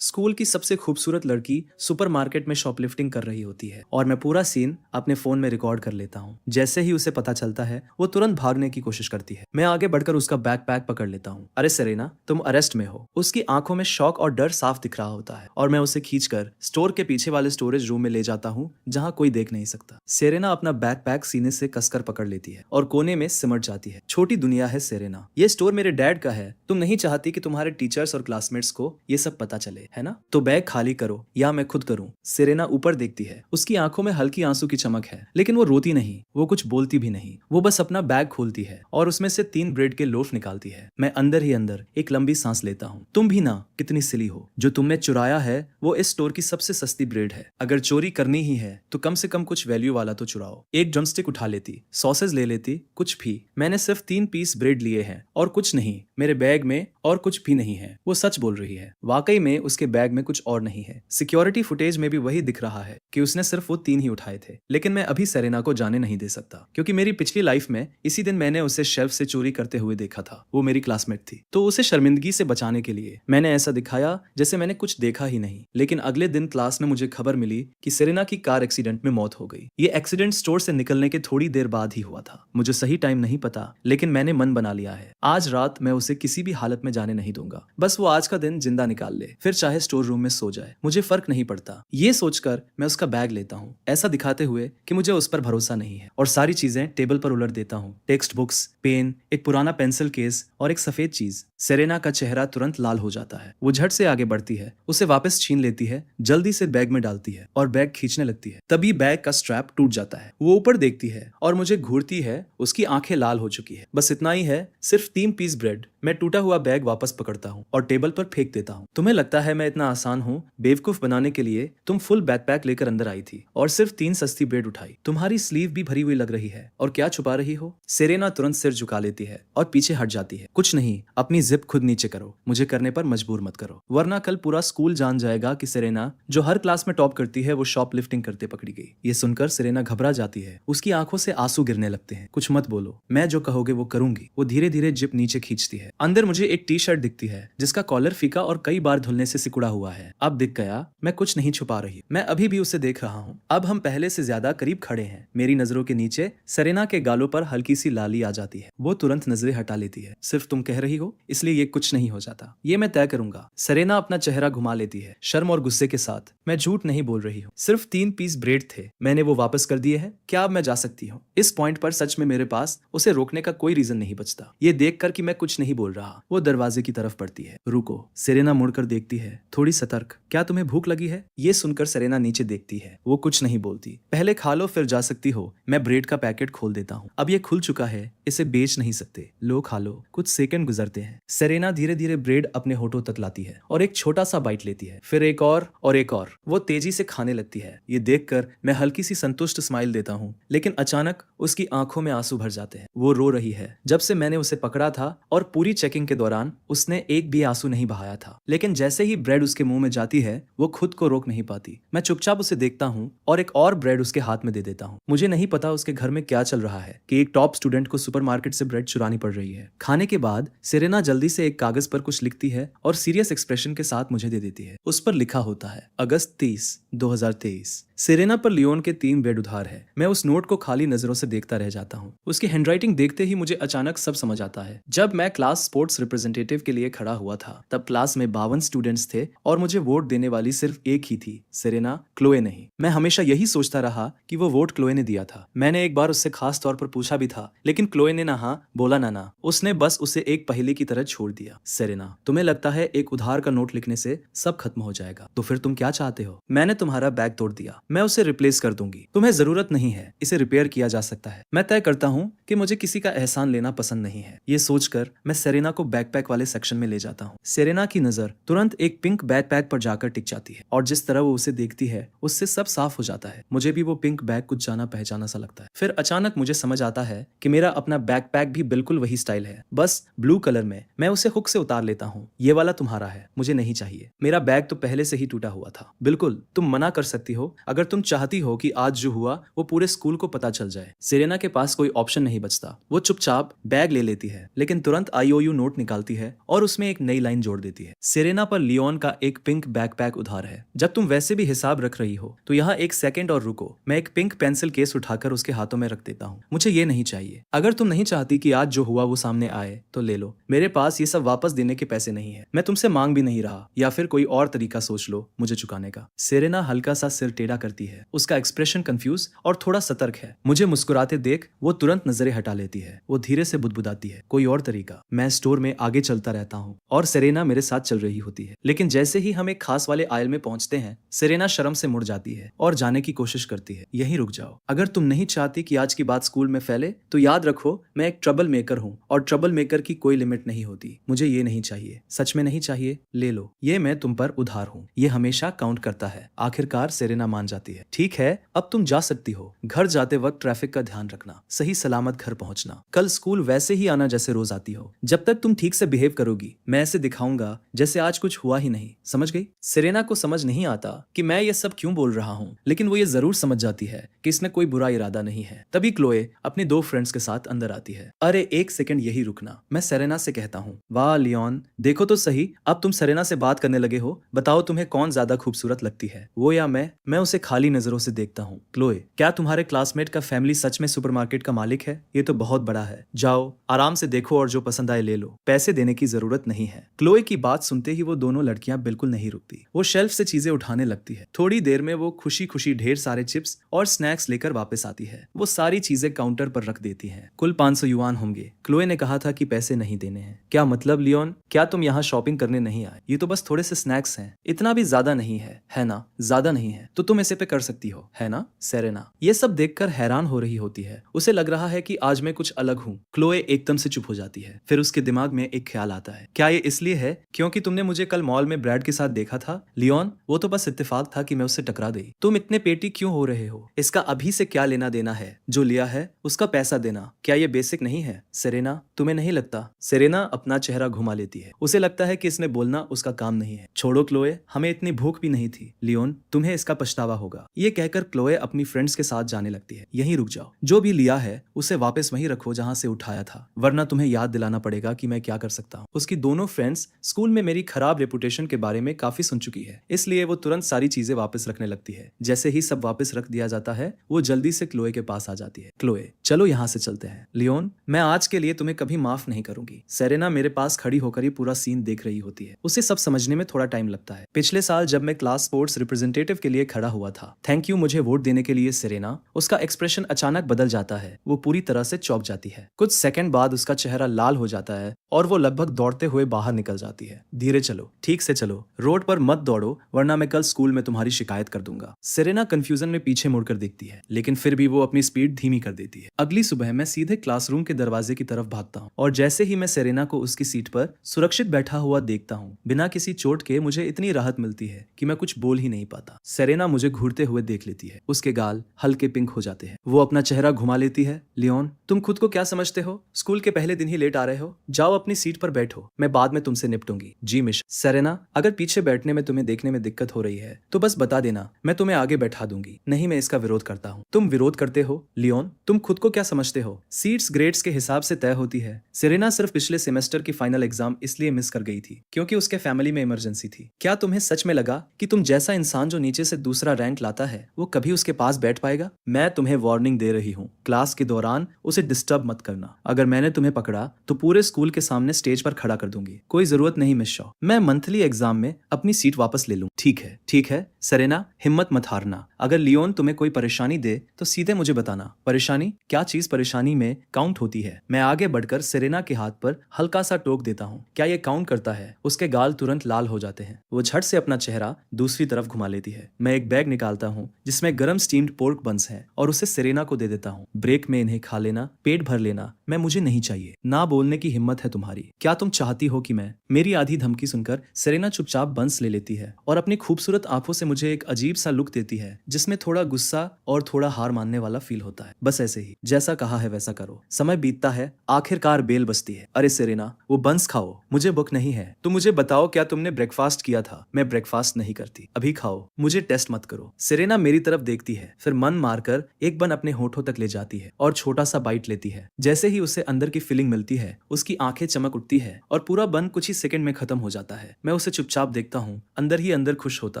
School की सबसे खूबसूरत लड़की सुपरमार्केट में शॉपलिफ्टिंग कर रही होती है और मैं पूरा सीन अपने फोन में रिकॉर्ड कर लेता हूँ। जैसे ही उसे पता चलता है वो तुरंत भागने की कोशिश करती है। मैं आगे बढ़कर उसका बैकपैक पकड़ लेता हूँ। अरे सेरेना, तुम अरेस्ट में हो। उसकी आंखों में शौक और डर साफ दिख रहा होता है और मैं उसे खींचकर स्टोर के पीछे वाले स्टोरेज रूम में ले जाता हूँ जहाँ कोई देख नहीं सकता। सेरेना अपना बैकपैक सीने से कसकर पकड़ लेती है और कोने में सिमट जाती है। छोटी दुनिया है सेरेना, ये स्टोर मेरे डैड का है। तुम नहीं चाहती कि तुम्हारे टीचर्स और क्लासमेट्स को ये सब पता चले, है ना? तो बैग खाली करो या मैं खुद करूं। सेरेना ऊपर देखती है। उसकी आंखों में हल्की आंसू की चमक है, लेकिन वो रोती नहीं, वो कुछ बोलती भी नहीं। वो बस अपना बैग खोलती है और उसमें से 3 ब्रेड के लोफ निकालती है। मैं अंदर ही अंदर एक लंबी सांस लेता हूँ। तुम भी ना कितनी सिली हो। जो तुमने चुराया है वो इस स्टोर की सबसे सस्ती ब्रेड है। अगर चोरी करनी ही है तो कम से कम कुछ वैल्यू वाला तो चुराओ। एक ड्रमस्टिक उठा लेती, सॉसेज ले लेती, कुछ भी। मैंने सिर्फ 3 पीस ब्रेड लिए हैं और कुछ नहीं। मेरे बैग में और कुछ भी नहीं है। वो सच बोल रही है। वाकई में उसके बैग में कुछ और नहीं है। सिक्योरिटी फुटेज में भी वही दिख रहा है कि उसने सिर्फ वो 3 ही उठाए थे। लेकिन मैं अभी सेरेना को जाने नहीं दे सकता, क्योंकि मेरी पिछली लाइफ में इसी दिन मैंने उसे शेल्फ से चोरी करते हुए देखा था। वो मेरी क्लासमेट थी, तो उसे शर्मिंदगी से बचाने के लिए मैंने ऐसा दिखाया जैसे मैंने कुछ देखा ही नहीं। लेकिन अगले दिन क्लास में मुझे खबर मिली कि सेरेना की कार एक्सीडेंट में मौत हो गई। ये एक्सीडेंट स्टोर से निकलने के थोड़ी देर बाद ही हुआ था। मुझे सही टाइम नहीं पता, लेकिन मैंने मन बना लिया है, आज रात मैं उसे किसी भी हालत में जाने नहीं दूंगा। बस वो आज का दिन जिंदा निकाल ले, फिर चाहे स्टोर रूम में सो जाए, मुझे फर्क नहीं पड़ता। ये सोचकर मैं उसका बैग लेता हूँ, ऐसा दिखाते हुए कि मुझे उस पर भरोसा नहीं है, और सारी चीजें टेबल पर उलट देता हूँ। टेक्स्ट बुक्स, पेन, एक पुराना पेंसिल केस और एक सफेद चीज। सेरेना का चेहरा तुरंत लाल हो जाता है। वो झट से आगे बढ़ती है, उसे वापस छीन लेती है, जल्दी से बैग में डालती है और बैग खींचने लगती है। तभी बैग का स्ट्रैप टूट जाता है। वो ऊपर देखती है और मुझे घूरती है। उसकी आंखें लाल हो चुकी है। बस इतना ही है, सिर्फ 3 पीस ब्रेड। मैं टूटा हुआ बैग वापस पकड़ता हूँ और टेबल पर फेंक देता हूँ। तुम्हें लगता है मैं इतना आसान हूँ? बेवकूफ बनाने के लिए तुम फुल बैकपैक लेकर अंदर आई थी और सिर्फ 3 सस्ती ब्रेड उठाई। तुम्हारी स्लीव भी भरी हुई लग रही है, और क्या छुपा रही हो? सेरेना तुरंत सिर झुका लेती है और पीछे हट जाती है। कुछ नहीं, अपनी जिप खुद नीचे करो, मुझे करने पर मजबूर मत करो, वरना कल पूरा स्कूल जान जाएगा कि सेरेना, जो हर क्लास में टॉप करती है, वो शॉपलिफ्टिंग करते पकड़ी गई। ये सुनकर सेरेना घबरा जाती है। उसकी आंखों से आंसू गिरने लगते हैं। कुछ मत बोलो, मैं जो कहोगे वो करूंगी। वो धीरे धीरे जिप नीचे खींचती है। अंदर मुझे एक टी शर्ट दिखती है जिसका कॉलर फीका और कई बार धुलने से सिकुड़ा हुआ है। अब दिख गया, मैं कुछ नहीं छुपा रही, मैं अभी भी उसे देख रहा हूँ। अब हम पहले से ज्यादा करीब खड़े हैं। मेरी नजरों के नीचे सेरेना के गालों पर हल्की सी लाली आ जाती है। वो तुरंत नजरें हटा लेती है। सिर्फ तुम कह रही हो, इसलिए ये कुछ नहीं हो जाता। ये मैं तय करूंगा। सेरेना अपना चेहरा घुमा लेती है, शर्म और गुस्से के साथ। मैं झूठ नहीं बोल रही हूँ, सिर्फ 3 पीस ब्रेड थे, मैंने वो वापस कर दिए हैं। क्या अब मैं जा सकती हूँ? इस पॉइंट पर सच में मेरे पास उसे रोकने का कोई रीजन नहीं बचता। ये देखकर कि मैं कुछ नहीं बोल रहा, वो दरवाजे की तरफ बढ़ती है। रुको। सेरेना मुड़कर देखती है, थोड़ी सतर्क। क्या तुम्हें भूख लगी है? ये सुनकर सेरेना नीचे देखती है। वो कुछ नहीं बोलती। पहले खा लो फिर जा सकती हो। मैं ब्रेड का पैकेट खोल देता हूँ। अब ये खुल चुका है, इसे बेच नहीं सकते। लो खा लो। कुछ सेकंड गुजरते हैं। सेरेना धीरे धीरे ब्रेड अपने होठों तक लाती है और एक छोटा सा बाइट लेती है, फिर एक और एक और। वो तेजी से खाने लगती है। ये देखकर मैं हल्की सी संतुष्ट स्माइल देता हूँ, लेकिन अचानक उसकी आंखों में आंसू भर जाते हैं। वो रो रही है। जब से मैंने उसे पकड़ा था और पूरी चेकिंग के दौरान उसने एक भी आंसू नहीं बहाया था, लेकिन जैसे ही ब्रेड उसके मुंह में जाती है वो खुद को रोक नहीं पाती। मैं चुपचाप उसे देखता हूँ और एक और ब्रेड उसके हाथ में दे देता हूँ। मुझे नहीं पता उसके घर में क्या चल रहा है कि एक टॉप स्टूडेंट को सुपरमार्केट से ब्रेड चुरानी पड़ रही है। खाने के बाद सेरेना जल्दी से एक कागज पर कुछ लिखती है और सीरियस एक्सप्रेशन के साथ मुझे दे देती है। उस पर लिखा होता है अगस्त 30, 2023। सेरेना पर लियोन के 3 ब्रेड उधार है। मैं उस नोट को खाली नजरों से देखता रह जाता हूँ। उसकी हैंडराइटिंग देखते ही मुझे अचानक सब समझ आता है। जब मैं क्लास स्पोर्ट्स रिप्रेजेंटेटिव के लिए खड़ा हुआ था, तब क्लास में 52 स्टूडेंट्स थे और मुझे वोट देने वाली सिर्फ एक ही थी, सेरेना, क्लोए नहीं। मैं हमेशा यही सोचता रहा कि वो वोट क्लोए ने दिया था। मैंने एक बार उससे खास तौर पर पूछा भी था, लेकिन क्लोए ने ना बोला ना। उसने बस उसे एक पहेली की तरह छोड़ दिया। सेरेना, तुम्हें लगता है एक उधार का नोट लिखने से सब खत्म हो जाएगा, तो फिर तुम क्या चाहते हो? मैंने तुम्हारा बैग तोड़ दिया, मैं उसे रिप्लेस कर दूंगी। तुम्हें जरूरत नहीं है, इसे रिपेयर किया जा सकता है। मैं तय करता हूँ कि मुझे किसी का एहसान लेना पसंद नहीं है। ये सोचकर मैं सेरेना को बैकपैक वाले सेक्शन में ले जाता हूँ। सेरेना की नजर तुरंत एक पिंक बैकपैक पर जाकर टिक जाती है और जिस तरह वो उसे देखती है उससे सब साफ हो जाता है। मुझे भी वो पिंक बैग कुछ जाना पहचाना सा लगता है। फिर अचानक मुझे समझ आता है कि मेरा अपना बैकपैक भी बिल्कुल वही स्टाइल है, बस ब्लू कलर में। मैं उसे हुक से उतार लेता हूँ। ये वाला तुम्हारा है, मुझे नहीं चाहिए। मेरा बैग तो पहले से ही टूटा हुआ था। बिल्कुल, तुम मना कर सकती हो अगर तुम चाहती हो कि आज जो हुआ वो पूरे स्कूल को पता चल जाए। सेरेना के पास कोई ऑप्शन नहीं बचता। वो चुपचाप बैग ले लेती है, लेकिन तुरंत आई ईओयू नोट निकालती है और उसमें एक नई लाइन जोड़ देती है। सेरेना पर लियोन का एक पिंक बैकपैक उधार है। जब तुम वैसे भी हिसाब रख रही हो तो यहाँ एक सेकंड और रुको, मैं एक पिंक पेंसिल केस उठाकर उसके हाथों में रख देता हूँ। मुझे ये नहीं चाहिए। अगर तुम नहीं चाहती कि आज जो हुआ वो सामने आए तो ले लो, मेरे पास ये सब वापस देने के पैसे नहीं है। मैं तुमसे मांग भी नहीं रहा, या फिर कोई और तरीका सोच लो मुझे चुकाने का। सेरेना हल्का सा सिर टेढ़ा करती है। उसका एक्सप्रेशन कंफ्यूज और थोड़ा सतर्क है। मुझे मुस्कुराते देख वो तुरंत नजरें हटा लेती है। वो धीरे से बुदबुदाती है, कोई और तरीका। मैं स्टोर में आगे चलता रहता हूँ और सेरेना मेरे साथ चल रही होती है। लेकिन जैसे ही हम एक खास वाले आयल में पहुंचते हैं, सेरेना शर्म से मुड़ जाती है और जाने की कोशिश करती है। यहीं रुक जाओ, अगर तुम नहीं चाहती कि आज की बात स्कूल में फैले तो याद रखो मैं एक ट्रबल मेकर हूँ और ट्रबल मेकर की कोई लिमिट नहीं होती। मुझे ये नहीं चाहिए, सच में नहीं चाहिए, ले लो, ये मैं तुम पर उधार हूँ, ये हमेशा काउंट करता है। आखिरकार सेरेना मान जाती है। ठीक है, अब तुम जा सकती हो। घर जाते वक्त ट्रैफिक का ध्यान रखना, सही सलामत घर पहुंचना। कल स्कूल वैसे ही आना जैसे रोज आती हो। जब तक तुम ठीक से बिहेव करोगी मैं ऐसे दिखाऊंगा जैसे आज कुछ हुआ ही नहीं, समझ गई? सेरेना को समझ नहीं आता कि मैं ये सब क्यों बोल रहा हूँ, लेकिन वो ये जरूर समझ जाती है कि इसमें कोई बुरा इरादा नहीं है। तभी क्लोए अपने दो फ्रेंड्स के साथ अंदर आती है। अरे एक सेकंड यही रुकना, मैं सेरेना से कहता हूँ। वाह लियोन, देखो तो सही, अब तुम सेरेना से बात करने लगे हो। बताओ तुम्हें कौन ज्यादा खूबसूरत लगती है, वो या मैं? मैं उसे खाली नजरों से देखता हूँ। क्लोए, क्या तुम्हारे क्लासमेट का फैमिली सच में सुपरमार्केट का मालिक है? ये तो बहुत बड़ा है। जाओ आराम से देखो और जो पसंद आए ले लो, पैसे देने की जरूरत नहीं है। क्लोए की बात सुनते ही वो दोनों लड़कियां बिल्कुल नहीं रुकती। वो शेल्फ से चीजें उठाने लगती है। थोड़ी देर में वो खुशी खुशी ढेर सारे चिप्स और स्नैक्स लेकर वापस आती है। वो सारी चीजें काउंटर पर रख देती है। कुल 500 युआन होंगे। क्लोए ने कहा था कि पैसे नहीं देने हैं। क्या मतलब लियोन, क्या तुम यहाँ शॉपिंग करने नहीं आए? ये तो बस थोड़े से स्नैक्स हैं, इतना भी ज्यादा नहीं है ना? ज्यादा नहीं है तो तुम इसे पे कर सकती हो, है ना? सेरेना ये सब देखकर हैरान हो रही होती है। उसे लग रहा है कि आज मैं कुछ अलग हूँ। क्लोए एकदम से चुप हो जाती है। फिर उसके दिमाग में एक ख्याल आता है, क्या ये इसलिए है क्योंकि तुमने मुझे कल मॉल में ब्रैड के साथ देखा था? लियोन, वो तो बस इत्तेफाक था कि मैं उससे टकरा गई। तुम इतने पेटी क्यों हो रहे हो? इसका अभी से क्या लेना देना है? जो लिया है उसका पैसा देना, क्या ये बेसिक नहीं है? सेरेना, तुम्हें नहीं लगता? सेरेना अपना चेहरा घुमा लेती है। उसे लगता है कि इसने बोलना उसका काम नहीं है। छोड़ो क्लोए, हमें इतनी भूख भी नहीं थी। लियोन, तुम्हें इसका पछतावा होगा। ये कहकर क्लोए अपनी फ्रेंड्स के साथ जाने लगती है। यहीं रुक जाओ, जो भी लिया है उसे वापस वहीं रखो जहां से उठाया था, वरना तुम्हें याद दिलाना पड़ेगा कि मैं क्या कर सकता हूँ। उसकी दोनों फ्रेंड्स स्कूल में मेरी खराब रेपुटेशन के बारे में काफी सुन चुकी है, इसलिए वो तुरंत सारी चीजें वापस रखने लगती है। जैसे ही सब वापस रख दिया जाता है वो जल्दी से क्लोए के पास आ जाती है। क्लोए, चलो यहाँ से चलते हैं। लियोन, मैं आज के लिए तुम्हें कभी माफ नहीं करूंगी। सेरेना मेरे पास खड़ी होकर ये पूरा सीन देख रही होती है। उसे सब समझने में थोड़ा टाइम लगता है। पिछले साल जब मैं क्लास स्पोर्ट्स रिप्रेजेंटेटिव के लिए खड़ा हुआ था, थैंक यू मुझे वोट देने के लिए सेरेना, उसका एक्सप्रेशन अचानक बदल जाता है। वो पूरी तरह से चौंक जाती है। कुछ सेकंड बाद उसका चेहरा लाल हो जाता है और वो लगभग दौड़ते हुए बाहर निकल जाती है। धीरे चलो, ठीक से चलो, रोड पर मत दौड़ो वरना मैं कल स्कूल में तुम्हारी शिकायत कर दूंगा। सेरेना कंफ्यूजन में पीछे मुड़कर देखती है, लेकिन फिर भी वो अपनी स्पीड धीमी कर देती है। अगली सुबह मैं सीधे क्लासरूम के दरवाजे की तरफ भागता हूँ और जैसे ही मैं सेरेना को उसकी सीट पर सुरक्षित बैठा हुआ देखता हूँ, बिना किसी चोट के मुझे इतनी राहत मिलती है कि मैं कुछ बोल ही नहीं पाता। सेरेना मुझे घूरते हुए देख लेती है। उसके गाल हल्के पिंक हो जाते हैं। वो अपना चेहरा घुमा लेती है। लियोन, तुम खुद को क्या समझते हो? स्कूल के पहले दिन ही लेट आ रहे हो? जाओ अपनी सीट पर बैठो, मैं बाद में तुमसे निपटूंगी। जी मिश। सेरेना, अगर पीछे बैठने में तुम्हें देखने में दिक्कत हो रही है तो बस बता देना, मैं तुम्हें आगे बैठा दूंगी। नहीं, मैं इसका विरोध करता हूँ। तुम विरोध करते हो? लियोन, तुम खुद को क्या समझते हो? सीट्स ग्रेड्स के हिसाब से तय होती है। सेरेना सिर्फ पिछले सेमेस्टर की फाइनल एग्जाम इसलिए मिस कर गई थी क्योंकि उसके फैमिली में इमरजेंसी थी। क्या तुम्हें सच में लगा कि तुम जैसा इंसान जो नीचे से दूसरा रैंक लाता है वो कभी उसके पास बैठ पाएगा? मैं तुम्हें वार्निंग दे रही हूँ, क्लास के दौरान उसे डिस्टर्ब मत करना। अगर मैंने तुम्हें पकड़ा तो पूरे स्कूल के सामने स्टेज पर खड़ा कर दूंगी। कोई जरूरत नहीं मिस शॉ, मैं मंथली एग्जाम में अपनी सीट वापस ले लूं। ठीक है, ठीक है। सेरेना, हिम्मत मत हारना। अगर लियोन तुम्हें कोई परेशानी दे तो सीधे मुझे बताना। परेशानी? क्या चीज परेशानी में काउंट होती है? मैं आगे बढ़कर सेरेना के हाथ पर हल्का सा टोक देता हूँ। क्या ये काउंट करता है? उसके गाल तुरंत लाल हो जाते हैं। वो झट से अपना चेहरा दूसरी तरफ घुमा लेती है। मैं एक बैग निकालता हूँ जिसमें गर्म स्टीम्ड पोर्क बन्स हैं और उसे सेरेना को दे देता हूँ। ब्रेक में इन्हें खा लेना, पेट भर लेना। मैं मुझे नहीं चाहिए। ना बोलने की हिम्मत है तुम्हारी। क्या तुम चाहती हो कि मैं? मेरी आधी धमकी सुनकर सेरेना चुपचाप बंस ले लेती है और अपनी खूबसूरत आंखों से मुझे एक अजीब सा लुक देती है जिसमें थोड़ा गुस्सा और थोड़ा हार मानने वाला फील होता है। बस ऐसे ही, जैसा कहा है वैसा करो। समय बीतता है, आखिरकार बेल बजती है। अरे सेरेना, वो बंस खाओ, मुझे भूख नहीं है। तुम मुझे बताओ, क्या तुमने ब्रेकफास्ट किया था? मैं ब्रेकफास्ट नहीं करती। अभी खाओ, मुझे टेस्ट मत करो। सेरेना मेरी तरफ देखती है, फिर मन मारकर एक बन अपने होठों तक ले जाती है और छोटा सा बाइट लेती है। जैसे ही उसे अंदर की फीलिंग मिलती है उसके उसकी आंखें चमक उठती है और पूरा बन कुछ ही सेकंड में खत्म हो जाता है। मैं उसे चुपचाप देखता हूँ, अंदर ही अंदर खुश होता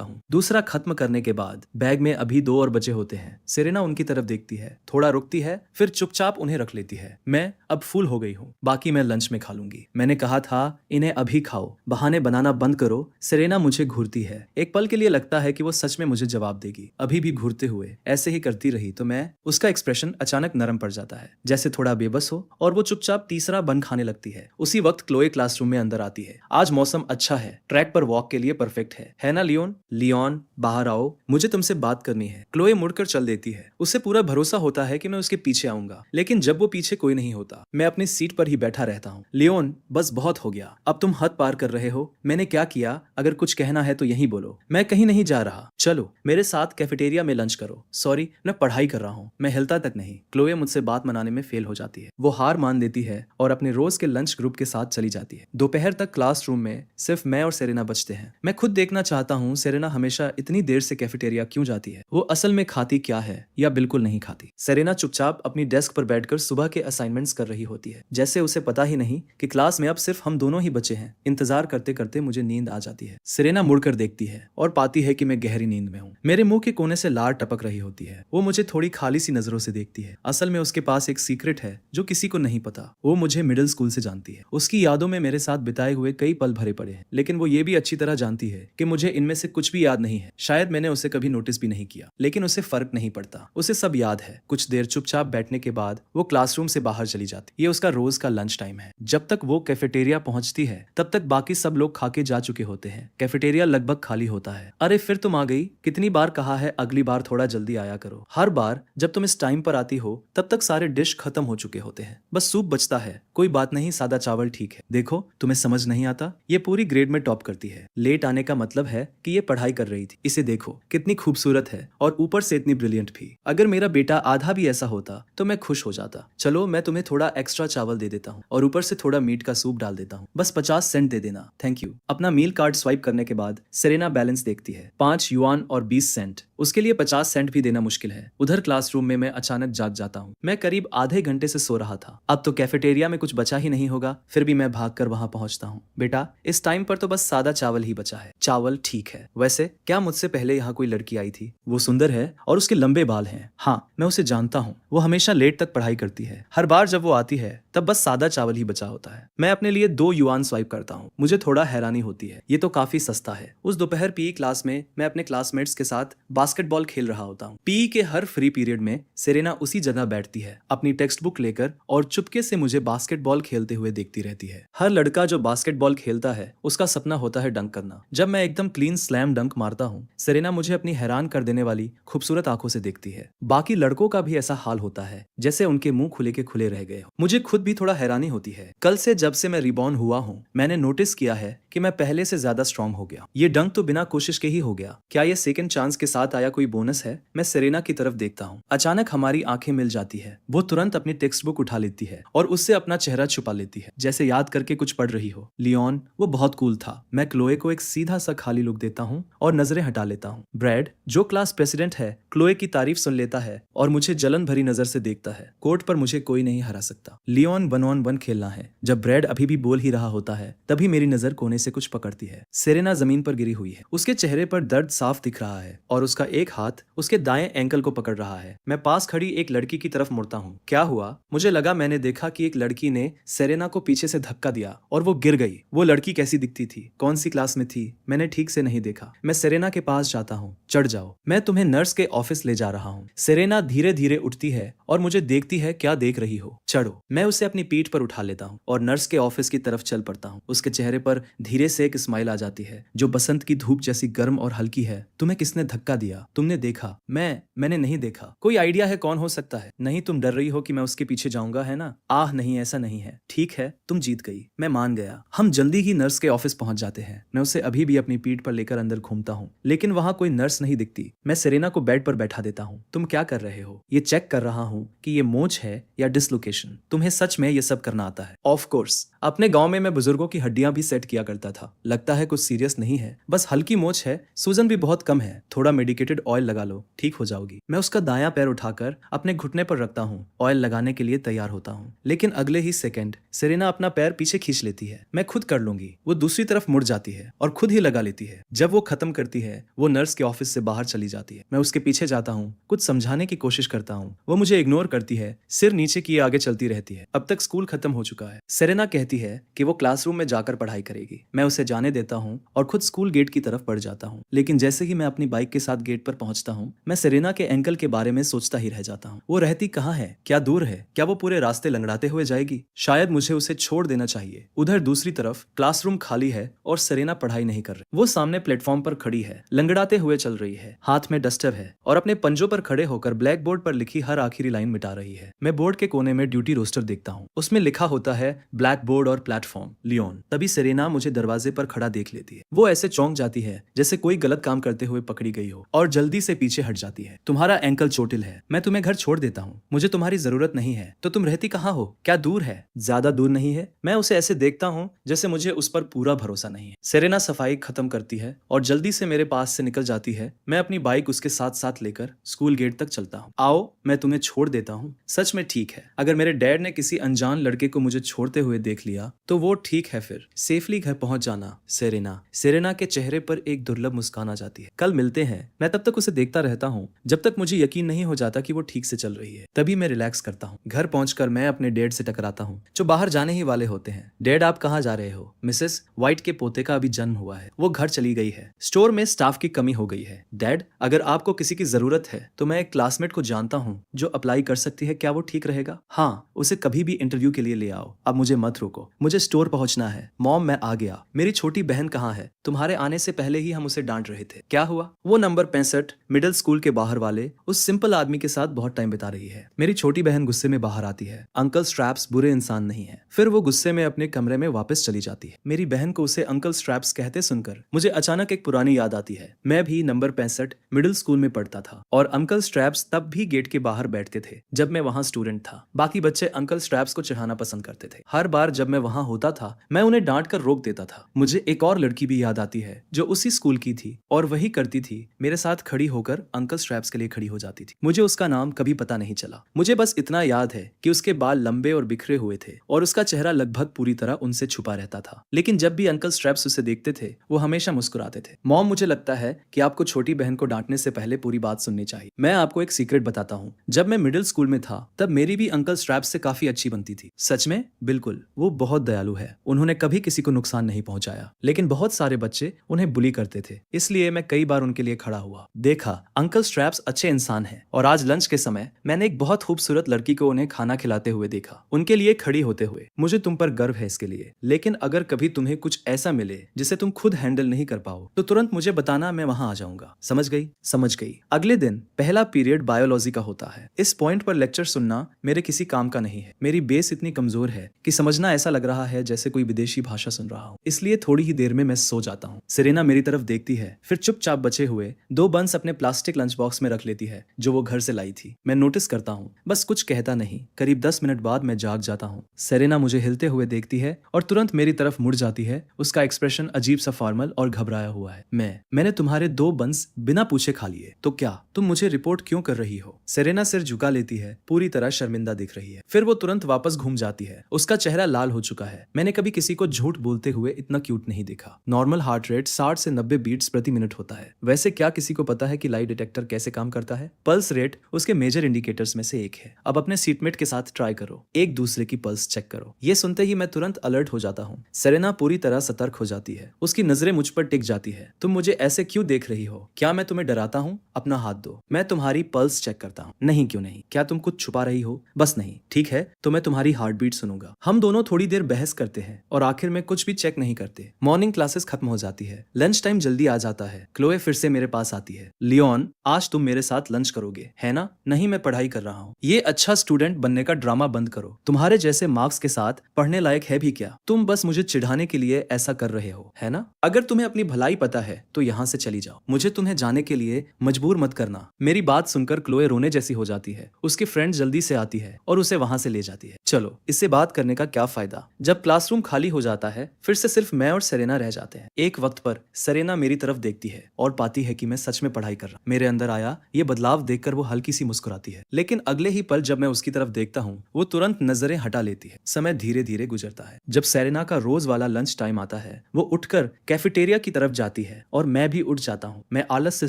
हूँ। दूसरा खत्म करने के बाद बैग में अभी 2 और बचे होते हैं। सेरेना उनकी तरफ देखती है, थोड़ा रुकती है, फिर चुपचाप उन्हें रख लेती है। मैं अब फुल हो गई हूँ, बाकी मैं लंच में खा लूंगी। मैंने कहा था इन्हें अभी खाओ, बहाने बनाना बंद करो। सेरेना मुझे घूरती है। एक पल के लिए लगता है कि वो सच में मुझे जवाब देगी। अभी भी घूरते हुए ऐसे ही करती रही तो मैं उसका एक्सप्रेशन अचानक नरम पड़ जाता है, जैसे थोड़ा बेबस हो, और वो चुपचाप तीसरा बन खाने लगती है। उसी वक्त क्लोए क्लासरूम में अंदर आती है। आज मौसम अच्छा है, ट्रैक पर वॉक के लिए परफेक्ट है ना लियोन? लियोन बाहर आओ, मुझे तुमसे बात करनी है। क्लोए मुड़कर चल देती है। उसे पूरा भरोसा होता है कि मैं उसके पीछे आऊंगा, लेकिन जब वो पीछे कोई नहीं होता, मैं अपनी सीट पर ही बैठा रहता हूँ। लियोन बस बहुत हो गया, अब तुम हद पार कर रहे हो। मैंने क्या किया? अगर कुछ कहना है तो यही बोलो। मैं कहीं नहीं जा रहा, चलो मेरे साथ कैफेटेरिया में लंच करो। सॉरी, मैं पढ़ाई कर रहा हूँ, मैं हिलता तक नहीं। क्लोए मुझसे बात मनाने में फेल हो जाती है। वो हार मान देती है और अपने रोज के लंच ग्रुप के साथ चली जाती है। दोपहर तक क्लासरूम में सिर्फ मैं और सेरेना बचते हैं। मैं खुद देखना चाहता हूँ सेरेना हमेशा इतनी देर से कैफेटेरिया क्यों जाती है। वो असल में खाती क्या है या बिल्कुल नहीं खाती। सेरेना चुपचाप अपनी डेस्क पर बैठकर सुबह के असाइनमेंट्स कर रही होती है, जैसे उसे पता ही नहीं कि क्लास में अब सिर्फ हम दोनों ही बचे हैं। इंतजार करते करते मुझे नींद आ जाती है। सेरेना मुड़कर देखती है और पाती है कि मैं गहरी नींद में हूँ। मेरे मुंह के कोने से लार टपक रही होती है। वो मुझे थोड़ी खाली सी नजरों से देखती है। असल में उसके पास एक सीक्रेट है जो किसी को नहीं पता। वो मुझे मिडिल स्कूल से जानती है। उसकी यादों में मेरे साथ बिताए हुए कई पल भरे पड़े हैं, लेकिन वो ये भी अच्छी तरह जानती है कि मुझे इनमें से कुछ भी याद नहीं है। शायद मैंने उसे कभी नोटिस भी नहीं किया, लेकिन उसे फर्क नहीं पड़ता। उसे सब याद है। कुछ देर चुपचाप बैठने के बाद वो क्लासरूम से बाहर चली जाती। ये उसका रोज का लंच टाइम है। जब तक वो कैफेटेरिया पहुंचती है तब तक बाकी सब लोग खा के जा चुके होते हैं। कैफेटेरिया लगभग खाली होता है। अरे फिर तुम आ गई, कितनी बार कहा है अगली बार थोड़ा जल्दी आया करो। हर बार जब तुम इस टाइम पर आती हो तब तक सारे डिश खत्म हो चुके होते हैं, बस सूप बचता है। कोई बात नहीं, सादा चावल ठीक है। देखो तुम्हें समझ नहीं आता, ये पूरी ग्रेड में टॉप करती है। लेट आने का मतलब है कि ये पढ़ाई कर रही थी। इसे देखो कितनी खूबसूरत है और ऊपर से इतनी ब्रिलियंट भी। अगर मेरा बेटा आधा भी ऐसा होता तो मैं खुश हो जाता। चलो मैं तुम्हें थोड़ा एक्स्ट्रा चावल दे देता हूँ और ऊपर से थोड़ा मीट का सूप डाल देता हूँ। बस 50 सेंट दे देना, थैंक यू। अपना मील कार्ड स्वाइप करने के बाद सेरेना बैलेंस देखती है, 5 युआन और 20 सेंट। उसके लिए 50 सेंट भी देना मुश्किल है। उधर क्लासरूम में मैं अचानक जाग जाता हूँ। मैं करीब आधे घंटे से सो रहा था। अब तो कैफेटेरिया में कुछ बचा ही नहीं होगा, फिर भी मैं भागकर वहां पहुंचता हूँ। बेटा इस टाइम पर तो बस सादा चावल ही बचा है। चावल ठीक है। वैसे क्या मुझसे पहले यहाँ कोई लड़की आई थी? वो सुंदर है और उसके लंबे बाल हैं। हाँ मैं उसे जानता हूँ। वो हमेशा लेट तक पढ़ाई करती है। हर बार जब वो आती है तब बस सादा चावल ही बचा होता है। मैं अपने लिए 2 युआन स्वाइप करता हूँ। मुझे थोड़ा हैरानी होती है, ये तो काफी सस्ता है। उस दोपहर पीई क्लास में मैं अपने क्लासमेट्स के साथ बास्केटबॉल खेल रहा होता हूँ। पीई के हर फ्री पीरियड में सेरेना उसी जगह बैठती है, अपनी टेक्स्ट बुक लेकर, और चुपके से मुझे बास्केटबॉल खेलते हुए देखती रहती है। हर लड़का जो बास्केटबॉल खेलता है उसका सपना होता है डंक करना। जब मैं एकदम क्लीन स्लैम डंक मारता हूँ, सेरेना मुझे अपनी हैरान कर देने वाली खूबसूरत आंखों से देखती है। बाकी लड़कों का भी ऐसा हाल होता है, जैसे उनके मुंह खुले के खुले रह गए हो। मुझे खुद भी थोड़ा हैरानी होती है। कल से जब से मैं रिबॉर्न हुआ हूँ, मैंने नोटिस किया है कि मैं पहले से ज्यादा स्ट्रांग हो गया। ये डंक तो बिना कोशिश के ही हो गया। क्या ये सेकंड चांस के साथ आया कोई बोनस है? मैं सेरेना की तरफ देखता हूँ। अचानक हमारी आंखें मिल जाती है। वो तुरंत अपनी टेक्स्ट बुक उठा लेती है और उससे अपना चेहरा छुपा लेती है, जैसे याद करके कुछ पढ़ रही हो। लियोन वो बहुत कूल था। मैं क्लोए को एक सीधा सा खाली लुक देता हूँ और नजरें हटा लेता हूँ। ब्रैड जो क्लास प्रेसिडेंट है क्लोए की तारीफ सुन लेता है और मुझे जलन भरी नजर से देखता है। कोर्ट पर मुझे कोई नहीं हरा सकता। लियोन 1-on-1 खेलना है। जब ब्रैड अभी भी बोल ही रहा होता है तभी मेरी नजर कोने से कुछ पकड़ती है। सेरेना जमीन पर गिरी हुई है। उसके चेहरे पर दर्द साफ दिख रहा है और उसका एक हाथ उसके दाएं एंकल को पकड़ रहा है। मैं पास खड़ी एक लड़की की तरफ मुड़ता हूँ। क्या हुआ? मुझे लगा मैंने देखा कि एक लड़की ने सेरेना को पीछे से धक्का दिया और वो गिर गई। वो लड़की कैसी दिखती थी? कौन सी क्लास में थी? मैंने ठीक से नहीं देखा। मैं सेरेना के पास जाता हूँ। चढ़ जाओ, मैं तुम्हें नर्स के ऑफिस ले जा रहा हूँ। सेरेना धीरे धीरे उठती है और मुझे देखती है। क्या देख रही हो? चढ़ो। मैं उसे अपनी पीठ पर उठा लेता हूँ और नर्स के ऑफिस की तरफ चल पड़ता हूँ। उसके चेहरे पर धीरे से एक स्माइल आ जाती है जो बसंत की धूप जैसी गर्म और हल्की है। तुम्हें किसने धक्का दिया? तुमने देखा? मैंने नहीं देखा। कोई आइडिया है कौन हो सकता है? नहीं, तुम डर रही हो कि मैं उसके पीछे जाऊंगा, है ना? आह नहीं, ऐसा नहीं है। ठीक है, तुम जीत गई, मैं मान गया। हम जल्दी ही नर्स के ऑफिस पहुंच जाते हैं। मैं उसे अभी भी अपनी पीठ पर लेकर अंदर घूमता हूँ, लेकिन वहां कोई नर्स नहीं दिखती। मैं सेरेना को बेड पर बैठा देता हूँ। तुम क्या कर रहे हो? ये चेक कर रहा हूँ कि ये मोच है या डिसलोकेशन। तुम्हें सच में ये सब करना आता है? Of course. अपने गांव में मैं बुजुर्गों की हड्डियां भी सेट किया करता था। लगता है कुछ सीरियस नहीं है, बस हल्की मोच है, सूजन भी बहुत कम है, थोड़ा मेडिकेटेड ऑयल लगा लो, ठीक हो जाओगी। मैं उसका दायां पैर उठाकर अपने घुटने पर रखता हूँ, ऑयल लगाने के लिए तैयार होता हूँ, लेकिन अगले ही सेकंड सेरेना अपना पैर पीछे खींच लेती है। मैं खुद कर लूंगी। वो दूसरी तरफ मुड़ जाती है और खुद ही लगा लेती है। जब वो खत्म करती है, वो नर्स के ऑफिस से बाहर चली जाती है। मैं उसके पीछे जाता हूँ, कुछ समझाने की कोशिश करता हूँ। वो मुझे इग्नोर करती है, सिर नीचे किए आगे चलती रहती है। अब तक स्कूल खत्म हो चुका है। सेरेना कहती है कि वो क्लासरूम में जाकर पढ़ाई करेगी। मैं उसे जाने देता हूँ और खुद स्कूल गेट की तरफ बढ़ जाता हूँ। लेकिन जैसे ही मैं अपनी बाइक के साथ गेट पर पहुंचता हूँ, मैं सेरेना के एंकल के बारे में सोचता ही रह जाता हूँ। वो रहती कहाँ है? क्या दूर है? क्या वो पूरे रास्ते लंगड़ाते हुए जाएगी? शायद मुझे उसे छोड़ देना चाहिए। उधर दूसरी तरफ क्लासरूम खाली है और सेरेना पढ़ाई नहीं कर रही। वो सामने प्लेटफॉर्म पर खड़ी है, लंगड़ाते हुए चल रही है, हाथ में डस्टर है और अपने पंजों पर खड़े होकर ब्लैक बोर्ड पर लिखी हर आखिरी लाइन मिटा रही है। मैं बोर्ड के कोने में ड्यूटी रोस्टर देखता हूँ। उसमें लिखा होता है ब्लैक बोर्ड और प्लेटफॉर्म लियोन। तभी सेरेना मुझे दरवाजे पर खड़ा देख लेती है। वो ऐसे चौंक जाती है जैसे कोई गलत काम करते हुए पकड़ी गई हो और जल्दी से पीछे हट जाती है। तुम्हारा एंकल चोटिल है, मैं तुम्हें घर छोड़ देता हूँ, मुझे तुम्हारी जरूरत नहीं है। तो तुम रहती कहाँ हो? क्या दूर है? ज्यादा दूर नहीं है। मैं उसे ऐसे देखता हूँ जैसे मुझे उस पर पूरा भरोसा नहीं है। सेरेना सफाई खत्म करती है और जल्दी से मेरे पास से निकल जाती है। मैं अपनी बाइक उसके साथ साथ लेकर स्कूल गेट तक चलता हूँ। आओ, मैं तुम्हें छोड़ देता हूँ। सच में ठीक है, अगर मेरे डैड ने किसी अनजान लड़के को मुझे छोड़ते हुए देख लिया तो वो ठीक है, फिर सेफली घर पहुंच जाना। सेरेना। सेरेना के चेहरे पर एक दुर्लभ मुस्कान आ जाती है। कल मिलते हैं। मैं तब तक उसे देखता रहता हूँ जब तक मुझे यकीन नहीं हो जाता कि वो ठीक से चल रही है। तभी मैं रिलैक्स करता हूँ। घर पहुंचकर मैं अपने डैड से टकराता हूँ, जो बाहर जाने ही वाले होते हैं। डैड, आप कहाँ जा रहे हो? मिसेस व्हाइट के पोते का अभी जन्म हुआ है, वो घर चली गई है। स्टोर में स्टाफ की कमी हो गई है। डैड, अगर आपको किसी की जरूरत है तो मैं एक क्लासमेट को जानता हूँ जो अप्लाई कर सकती है। क्या वो ठीक रहेगा? हाँ, उसे कभी भी इंटरव्यू के लिए ले आओ। अब मुझे मत रोको, मुझे स्टोर पहुंचना है। मॉम, मैं आ गया। मेरी छोटी बहन कहाँ है? तुम्हारे आने से पहले ही हम उसे डांट रहे थे। क्या हुआ? वो नंबर 65 मिडिल स्कूल के बाहर वाले उस सिंपल आदमी के साथ बहुत टाइम बिता रही है। मेरी छोटी बहन गुस्से में बाहर आती है। अंकल स्ट्रैप्स बुरे इंसान नहीं है। फिर वो गुस्से में अपने कमरे में वापस चली जाती है। मेरी बहन को उसे अंकल स्ट्रैप्स कहते सुनकर मुझे अचानक एक पुरानी याद आती है। मैं भी नंबर 65 मिडिल स्कूल में पढ़ता था और अंकल स्ट्रैप्स तब भी गेट के बाहर बैठते थे जब मैं वहां स्टूडेंट था। बाकी बच्चे अंकल स्ट्रैप्स को चिढ़ाना पसंद करते थे। हर बार जब मैं वहां होता था, मैं उन्हें डांट कर रोक देता था। मुझे एक और लड़की भी याद आती है जो उसी स्कूल की थी और वही करती थी, मेरे साथ खड़ी होकर अंकल स्ट्रैप्स के लिए खड़ी हो जाती थी। मुझे उसका नाम कभी पता नहीं चला। मुझे बस इतना याद है कि उसके बाल लंबे और बिखरे हुए थे और उसका चेहरा लगभग पूरी तरह उनसे छुपा रहता था। लेकिन जब भी अंकल स्ट्रैप्स उसे देखते थे, वो हमेशा मुस्कुराते थे। मॉम, मुझे लगता है कि आपको छोटी बहन को डांटने से पहले पूरी बात सुननी चाहिए। मैं आपको एक सीक्रेट बताता हूँ। जब मैं मिडिल स्कूल में था तब मेरी भी अंकल स्ट्रैप्स से काफी अच्छी बनती थी। सच में? बिल्कुल। वो बहुत दयालु है। उन्होंने कभी किसी को नुकसान नहीं पहुंचाया, लेकिन बहुत सारे बच्चे उन्हें बुली करते थे, इसलिए मैं कई बार उनके लिए खड़ा हुआ। देखा, अंकल स्ट्रैप्स अच्छे इंसान हैं। और आज लंच के समय मैंने एक बहुत खूबसूरत लड़की को उन्हें खाना खिलाते हुए देखा, उनके लिए खड़ी होते हुए। मुझे तुम पर गर्व है इसके लिए। लेकिन अगर कभी तुम्हें कुछ ऐसा मिले जिसे तुम खुद हैंडल नहीं कर पाओ तो तुरंत मुझे बताना, मैं वहां आ जाऊंगा। समझ गई? समझ गई। अगले दिन पहला पीरियड बायोलॉजी का होता है। इस पॉइंट पर लेक्चर सुनना मेरे किसी काम का नहीं है। मेरी बेस इतनी कमजोर है कि समझना ऐसा लग रहा है जैसे कोई विदेशी भाषा सुन रहा हूँ, इसलिए थोड़ी ही देर में मैं सो जाता हूँ। सेरेना मेरी तरफ देखती है, फिर चुपचाप बचे हुए 2 बंस अपने प्लास्टिक लंच बॉक्स में रख लेती है जो वो घर से लाई थी। मैं नोटिस करता हूँ, बस कुछ कहता नहीं। करीब 10 मिनट बाद मैं जाग जाता हूँ। सेरेना मुझे हिलते हुए देखती है और तुरंत मेरी तरफ मुड़ जाती है। उसका एक्सप्रेशन अजीब सा फॉर्मल और घबराया हुआ है। मैंने तुम्हारे 2 बंस बिना पूछे खा लिए, तो क्या तुम मुझे रिपोर्ट क्यों कर रही हो? सेरेना सिर झुका लेती है, पूरी तरह शर्मिंदा दिख रही है। फिर वो तुरंत वापस घूम जाती है। उसका चेहरा लाल हो चुका है। मैंने कभी किसी को झूठ बोलते हुए इतना क्यूट नहीं देखा। नॉर्मल हार्ट रेट 60 से 90 बीट्स प्रति मिनट होता है। वैसे क्या किसी को पता है कि लाई डिटेक्टर कैसे काम करता है? पल्स रेट उसके मेजर इंडिकेटर्स में से एक है। अब अपने सीटमेट के साथ ट्राई करो, एक दूसरे की पल्स चेक करो। ये सुनते ही मैं तुरंत अलर्ट हो जाता हूँ। सेरेना पूरी तरह सतर्क हो जाती है। उसकी नजरें मुझ पर टिक जाती है। तुम मुझे ऐसे क्यों देख रही हो? क्या मैं तुम्हें डराता हूँ? अपना हाथ दो, मैं तुम्हारी पल्स चेक करता हूँ। नहीं, क्यों नहीं? क्या तुम कुछ छुपा रही हो? बस नहीं। ठीक है, तो मैं तुम्हारी हार्ट बीट सुनूंगा। हम दोनों थोड़ी देर बहस करते हैं और आखिर में कुछ भी चेक नहीं करते। मॉर्निंग क्लासेस खत्म हो जाती है। लंच टाइम जल्दी आ जाता है। क्लोए फिर से मेरे पास आती है। लियोन, आज तुम मेरे साथ लंच करोगे, है ना? नहीं, मैं पढ़ाई कर रहा हूँ। ये अच्छा स्टूडेंट बनने का ड्रामा बंद करो। तुम्हारे जैसे मार्क्स के साथ पढ़ने लायक है भी क्या? तुम बस मुझे चिढ़ाने के लिए ऐसा कर रहे हो, है ना? अगर तुम्हें अपनी भलाई पता है तो यहाँ से चली जाओ। मुझे तुम्हें जाने के लिए मजबूर मत करना। मेरी बात सुनकर क्लोए रोने जैसी हो जाती है। उसकी फ्रेंड जल्दी से आती है और उसे वहां से ले जाती है। चलो, इससे बात करने का क्या फायदा? देता। जब क्लासरूम खाली हो जाता है फिर से सिर्फ मैं और सेरेना रह जाते हैं। एक वक्त पर सेरेना मेरी तरफ देखती है और पाती है कि मैं सच में पढ़ाई कर रहा। मेरे अंदर आया ये बदलाव देखकर वो हल्की सी मुस्कुराती है, लेकिन अगले ही पल जब मैं उसकी तरफ देखता हूँ वो तुरंत नजरें हटा लेती है। समय धीरे धीरे गुजरता है। जब सेरेना का रोज वाला लंच टाइम आता है वो उठकर कैफेटेरिया की तरफ जाती है और मैं भी उठ जाता हूँ। मैं आलस से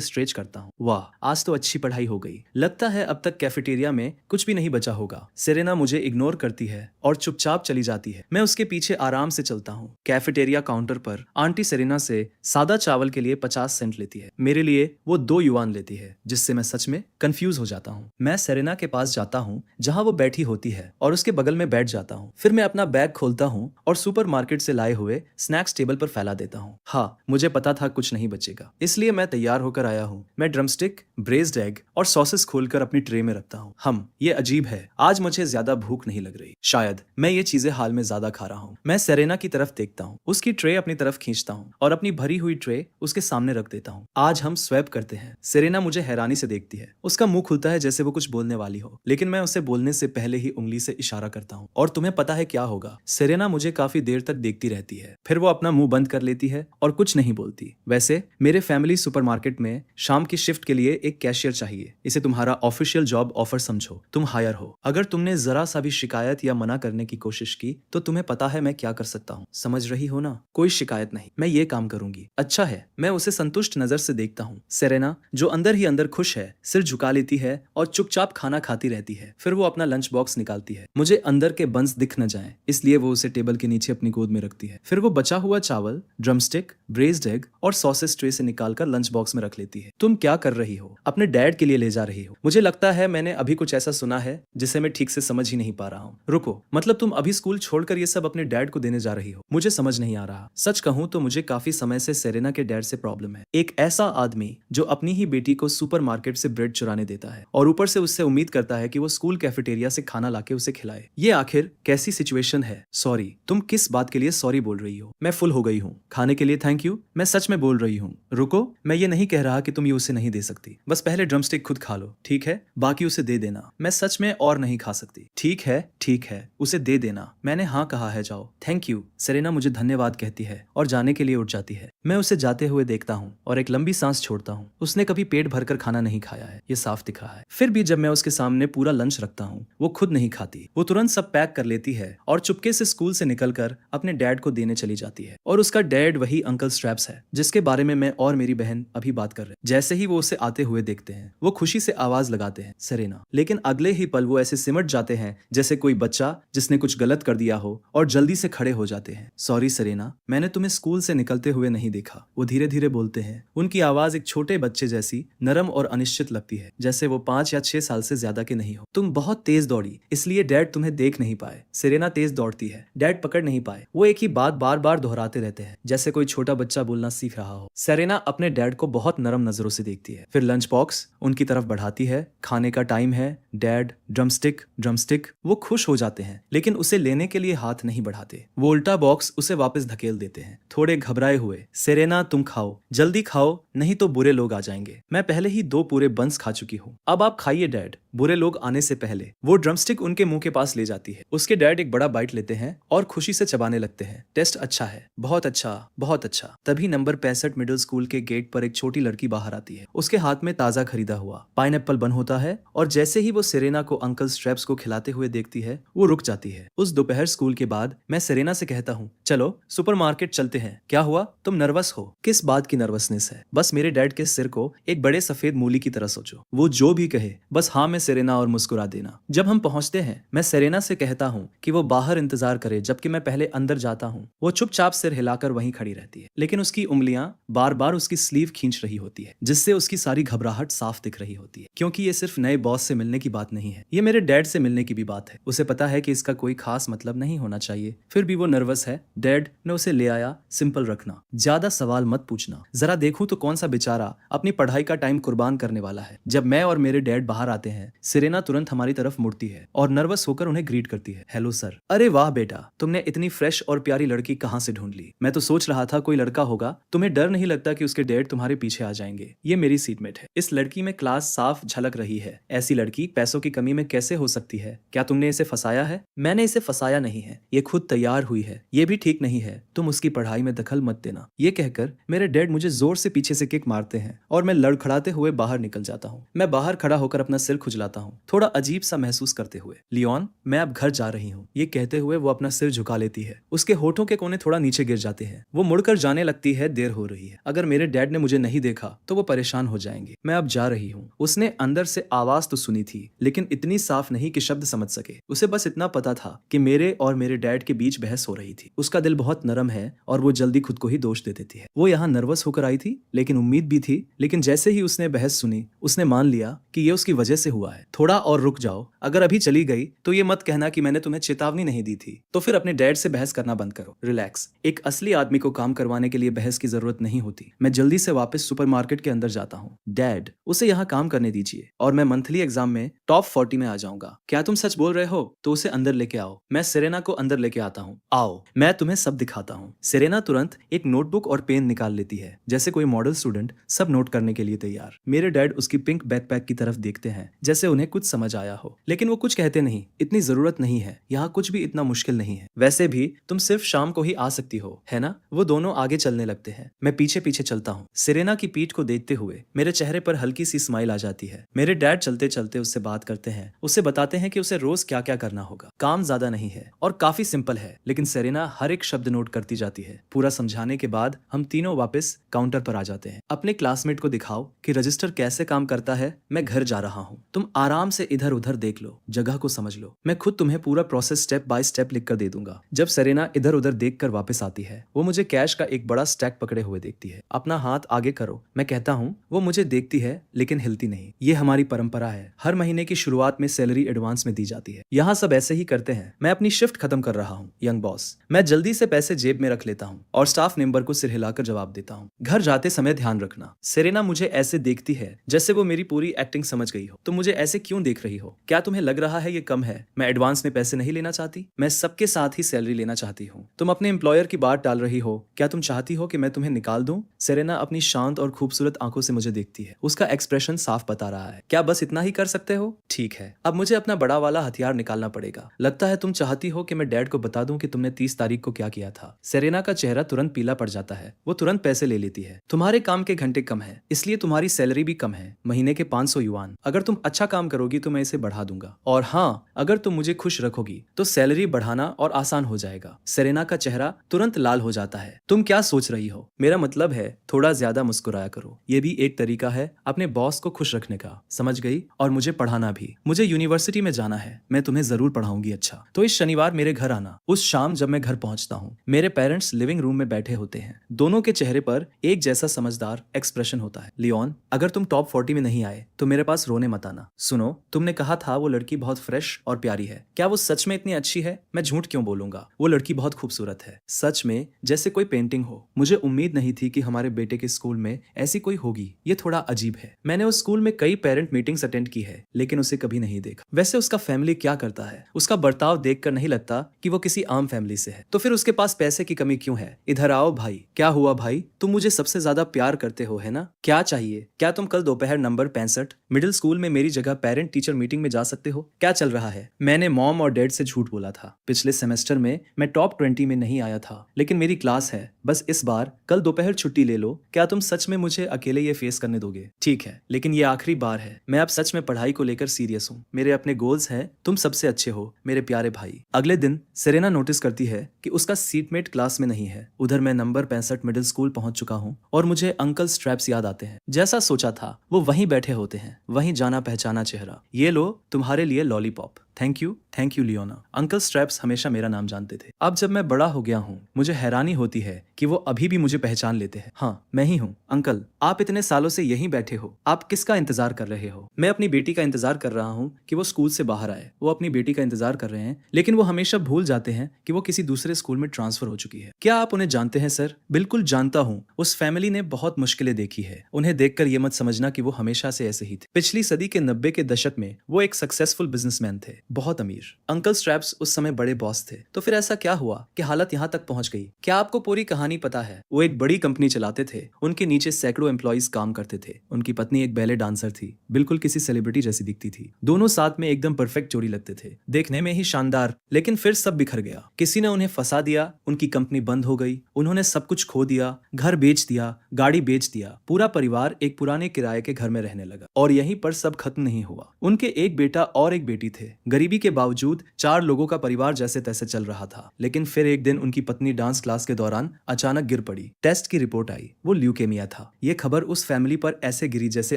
स्ट्रेच करता हूँ। वाह, आज तो अच्छी पढ़ाई हो गई। लगता है अब तक कैफेटेरिया में कुछ भी नहीं बचा होगा। सेरेना मुझे इग्नोर करती है और चुपचाप चली जाती है। मैं उसके पीछे आराम से चलता हूँ। कैफेटेरिया काउंटर पर आंटी सेरेना से सादा चावल के लिए 50 सेंट लेती है। मेरे लिए वो 2 युआन लेती है, जिससे मैं सच में कंफ्यूज हो जाता हूँ। मैं सेरेना के पास जाता हूँ जहाँ वो बैठी होती है और उसके बगल में बैठ जाता हूँ। फिर मैं अपना बैग खोलता हूँ और सुपरमार्केट से लाए हुए स्नैक्स टेबल पर फैला देता हूँ। हाँ, मुझे पता था कुछ नहीं बचेगा, इसलिए मैं तैयार होकर आया हूँ। मैं ड्रमस्टिक, ब्रेस्ड एग और सॉसेस खोलकर अपनी ट्रे में रखता हूँ। ये अजीब है, आज मुझे ज्यादा भूख नहीं लग रही। शायद मैं ये चीजें हाल में ज्यादा खा रहा हूँ। मैं सेरेना की तरफ देखता हूँ, उसकी ट्रे अपनी तरफ खींचता हूँ और अपनी भरी हुई ट्रे उसके सामने रख देता हूँ। आज हम स्वैप करते हैं। सेरेना मुझे हैरानी से देखती है। उसका मुंह खुलता है जैसे वो कुछ बोलने वाली हो, लेकिन मैं उसे बोलने से पहले ही उंगली से इशारा करता हूँ। और तुम्हें पता है क्या होगा? सेरेना मुझे काफी देर तक देखती रहती है, फिर वो अपना मुंह बंद कर लेती है और कुछ नहीं बोलती। वैसे मेरे फैमिली सुपरमार्केट में शाम की शिफ्ट के लिए एक कैशियर चाहिए। इसे तुम्हारा ऑफिशियल जॉब ऑफर समझो। तुम हायर हो। अगर तुमने जरा सा भी शिकायत या मना करने की कोशिश की तो तुम्हें पता है मैं क्या कर सकता हूँ। समझ रही हो ना? कोई शिकायत नहीं, मैं ये काम करूंगी। अच्छा है। मैं उसे संतुष्ट नजर से देखता हूँ। सेरेना जो अंदर ही अंदर खुश है सिर झुका लेती है और चुपचाप खाना खाती रहती है। फिर वो अपना लंच बॉक्स निकालती है। मुझे अंदर के बंस दिख न जाएं, इसलिए वो उसे टेबल के नीचे अपनी गोद में रखती है। फिर वो बचा हुआ चावल, ड्रमस्टिक, ब्रेस्ड एग और सॉसेस ट्रे से निकालकर लंच बॉक्स में रख लेती है। तुम क्या कर रही हो? अपने डैड के लिए ले जा रही हो? मुझे लगता है मैंने अभी कुछ ऐसा सुना है जिसे मैं ठीक से समझ ही नहीं पा रहा हूँ। रुको, मतलब तुम अभी स्कूल छोड़कर ये सब अपने डैड को देने जा रही हो? मुझे समझ नहीं आ रहा। सच कहूँ तो मुझे काफी समय से सेरेना के डैड से प्रॉब्लम है। एक ऐसा आदमी जो अपनी ही बेटी को सुपरमार्केट से ब्रेड चुराने देता है और ऊपर से उससे उम्मीद करता है कि वो स्कूल कैफेटेरिया से खाना लाके उसे खिलाए। ये आखिर कैसी सिचुएशन है? सॉरी, तुम किस बात के लिए सॉरी बोल रही हो? मैं फुल हो गई हूँ। खाने के लिए थैंक यू? मैं सच में बोल रही हूँ। रुको, मैं ये नहीं कह रहा कि तुम ये उसे नहीं दे सकती। बस पहले ड्रमस्टिक खुद खा लो, ठीक है? बाकी उसे दे देना। मैं सच में और नहीं खा सकती। ठीक है, ठीक है, उसे दे देना। मैंने हाँ कहा है, जाओ। Thank you. सेरेना मुझे धन्यवाद कहती है और जाने के लिए उठ जाती है। मैं उसे जाते हुए देखता हूँ और एक लंबी सांस छोड़ता हूँ। उसने कभी पेट भरकर खाना नहीं खाया है, ये साफ दिख रहा है। फिर भी जब मैं उसके सामने पूरा लंच रखता हूँ वो खुद नहीं खाती। वो तुरंत सब पैक कर लेती है और चुपके से स्कूल से निकलकर अपने डैड को देने चली जाती है। और उसका डैड वही अंकल स्ट्रैप्स है जिसके बारे में मैं और मेरी बहन अभी बात कर रहे हैं। जैसे ही वो उसे आते हुए देखते हैं वो खुशी से आवाज लगाते हैं, सेरेना। लेकिन अगले ही पल वो ऐसे सिमट जाते हैं जैसे कोई बच्चा जिसने कुछ गलत कर दिया हो और जल्दी से खड़े हो जाते हैं। सॉरी सेरेना, मैंने तुम्हें स्कूल से निकलते हुए नहीं देखा। वो धीरे धीरे बोलते हैं। उनकी आवाज एक छोटे बच्चे जैसी नरम और अनिश्चित लगती है, जैसे वो 5 या 6 साल से ज्यादा के नहीं हो। तुम बहुत तेज दौड़ी इसलिए डैड तुम्हें देख नहीं पाए। सेरेना तेज दौड़ती है, डैड पकड़ नहीं पाए। वो एक ही बात बार बार दोहराते रहते हैं जैसे कोई छोटा बच्चा बोलना सीख रहा हो। सेरेना अपने डैड को बहुत नरम नजरों से देखती है, फिर लंच बॉक्स उनकी तरफ बढ़ाती है। खाने का टाइम है, डैड। Drumstick drumstick. वो खुश हो जाते हैं लेकिन उसे लेने के लिए हाथ नहीं बढ़ाते। वो उल्टा बॉक्स उसे वापस धकेल देते हैं, थोड़े घबराए हुए। सेरेना तुम खाओ, जल्दी खाओ, नहीं तो बुरे लोग आ जाएंगे। मैं पहले ही 2 पूरे बंस खा चुकी हूँ, अब आप खाइए डैड, बुरे लोग आने से पहले। वो ड्रमस्टिक उनके मुंह के पास ले जाती है। उसके डैड एक बड़ा बाइट लेते हैं और खुशी से चबाने लगते हैं। टेस्ट अच्छा है, बहुत अच्छा, बहुत अच्छा। तभी नंबर 65 मिडिल स्कूल के गेट पर एक छोटी लड़की बाहर आती है। उसके हाथ में ताजा खरीदा हुआ पाइनएप्पल बन होता है और जैसे ही वो सेरेना को अंकल स्ट्रैप्स को खिलाते हुए देखती है वो रुक जाती है। उस दोपहर स्कूल के बाद मैं सेरेना से कहता हूँ, चलो सुपरमार्केट चलते हैं। क्या हुआ, तुम नर्वस हो? किस बात की नर्वसनेस है? बस मेरे डैड के सिर को एक बड़े सफेद मूली की तरह सोचो। वो जो भी कहे बस हाँ में सेरेना और मुस्कुरा देना। जब हम पहुंचते हैं मैं सेरेना से कहता हूँ कि वो बाहर इंतजार करे जबकि मैं पहले अंदर जाता हूँ। वो चुपचाप सिर हिलाकर वहीं खड़ी रहती है, लेकिन उसकी उंगलियां बार बार उसकी स्लीव खींच रही होती है जिससे उसकी सारी घबराहट साफ दिख रही होती है। क्योंकि ये सिर्फ नए बॉस से मिलने की बात नहीं है, ये मेरे डैड से मिलने की भी बात है। उसे पता है कि इसका कोई खास मतलब नहीं होना चाहिए, फिर भी वो नर्वस है। डैड ने उसे ले आया, सिंपल रखना, ज्यादा सवाल मत पूछना। जरा देखूं तो कौन सा बेचारा अपनी पढ़ाई का टाइम कुर्बान करने वाला है। जब मैं और मेरे डैड बाहर आते हैं सेरेना तुरंत हमारी तरफ मुड़ती है और नर्वस होकर उन्हें ग्रीट करती है। Hello sir. अरे वाह बेटा, तुमने इतनी फ्रेश और प्यारी लड़की कहाँ से ढूंढ ली? मैं तो सोच रहा था कोई लड़का होगा। तुम्हें डर नहीं लगता कि उसके डैड तुम्हारे पीछे आ जाएंगे? ये मेरी सीटमेट है। इस लड़की में क्लास साफ झलक रही है। ऐसी लड़की पैसों की कमी में कैसे हो सकती है? क्या तुमने इसे फंसाया है? मैंने इसे फंसाया नहीं है, ये खुद तैयार हुई है, ये भी ठीक नहीं है, तुम उसकी पढ़ाई में दखल मत देना। ये कहकर मेरे डैड मुझे जोर से पीछे से किक मारते हैं और मैं लड़खड़ाते हुए बाहर निकल जाता हूँ। मैं बाहर खड़ा होकर अपना सिर खुजलाता हूँ, थोड़ा अजीब सा महसूस करते हुए। लियोन, मैं अब घर जा रही हूँ, ये कहते हुए वो अपना सिर झुका लेती है। उसके होठों के कोने थोड़ा नीचे गिर जाते हैं। वो मुड़कर जाने लगती है, देर हो रही है। अगर मेरे डैड ने मुझे नहीं देखा तो वो परेशान हो जाएंगे। मैं अब जा रही हूँ। उसने अंदर से आवाज तो सुनी थी, लेकिन इतनी साफ नहीं कि शब्द समझ सके। उसे बस इतना पता था कि मेरे और मेरे डैड के बीच बहस हो रही थी। उसका दिल बहुत नरम है और वो जल्दी खुद को ही दोष दे देती है। वो यहाँ नर्वस होकर आई थी, लेकिन उम्मीद भी थी। लेकिन जैसे ही उसने बहस सुनी, उसने मान लिया कि ये उसकी वजह से हुआ है। थोड़ा और रुक जाओ, अगर अभी चली गई तो ये मत कहना कि मैंने तुम्हें चेतावनी नहीं दी थी। तो फिर अपने डैड से बहस करना बंद करो, रिलैक्स। एक असली आदमी को काम करवाने के लिए बहस की जरूरत नहीं होती। मैं जल्दी से वापस सुपरमार्केट के अंदर जाता हूँ। डैड, उसे यहाँ काम करने दीजिए और मैं मंथली एग्जाम में टॉप 40 में आ जाऊंगा। क्या तुम सच बोल रहे हो? तो उसे अंदर लेके आओ। मैं सेरेना को अंदर लेके आता हूँ। आओ, मैं तुम्हें सब दिखाता हूँ। सेरेना तुरंत एक नोटबुक और पेन निकाल लेती है, जैसे कोई मॉडल स्टूडेंट सब नोट करने के लिए तैयार। मेरे डैड उसकी पिंक बैकपैक की तरफ देखते हैं, जैसे उन्हें कुछ समझ आया हो, लेकिन वो कुछ कहते नहीं। इतनी जरूरत नहीं है, यहाँ कुछ भी इतना मुश्किल नहीं है। वैसे भी तुम सिर्फ शाम को ही आ सकती हो, है ना? वो दोनों आगे चलने लगते हैं। मैं पीछे पीछे चलता हूँ। सेरेना की पीठ को देखते हुए मेरे चेहरे पर हल्की सी स्माइल आ जाती है। मेरे डैड चलते चलते उससे बात करते हैं, उसे बताते हैं कि उसे रोज क्या क्या करना होगा। काम ज्यादा नहीं है और काफी सिंपल है, लेकिन सेरेना हर एक शब्द नोट करती जाती है। पूरा समझाने के बाद हम तीनों वापस काउंटर पर आ जाते हैं। अपने क्लासमेट को दिखाओ कि रजिस्टर कैसे काम करता है। मैं घर जा रहा हूँ, तुम आराम से इधर उधर देख लो, जगह को समझ लो। मैं खुद तुम्हें पूरा प्रोसेस स्टेप बाय स्टेप लिख कर दे दूंगा। जब सेरेना इधर उधर देख कर वापस आती है, वो मुझे कैश का एक बड़ा स्टैक पकड़े हुए देखती है। अपना हाथ आगे करो, मैं कहता हूँ। वो मुझे देखती है लेकिन हिलती नहीं। ये हमारी परंपरा है, हर महीने की शुरुआत में सैलरी एडवांस में दी जाती है। यहाँ सब ऐसे ही करते हैं। मैं अपनी शिफ्ट खत्म कर रहा हूँ, यंग बॉस। मैं जल्दी से पैसे जेब में रख लेता हूँ और स्टाफ मेंबर को सिर हिलाकर जवाब देता हूँ। घर जाते समय ध्यान रखना। सेरेना मुझे ऐसे देखती है जैसे वो मेरी पूरी एक्टिंग समझ गई हो। तुम मुझे ऐसे क्यों देख रही हो? क्या तुम्हें लग रहा है ये कम है? मैं एडवांस में पैसे नहीं लेना चाहती, मैं सबके साथ ही सैलरी लेना चाहती हूँ। तुम अपने एम्प्लॉयर की बात टाल रही हो। क्या तुम चाहती हो कि मैं तुम्हें निकाल दूं? सेरेना अपनी शांत और खूबसूरत आंखों से मुझे देखती है। उसका एक्सप्रेशन साफ बता रहा है, क्या बस इतना ही कर सकते हो? ठीक है, अब मुझे अपना बड़ा वाला हथियार निकालना पड़ेगा। लगता है तुम चाहती हो कि मैं डैड को बता दूं कि तुमने 30 तारीख को क्या किया था। सेरेना का चेहरा तुरंत पीला पड़ जाता है। वो तुरंत पैसे ले लेती है। तुम्हारे काम के घंटे कम है, इसलिए तुम्हारी सैलरी भी कम है, महीने के 500 युआन। अगर तुम अच्छा काम करोगी तो मैं इसे बढ़ा दूंगा, और हाँ, अगर तुम मुझे खुश रखोगी तो सैलरी बढ़ाना और आसान हो जाएगा। सेरेना का चेहरा तुरंत लाल हो जाता है। तुम क्या सोच रही हो? मेरा मतलब है थोड़ा ज्यादा मुस्कुराया करो, ये भी एक तरीका है अपने बॉस को खुश रखने का, समझ गई? और मुझे पढ़ाना भी। मुझे यूनिवर्सिटी में जाना है, मैं तुम्हें जरूर पढ़ाऊंगी। अच्छा, तो इस शनिवार मेरे घर आना। उस शाम जब मैं घर पहुंचता हूँ, मेरे पेरेंट्स लिविंग रूम में बैठे होते हैं। दोनों के चेहरे पर एक जैसा समझदार एक्सप्रेशन होता है। लियोन, अगर तुम टॉप 40 में नहीं आए तो मेरे पास रोने मत आना। सुनो, तुमने कहा था वो लड़की बहुत फ्रेश और प्यारी है, क्या वो सच में इतनी अच्छी है? मैं झूठ क्यों बोलूंगा, वो लड़की बहुत खूबसूरत है, सच में जैसे कोई पेंटिंग हो। मुझे उम्मीद नहीं थी कि हमारे बेटे के स्कूल में ऐसी कोई होगी। ये थोड़ा अजीब है। मैंने उस स्कूल में कई पेरेंट मीटिंग्स अटेंड की है, लेकिन उसे कभी नहीं देखा। वैसे उसका फैमिली क्या करता है? उसका बर्ताव देखकर नहीं लगता कि वो किसी आम फैमिली से है। तो फिर उसके पास पैसे की कमी क्यों है? इधर आओ भाई। क्या हुआ भाई? तुम मुझे सबसे ज्यादा प्यार करते हो, है ना? क्या चाहिए? क्या तुम कल दोपहर नंबर 65 मिडिल स्कूल में मेरी जगह पेरेंट टीचर मीटिंग में जा सकते हो? क्या चल रहा है? मैंने मॉम और डैड से झूठ बोला था। पिछले सेमेस्टर में मैं टॉप 20 में नहीं आया था, लेकिन मेरी क्लास है। बस इस बार कल दोपहर छुट्टी ले लो। क्या तुम सच में मुझे अकेले ये फेस करने दोगे? ठीक है, लेकिन ये आखिरी बार है। मैं अब सच में पढ़ाई को लेकर सीरियस हूँ। मेरे अपने गोल्स हैं। तुम सबसे अच्छे हो मेरे प्यारे भाई। अगले दिन सेरेना नोटिस करती है कि उसका सीटमेट क्लास में नहीं है। उधर मैं नंबर 65 मिडिल स्कूल पहुंच चुका हूँ और मुझे अंकल स्ट्रैप्स याद आते हैं। जैसा सोचा था वो वहीं बैठे होते हैं, वहीं जाना पहचाना चेहरा। ये लो तुम्हारे लिए lollipop. Thank you Leone. Uncle straps हमेशा मेरा नाम जानते थे। अब जब मैं बड़ा हो गया हूँ, मुझे हैरानी होती है कि वो अभी भी मुझे पहचान लेते हैं। हाँ, मैं ही हूँ। अंकल, आप इतने सालों से यहीं बैठे हो, आप किसका इंतजार कर रहे हो? मैं अपनी बेटी का इंतजार कर रहा हूँ कि वो स्कूल से बाहर आए। वो अपनी बेटी का इंतजार कर रहे हैं, लेकिन वो हमेशा भूल जाते हैं कि वो किसी दूसरे स्कूल में ट्रांसफर हो चुकी है। क्या आप उन्हें जानते हैं सर? बिल्कुल जानता हूँ। उस फैमिली ने बहुत मुश्किलें देखी है। उन्हें देखकर ये मत समझना कि वो हमेशा से ऐसे ही थे। पिछली सदी के 90 के दशक में वो एक सक्सेसफुल बिजनेसमैन थे। बहुत अमीर। अंकल स्ट्रैप्स उस समय बड़े बॉस थे। तो फिर ऐसा क्या हुआ कि हालत यहाँ तक पहुंच गई? क्या आपको पूरी कहानी पता है? वो एक बड़ी कंपनी चलाते थे, उनके नीचे सैकड़ों एम्प्लॉइज काम करते थे। उनकी पत्नी एक बैले डांसर थी, बिल्कुल किसी सेलिब्रिटी जैसी दिखती थी। दोनों साथ में एकदम परफेक्ट जोड़ी लगते थे, देखने में ही शानदार। लेकिन फिर सब बिखर गया। किसी ने उन्हें फंसा दिया, उनकी कंपनी बंद हो गई, उन्होंने सब कुछ खो दिया, घर बेच दिया, गाड़ी बेच दिया। पूरा परिवार एक पुराने किराए के घर में रहने लगा। और यहीं पर सब खत्म नहीं हुआ। उनके एक बेटा और एक बेटी थे। गरीबी के बावजूद 4 लोगों का परिवार जैसे तैसे चल रहा था। लेकिन फिर एक दिन उनकी पत्नी डांस क्लास के दौरान अचानक गिर पड़ी। टेस्ट की रिपोर्ट आई, वो ल्यूकेमिया था। ये खबर उस फैमिली पर ऐसे गिरी जैसे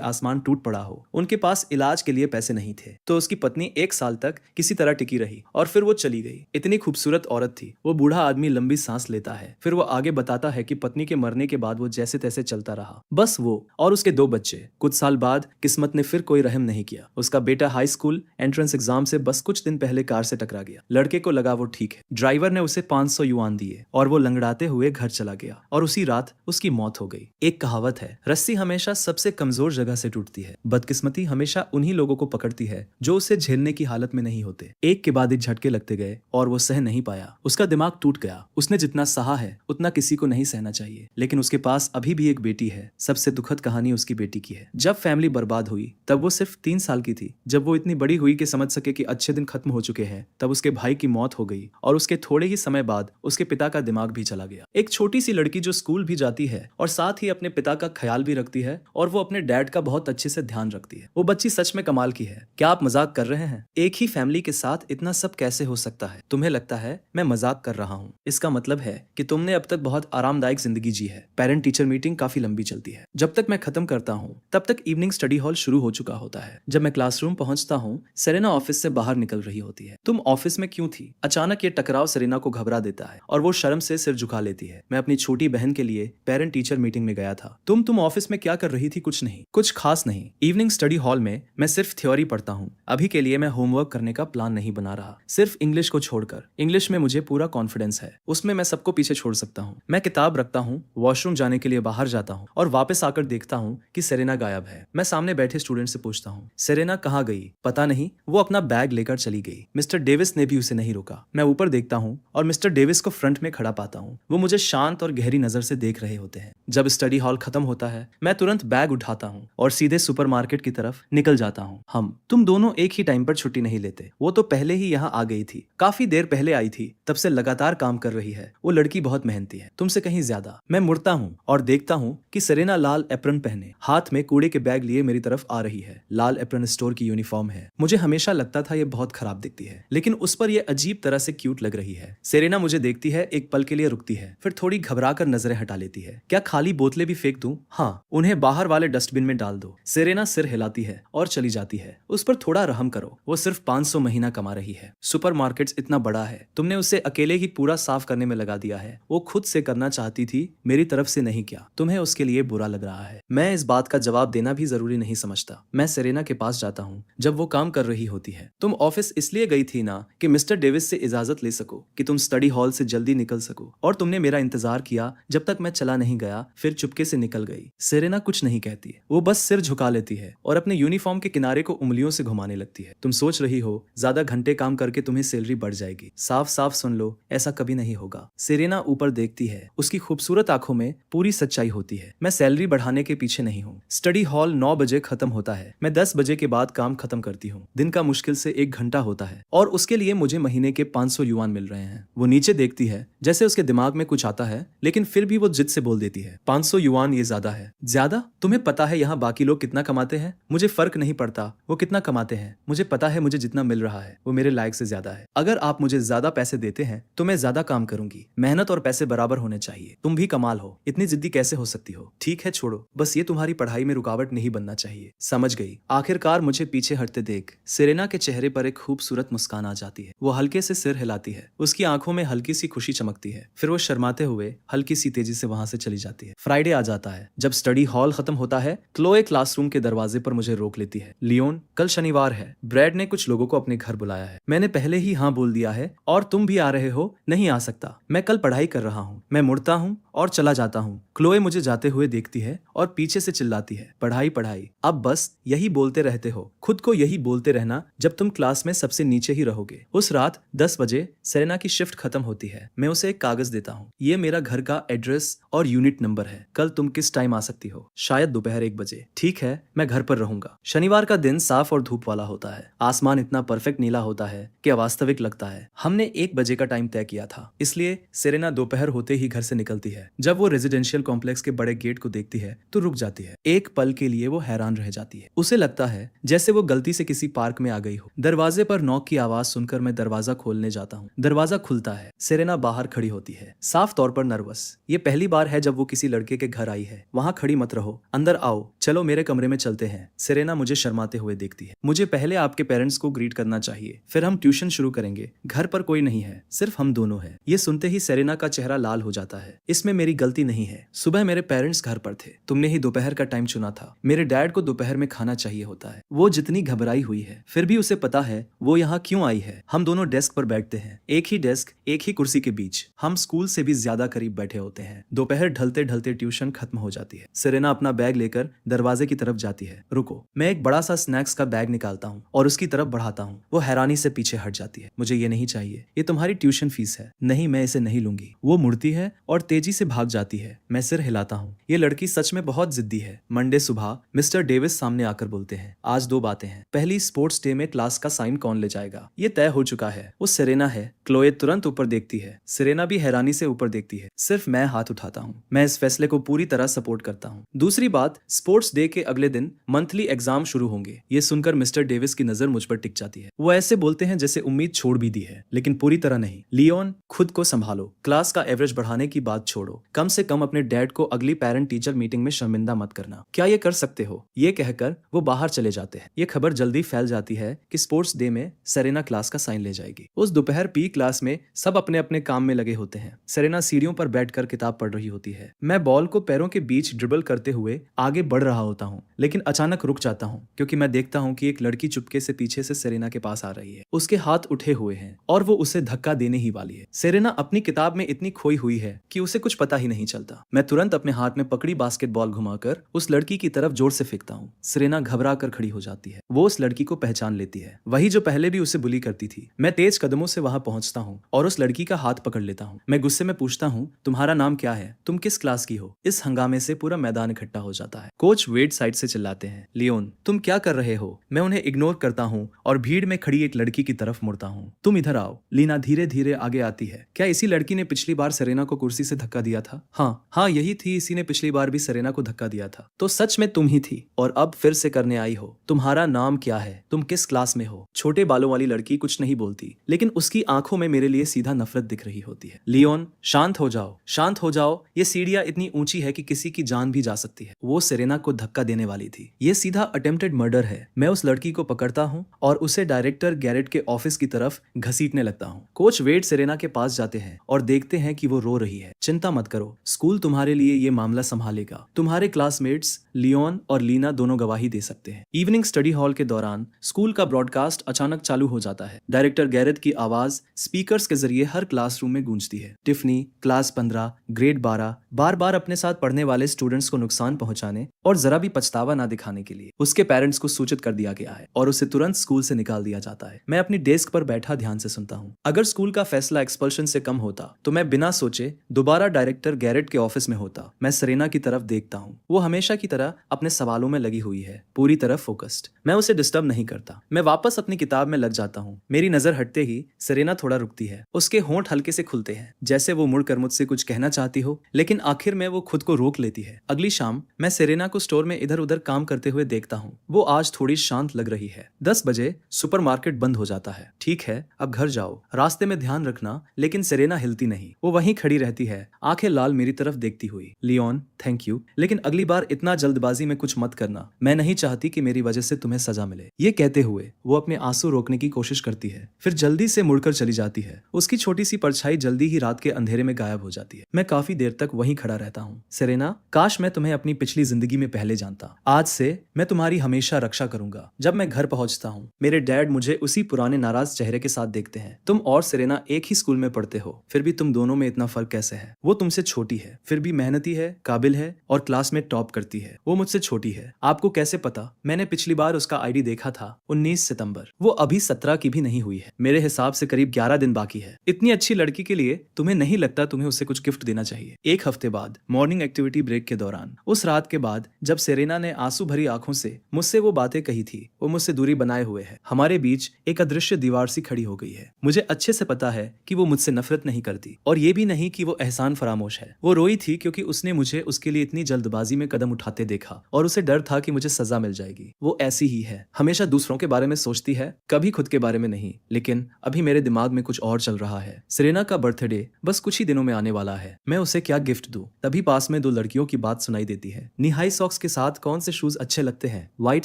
आसमान टूट पड़ा हो। उनके पास इलाज के लिए पैसे नहीं थे, तो उसकी पत्नी 1 साल तक किसी तरह टिकी रही और फिर वो चली गई। इतनी खूबसूरत औरत थी। वो बूढ़ा आदमी लंबी सांस लेता है। फिर वो आगे बताता है कि पत्नी के मरने के बाद वो जैसे तैसे चलता रहा, बस वो और उसके 2 बच्चे। कुछ साल बाद किस्मत ने फिर कोई रहम नहीं किया। उसका बेटा हाई स्कूल एंट्रेंस एग्जाम से बस कुछ दिन पहले कार से टकरा गया। लड़के को लगा वो ठीक है। ड्राइवर ने उसे 500 युआन दिए और वो लंगड़ाते हुए घर चला गया और उसी रात उसकी मौत हो गई। एक कहावत है, रस्सी हमेशा सबसे कमजोर जगह से टूटती है। बदकिस्मती हमेशा उन्हीं लोगों को पकड़ती है जो उसे झेलने की हालत में नहीं होते। एक के बाद एक झटके लगते गए और वो सह नहीं पाया। उसका दिमाग टूट गया। उसने जितना सहा है उतना किसी को नहीं सहना चाहिए। लेकिन उसके पास अभी भी एक बेटी है। सबसे दुखद कहानी उसकी बेटी की है। जब फैमिली बर्बाद हुई तब वो सिर्फ 3 साल की थी। जब वो इतनी बड़ी हुई कि समझ सके कि अच्छे दिन खत्म हो चुके हैं, तब उसके भाई की मौत हो गई और उसके थोड़े ही समय बाद उसके पिता का दिमाग भी चला गया। एक छोटी सी लड़की जो स्कूल भी जाती है और साथ ही अपने पिता का ख्याल भी रखती है और वो अपने डैड का बहुत अच्छे से ध्यान रखती है। वो बच्ची सच में कमाल की है। क्या आप मजाक कर रहे हैं? एक ही फैमिली के साथ इतना सब कैसे हो सकता है? तुम्हें लगता है मैं मजाक कर रहा हूँ? इसका मतलब है कि तुमने अब तक बहुत आरामदायक जिंदगी जी है। पेरेंट टीचर मीटिंग काफी लंबी चलती है। जब तक मैं खत्म करता हूँ तब तक इवनिंग स्टडी हॉल शुरू हो चुका होता है। जब मैं क्लासरूम पहुंचता हूँ, सेरेना ऑफिस से बाहर निकल रही होती है। तुम ऑफिस में क्यों थी? अचानक ये टकराव सेरेना को घबरा देता है और वो शर्म से सिर झुका लेती है। मैं अपनी छोटी बहन के लिए पेरेंट टीचर मीटिंग में गया था। तुम ऑफिस में क्या कर रही थी? कुछ नहीं, कुछ खास नहीं। इवनिंग स्टडी हॉल में मैं सिर्फ थ्योरी पढ़ता हूँ। अभी के लिए मैं होमवर्क करने का प्लान नहीं बना रहा, सिर्फ इंग्लिश को छोड़कर। इंग्लिश में मुझे पूरा कॉन्फिडेंस है, उसमें मैं सबको पीछे छोड़ सकता हूँ। मैं किताब रखता हूँ, वॉशरूम जाने के लिए बाहर जाता हूँ और वापस आकर देखता हूँ कि सेरेना गायब है। मैं सामने बैठे स्टूडेंट से पूछता हूँ, सेरेना कहाँ गई? पता नहीं, वो अपना बैग लेकर चली गई। मिस्टर डेविस ने भी उसे नहीं रोका। मैं ऊपर देखता हूँ और मिस्टर डेविस को फ्रंट में खड़ा पाता हूँ। वो मुझे शांत और गहरी नजर से देख रहे होते हैं। जब स्टडी हॉल खत्म होता है, मैं तुरंत बैग उठाता हूँ और सीधे सुपरमार्केट की तरफ निकल जाता हूँ। तुम दोनों एक ही टाइम पर छुट्टी नहीं लेते। वो तो पहले ही यहाँ आ गई थी, काफी देर पहले आई थी, तब से लगातार काम कर रही है। वो लड़की बहुत मेहनती है, तुमसे कहीं ज्यादा। मैं मुड़ता हूँ और देखता हूँ कि सेरेना लाल एप्रन पहने हाथ में कूड़े के बैग लिए मेरी तरफ आ रही है। लाल एप्रन स्टोर की यूनिफॉर्म है। मुझे हमेशा लगता था ये बहुत खराब दिखती है, लेकिन उस पर ये अजीब तरह से क्यूट लग रही है। सेरेना मुझे देखती है, एक पल के लिए रुकती है, फिर थोड़ी घबरा कर नजरें हटा लेती है। क्या खाली बोतलें भी फेंक दूं? हाँ, उन्हें बाहर वाले डस्टबिन में डाल दो। सेरेना सिर हिलाती है और चली जाती है। उस पर थोड़ा रहम करो, वो सिर्फ 500 महीना कमा रही है। सुपरमार्केट इतना बड़ा है, तुमने उसे अकेले ही पूरा साफ करने में लगा दिया है। वो खुद से करना चाहती थी, मेरी तरफ से नहीं किया। तुम्हें उसके लिए बुरा लग रहा है। मैं इस बात का जवाब देना भी जरूरी नहीं समझता। मैं सेरेना के पास जाता हूँ जब वो काम कर रही होती है। तुम ऑफिस इसलिए गई थी ना कि मिस्टर डेविस से इजाजत ले सको, कि तुम स्टडी हॉल से जल्दी निकल सको, और तुमने मेरा इंतजार किया जब तक मैं चला नहीं गया, फिर चुपके से निकल गई। सेरेना कुछ नहीं कहती, वो बस सिर झुका लेती है और अपने यूनिफॉर्म के किनारे को उंगलियों से घुमाने लगती है। तुम सोच रही हो ज्यादा घंटे काम करके तुम्हें सैलरी बढ़ जाएगी। साफ साफ सुन लो, ऐसा कभी नहीं होगा। सेरेना ऊपर देखती है, उसकी खूबसूरत आंखों में पूरी सच्चाई होती है। मैं सैलरी बढ़ाने के पीछे नहीं हूँ। स्टडी हॉल 9 बजे खत्म होता है। मैं 10 बजे के बाद काम खत्म करती हूँ। दिन का मुश्किल से 1 घंटा होता है और उसके लिए मुझे महीने के 500 युआन मिल रहे हैं। वो नीचे देखती है, जैसे उसके दिमाग में कुछ आता है, लेकिन फिर भी वो जिद से बोल देती है, 500 युआन ये ज्यादा है। ज्यादा? तुम्हें पता है यहाँ बाकी लोग कितना कमाते हैं? मुझे फर्क नहीं पड़ता वो कितना कमाते हैं। मुझे पता है मुझे जितना मिल रहा है वो मेरे लायक से ज्यादा है। अगर आप मुझे ज्यादा पैसे देते हैं तो मैं ज्यादा काम करूंगी। मेहनत और पैसे बराबर होने चाहिए। तुम भी कमाल हो, इतनी जिद्दी कैसे हो सकती हो? ठीक है छोड़ो, बस ये तुम्हारी पढ़ाई में रुकावट नहीं बनना चाहिए। समझ गई। आखिरकार मुझे पीछे हटते देख सेरेना के चेहरे पर एक खूबसूरत मुस्कान आ जाती है। वो हल्के से सिर हिलाती है, उसकी आंखों में हल्की सी खुशी चमकती है। फिर वो शर्माते हुए हल्की सी तेजी से वहां से चली जाती है। फ्राइडे आ जाता है। जब स्टडी हॉल खत्म होता है, क्लोए क्लासरूम के दरवाजे पर मुझे रोक लेती है। लियोन, कल शनिवार है, ब्रैड ने कुछ लोगों को अपने घर बुलाया है। मैंने पहले ही हाँ बोल दिया है और तुम भी आ रहे हो? नहीं आ सकता, मैं कल पढ़ाई कर रहा हूँ। मैं मुड़ता हूँ और चला जाता हूँ। क्लोए मुझे जाते हुए देखती है और पीछे से चिल्लाती है, पढ़ाई पढ़ाई, अब बस यही बोलते रहते हो, खुद को यही बोलते रहना जब तुम क्लास में सबसे नीचे ही रहोगे। उस रात 10 बजे सेरेना की शिफ्ट खत्म होती है। मैं उसे एक कागज देता हूँ। ये मेरा घर का एड्रेस और यूनिट नंबर है। कल तुम किस टाइम आ सकती हो? शायद दोपहर 1 बजे। ठीक है, मैं घर पर रहूंगा। शनिवार का दिन साफ और धूप वाला होता है। आसमान इतना परफेक्ट नीला होता है कि अवास्तविक लगता है। हमने 1 बजे का टाइम तय किया था, इसलिए सेरेना दोपहर होते ही घर से निकलती है। जब वो रेजिडेंशियल कॉम्प्लेक्स के बड़े गेट को देखती है तो रुक जाती है। एक पल के लिए वो हैरान रह जाती है। उसे लगता है जैसे वो गलती से किसी पार्क में आ गई हो। दरवाजे पर नॉक की आवाज सुनकर मैं दरवाजा खोलने जाता हूँ। दरवाजा खुलता है। सेरेना बाहर खड़ी होती है, साफ तौर पर नर्वस। ये पहली बार है जब वो किसी लड़के के घर आई है। वहां खड़ी मत रहो, अंदर आओ, चलो मेरे कमरे में चलते हैं। सेरेना मुझे शर्माते हुए देखती है। मुझे पहले आपके पेरेंट्स को ग्रीट करना चाहिए, फिर हम ट्यूशन शुरू करेंगे। घर पर कोई नहीं है, सिर्फ हम दोनों हैं। ये सुनते ही सेरेना का चेहरा लाल हो जाता है। इसमें मेरी गलती नहीं है। सुबह मेरे पेरेंट्स घर पर थे। तुमने ही दोपहर का टाइम चुना था। मेरे डैड को दोपहर में खाना चाहिए होता है। वो जितनी घबराई हुई है, फिर भी उसे पता है वो यहाँ क्यों आई है। हम दोनों डेस्क पर बैठते हैं, एक ही डेस्क, एक ही कुर्सी के बीच। हम स्कूल से भी ज्यादा करीब बैठे होते हैं। दोपहर ढलते ढलते ट्यूशन खत्म हो जाती है। सेरेना अपना बैग लेकर दरवाजे की तरफ जाती है। रुको, मैं एक बड़ा सा स्नैक्स का बैग निकालता हूँ और उसकी तरफ बढ़ाता हूँ। वो हैरानी से पीछे हट जाती है। मुझे ये नहीं चाहिए, ये तुम्हारी ट्यूशन फीस है। नहीं, मैं इसे नहीं लूंगी। वो मुड़ती है और तेजी से भाग जाती है। मैं सिर हिलाता हूँ। ये लड़की सच में बहुत जिद्दी है। मंडे सुबह मिस्टर डेविस सामने आकर बोलते हैं, आज 2 बातें हैं। पहली, स्पोर्ट्स डे में क्लास का साइन कौन ले जाएगा? ये तय हो चुका है, वो सेरेना है। क्लोए तुरंत ऊपर देखती है। सेरेना भी हैरानी से ऊपर देखती है। सिर्फ मैं हाथ उठाता हूँ। मैं इस फैसले को पूरी तरह सपोर्ट करता हूँ। दूसरी बात, स्पोर्ट्स डे के अगले दिन मंथली एग्जाम शुरू होंगे। ये सुनकर मिस्टर डेविस की नजर मुझ पर टिक जाती है। वो ऐसे बोलते हैं जैसे उम्मीद छोड़ भी दी है, लेकिन पूरी तरह नहीं। लियोन, खुद को संभालो। क्लास का एवरेज बढ़ाने की बात छोड़ो। कम से कम अपने डैड को अगली पेरेंट टीचर मीटिंग में शर्मिंदा मत करना। क्या ये कर सकते हो? ये कहकर वो बाहर चले जाते हैं। ये खबर जल्दी फैल जाती है कि स्पोर्ट्स डे में सेरेना क्लास का साइन ले जाएगी। उस दोपहर पी क्लास में सब अपने अपने काम में लगे होते हैं। सेरेना सीढ़ियों पर बैठकर किताब पढ़ रही होती है। मैं बॉल को पैरों के बीच ड्रिबल करते हुए आगे बढ़ रहा होता हूँ, लेकिन अचानक रुक जाता हूँ क्योंकि मैं देखता हूँ कि एक लड़की चुपके से पीछे से सेरेना के पास आ रही है। उसके हाथ उठे हुए हैं और वो उसे धक्का देने ही वाली है। सेरेना अपनी किताब में इतनी खोई हुई है कि उसे कुछ पता ही नहीं चलता। मैं तुरंत अपने हाथ में पकड़ी बास्केटबॉल घुमाकर उस लड़की की तरफ जोर से फेंकता हूँ। सेरेना घबरा कर खड़ी हो जाती है। वो उस लड़की को पहचान लेती है, वही जो पहले भी उसे बुली करती थी। मैं तेज कदमों से वहां पहुंचता हूँ और उस लड़की का हाथ पकड़ लेता हूँ। मैं गुस्से में पूछता हूँ, तुम्हारा नाम क्या है? तुम किस क्लास की हो? इस हंगामे से पूरा मैदान इकट्ठा हो जाता है। कोच वेड साइड से चिल्लाते हैं, लियोन, तुम क्या कर रहे हो? मैं उन्हें इग्नोर करता हूँ और भीड़ में खड़ी एक लड़की की तरफ मुड़ता हूँ। तुम इधर आओ। लीना धीरे धीरे आगे आती है। क्या इसी लड़की ने पिछली बार सेरेना को कुर्सी से धक्का दिया था? हाँ, यही थी। इसी ने पिछली बार भी सेरेना को धक्का दिया था। तो सच में तुम ही थी और अब फिर से करने आई हो। तुम्हारा नाम क्या है? तुम किस क्लास में हो? छोटे बालों वाली लड़की कुछ नहीं बोलती, लेकिन उसकी आंखों में मेरे लिए सीधा नफरत दिख रही होती है। लियोन, शांत हो जाओ, शांत हो जाओ। ये सीढ़ियां इतनी ऊंची है कि किसी की जान भी जा सकती है। वो सेरेना को धक्का देने वाली थी। ये सीधा अटेम्प्टेड मर्डर है। मैं उस लड़की को पकड़ता हूँ और उसे डायरेक्टर गैरेट के ऑफिस की तरफ घसीटने लगता हूँ। कोच वेड सेरेना के पास जाते हैं और देखते हैं कि वो रो रही है। चिंता मत करो, स्कूल तुम्हारे लिए ये मामला संभालेगा। तुम्हारे क्लासमेट्स लियोन और लीना दोनों गवाही दे सकते हैं। इवनिंग स्टडी हॉल के दौरान स्कूल का ब्रॉडकास्ट अचानक चालू हो जाता है। डायरेक्टर गैरेट की आवाज स्पीकर्स के जरिए हर क्लासरूम में गूंजती है। टिफनी, क्लास 15, ग्रेड 12 बार बार अपने साथ पढ़ने वाले स्टूडेंट्स को नुकसान पहुंचाने और जरा भी पछतावा ना दिखाने के लिए उसके पेरेंट्स को सूचित कर दिया गया है और उसे तुरंत स्कूल से निकाल दिया जाता है। मैं अपनी डेस्क पर बैठा ध्यान से सुनता हूँ। अगर स्कूल का फैसला एक्सपल्शन से कम होता तो मैं बिना सोचे दोबारा डायरेक्टर गैरेट के ऑफिस में होता। मैं सेरेना की तरफ देखता हूँ। वो हमेशा की तरह अपने सवालों में लगी हुई है, पूरी तरह फोकस्ड। मैं उसे डिस्टर्ब नहीं करता। मैं वापस अपनी किताब में लग जाता हूँ। मेरी नजर हटते ही सेरेना थोड़ा रुकती है। उसके होंठ हल्के से खुलते हैं, जैसे वो मुड़कर मुझसे कुछ कहना चाहती हो, लेकिन आखिर में वो खुद को रोक लेती है। अगली शाम मैं सेरेना को स्टोर में इधर उधर काम करते हुए देखता हूँ। वो आज थोड़ी शांत लग रही है। 10 बजे सुपरमार्केट बंद हो जाता है। ठीक है, अब घर जाओ, रास्ते में ध्यान रखना। लेकिन सेरेना हिलती नहीं। वो वहीं खड़ी रहती है, आंखें लाल मेरी तरफ देखती हुई। लियोन, थैंक यू, लेकिन अगली बार इतना जल्दबाजी में कुछ मत करना। मैं नहीं चाहती कि मेरी वजह से तुम्हें सजा मिले। ये कहते हुए वो अपने आंसू रोकने की कोशिश करती है, फिर जल्दी से मुड़कर चली जाती है। उसकी छोटी सी परछाई जल्दी ही रात के अंधेरे में गायब हो जाती है। मैं काफी देर तक वहीं खड़ा रहता हूँ। सेरेना, काश मैं तुम्हें अपनी पिछली जिंदगी में पहले जानता। आज से मैं तुम्हारी हमेशा रक्षा करूंगा। जब मैं घर पहुंचता हूँ, मेरे डैड मुझे उसी पुराने नाराज चेहरे के साथ देखते हैं। तुम और सेरेना एक ही स्कूल में पढ़ते हो, फिर भी तुम दोनों में इतना फर्क कैसे है? वो तुमसे छोटी है, फिर भी मेहनती है, काबिल है और क्लास में टॉप करती है। वो मुझसे छोटी है। आपको कैसे पता? मैंने पिछली बार उसका आईडी देखा था, 19 सितंबर। सितंबर। वो अभी 17 की भी नहीं हुई है। मेरे हिसाब से करीब 11 दिन बाकी है। इतनी अच्छी लड़की के लिए तुम्हें नहीं लगता तुम्हें उसे कुछ गिफ्ट देना चाहिए? एक हफ्ते बाद मॉर्निंग एक्टिविटी ब्रेक के दौरान, उस रात के बाद जब सेरेना ने आंसू भरी आंखों से मुझसे वो बातें कही थी, वो मुझसे दूरी बनाए हुए है। हमारे बीच एक अदृश्य दीवार सी खड़ी हो गई है। मुझे अच्छे से पता है कि वो मुझसे नफरत नहीं करती, और ये भी नहीं कि वो एहसान फरामोश है। वो रोई थी क्योंकि उसने मुझे उसके लिए इतनी जल्दबाजी में कदम उठाते देखा, और उसे डर था कि मुझे सजा मिल जाएगी। वो ऐसी ही है, हमेशा दूसरों के बारे में सोचती है, कभी खुद के बारे में नहीं। लेकिन अभी मेरे दिमाग में कुछ और चल रहा है। सेरेना का बर्थडे बस कुछ ही दिनों में आने वाला है। मैं उसे क्या गिफ्ट दूं? तभी पास में दो लड़कियों की बात सुनाई देती है। नी हाई सॉक्स के साथ कौन से शूज अच्छे लगते हैं? व्हाइट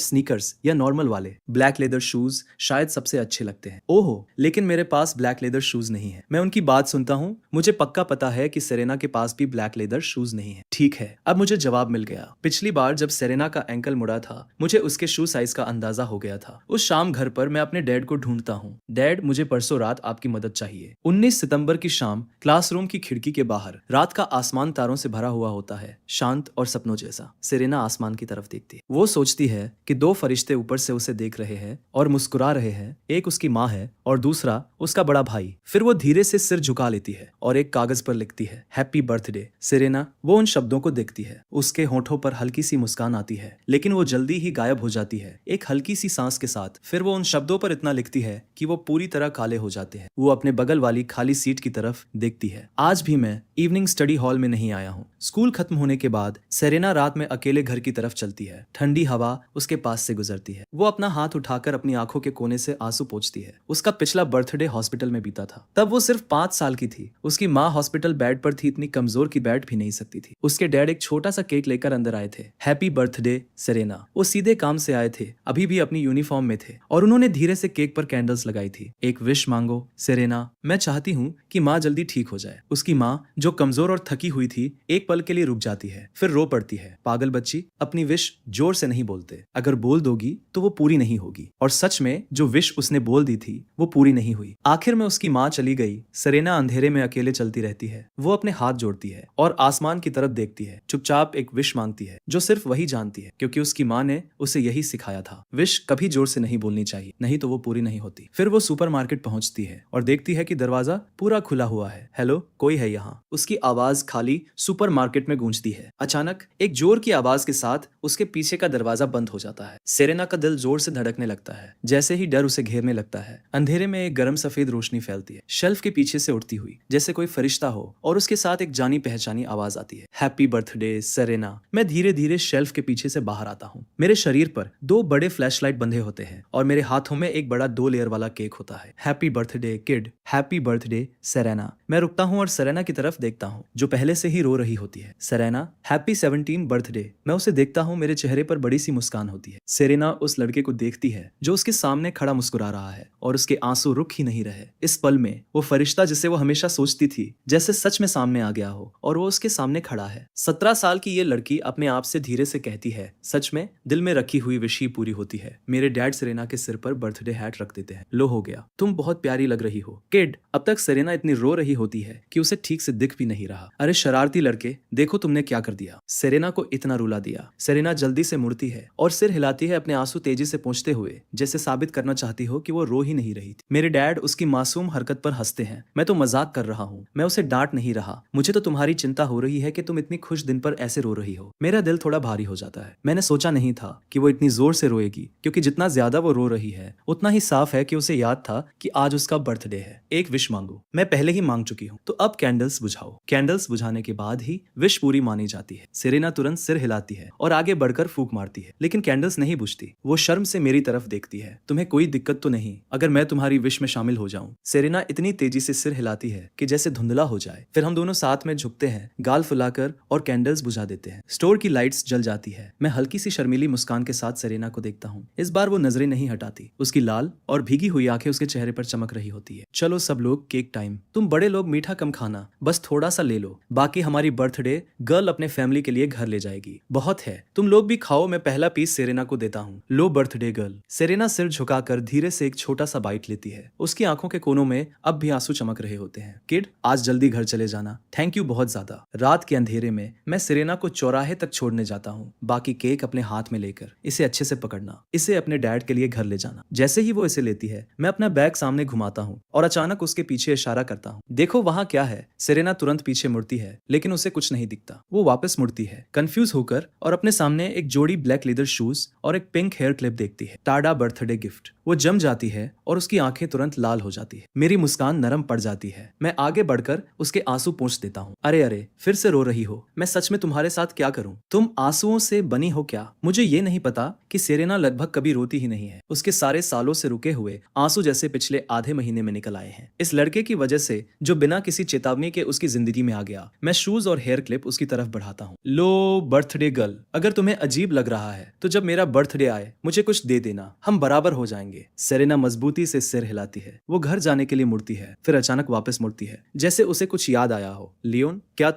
स्नीकर्स या नॉर्मल वाले? ब्लैक लेदर शूज शायद सबसे अच्छे लगते हैं। ओहो, लेकिन मेरे पास ब्लैक लेदर शूज नहीं है। मैं उनकी बात सुनता हूँ। मुझे पक्का पता है कि सेरेना के पास भी ब्लैक लेदर शूज नहीं है। ठीक है, अब मुझे जवाब मिल गया। पिछली बार जब सेरेना का एंकल मुड़ा था, मुझे उसके शू साइज का अंदाजा हो गया था। उस शाम घर पर मैं अपने डैड को ढूंढता हूँ। डैड, मुझे परसों रात आपकी मदद चाहिए। 19 सितंबर की शाम, क्लासरूम की खिड़की के बाहर रात का आसमान तारों से भरा हुआ होता है, शांत और सपनों जैसा। सेरेना आसमान की तरफ देखती है। वो सोचती है कि दो फरिश्ते ऊपर से उसे देख रहे हैं और मुस्कुरा रहे हैं। एक उसकी माँ है और दूसरा उसका बड़ा भाई। फिर वो धीरे से सिर झुका लेती है और एक कागज पर लिखती है, हैप्पी बर्थडे सेरेना। वो उन शब्दों को देखती है। उसके होठों पर हल्की सी मुस्कान आती है, लेकिन वो जल्दी ही गायब हो जाती है, एक हल्की सी सांस के साथ। फिर वो उन शब्दों पर इतना लिखती है कि वो पूरी तरह काले हो जाते हैं। वो अपने बगल वाली खाली सीट की तरफ देखती है। आज भी मैं इवनिंग स्टडी हॉल में नहीं आया हूँ। स्कूल खत्म होने के बाद सेरेना रात में अकेले घर की तरफ चलती है। ठंडी हवा उसके पास से गुजरती है। वो अपना हाथ उठाकर अपनी आंखों के कोने से आंसू पोंछती है। उसका पिछला बर्थडे हॉस्पिटल में बीता था। तब वो सिर्फ 5 साल की थी। उसकी माँ हॉस्पिटल बेड पर थी, इतनी कमजोर की बैठ भी नहीं सकती थी। उसके डैड एक छोटा सा केक लेकर अंदर आए थे। Happy birthday Serena. वो सीधे काम से आए थे, अभी भी अपनी यूनिफॉर्म में थे, और उन्होंने धीरे से केक पर कैंडल्स लगाई थी। एक विश मांगो सेरेना। मैं चाहती हूँ कि माँ जल्दी ठीक हो जाए। उसकी माँ, जो कमजोर और थकी हुई थी, एक पल के लिए रुक जाती है, फिर रो पड़ती है। पागल बच्ची, अपनी विश जोर से नहीं बोलते। अगर बोल दोगी तो वो पूरी नहीं होगी। और सच में जो विश उसने बोल दी थी वो पूरी नहीं हुई। आखिर में उसकी माँ चली गई। सेरेना अंधेरे में अकेले चलती रहती है। वो अपने हाथ जोड़ती है और आसमान की तरफ देखती है। चुपचाप एक विश मांगती है जो सिर्फ वही जानती है, क्योंकि उसकी माँ ने उसे यही सिखाया था। विश कभी जोर से नहीं बोलनी चाहिए, नहीं तो वो पूरी नहीं होती। फिर वो सुपरमार्केट पहुंचती है और देखती है कि दरवाजा पूरा खुला हुआ है। हेलो, कोई है यहाँ? उसकी आवाज खाली सुपरमार्केट में गूंजती है। अचानक एक जोर की आवाज के साथ उसके पीछे का दरवाजा बंद हो जाता है। सेरेना का दिल जोर से धड़कने लगता है। जैसे ही डर उसे घेरने लगता है, अंधेरे में एक गर्म सफेद रोशनी फैलती है, शेल्फ के पीछे से उड़ती हुई, जैसे कोई फरिश्ता हो, और उसके साथ एक जानी पहचानी आवाज आती है, हैप्पी बर्थडे सेरेना। मैं धीरे धीरे शेल्फ के पीछे से बाहर आता हूँ। मेरे शरीर पर 2 बड़े फ्लैशलाइट बंधे होते हैं और मेरे हाथों में एक बड़ा 2 लेयर वाला केक होता है। Happy birthday kid, happy birthday Serena. मैं रुकता हूँ और सेरेना की तरफ देखता हूँ, जो पहले से ही रो रही होती है। Serena, happy 17 birthday. मैं उसे देखता हूँ, मेरे चेहरे पर बड़ी सी मुस्कान होती है। सेरेना उस लड़के को देखती है जो उसके सामने खड़ा मुस्कुरा रहा है, और उसके आंसू रुक ही नहीं रहे। इस पल में वो फरिश्ता जिसे वो हमेशा सोचती थी, जैसे सच में सामने आ गया हो, और वो उसके सामने खड़ा है। 17 साल की ये लड़की अपने आप से धीरे से कहती है, सच में दिल में रखी हुई विश ही पूरी होती है। मेरे डैड सेरेना के सिर पर बर्थडे हैट रख देते हैं। लो, हो गया, तुम बहुत प्यारी लग रही हो किड। अब तक सेरेना इतनी रो रही होती है कि उसे ठीक से दिख भी नहीं रहा। अरे शरारती लड़के, देखो तुमने क्या कर दिया। सेरेना को इतना रुला दिया। सेरेना जल्दी से मुड़ती है और सिर हिलाती है, अपने आंसू तेजी से पोंछते हुए, जैसे साबित करना चाहती हो कि वो रो ही नहीं रही थी। मेरे डैड उसकी मासूम हरकत पर हंसते हैं। मैं तो मजाक कर रहा हूँ, मैं उसे डांट नहीं रहा। मुझे तो तुम्हारी चिंता हो रही है कि तुम इतनी खुश दिन पर ऐसे रो रही हो। मेरा दिल थोड़ा भारी हो जाता है। मैंने सोचा नहीं था कि वो इतनी जोर से रोएगी, क्योंकि जितना ज्यादा वो रो रही है उतना ही साफ है कि उसे याद था कि आज उसका बर्थडे है। एक विश मांगो। मैं पहले ही मांग चुकी हूँ, तो अब कैंडल्स बुझाओ। कैंडल्स बुझाने के बाद ही विश पूरी मानी जाती है। सेरेना तुरंत सिर हिलाती है और आगे बढ़कर फूंक मारती है, लेकिन कैंडल्स नहीं बुझती। वो शर्म से मेरी तरफ देखती है। तुम्हें कोई दिक्कत तो नहीं अगर मैं तुम्हारी विश में शामिल हो जाऊं? सेरेना इतनी तेजी से सिर हिलाती है कि जैसे धुंधला हो जाए। फिर हम दोनों साथ में झुकते हैं, गाल फुलाकर, और कैंडल्स बुझा देते हैं। स्टोर की लाइट्स जल जाती है। मैं हल्की सी शर्मीली मुस्कान के साथ सेरेना को देखता हूँ। इस बार वो नजरें नहीं हटाती। उसकी लाल और भीगी हुई आंखें उसके चेहरे पर चमक रही होती है। चलो सब लोग, केक टाइम। तुम बड़े लोग मीठा कम खाना, बस थोड़ा सा ले लो। बाकी हमारी बर्थडे गर्ल अपने फैमिली के लिए घर ले जाएगी। बहुत है, तुम लोग भी खाओ। मैं पहला पीस सेरेना को देता हूँ। लो बर्थडे गर्ल। सेरेना सिर झुकाकर धीरे से एक छोटा सा बाइट लेती है। उसकी आंखों के कोनों में अब भी आंसू चमक रहे होते हैं। किड, आज जल्दी घर चले जाना। थैंक यू बहुत ज्यादा। रात के अंधेरे में मैं सेरेना को चौराहे तक छोड़ने जाता हूँ। बाकी केक अपने हाथ में लेकर इसे अच्छे से पकड़ना, इसे अपने डैड के लिए घर ले ले जाना। जैसे ही वो इसे लेती है, मैं अपना बैग सामने घुमाता हूँ और अचानक उसके पीछे इशारा करता हूँ, देखो वहाँ क्या है। सेरेना तुरंत पीछे मुड़ती है, लेकिन उसे कुछ नहीं दिखता। वो वापस मुड़ती है कंफ्यूज होकर और अपने सामने एक जोड़ी ब्लैक लेदर शूज और एक पिंक हेयर क्लिप देखती है। Tada birthday gift. वो जम जाती है और उसकी आंखें तुरंत लाल हो जाती है। मेरी मुस्कान नरम पड़ जाती है। मैं आगे बढ़कर उसके आंसू पोंछ देता हूँ। अरे अरे, फिर से रो रही हो। मैं सच में तुम्हारे साथ क्या करूं? तुम आंसुओं से बनी हो क्या? मुझे ये नहीं पता कि सेरेना लगभग कभी रोती ही नहीं है। उसके सारे सालों से रुके हुए आंसू जैसे पिछले आधे महीने में निकल आए हैं, इस लड़के की वजह से जो बिना किसी चेतावनी के उसकी जिंदगी में आ गया। मैं शूज और हेयर क्लिप उसकी तरफ बढ़ाता हूँ। लो बर्थडे गर्ल, अगर तुम्हें अजीब लग रहा है तो जब मेरा बर्थडे आए मुझे कुछ दे देना, हम बराबर हो जाएंगे। सेरेना मजबूती से सिर हिलाती है। वो घर जाने के लिए मुड़ती है, फिर अचानक वापस मुड़ती है, जैसे उसे कुछ याद आया हो। लियोन, क्या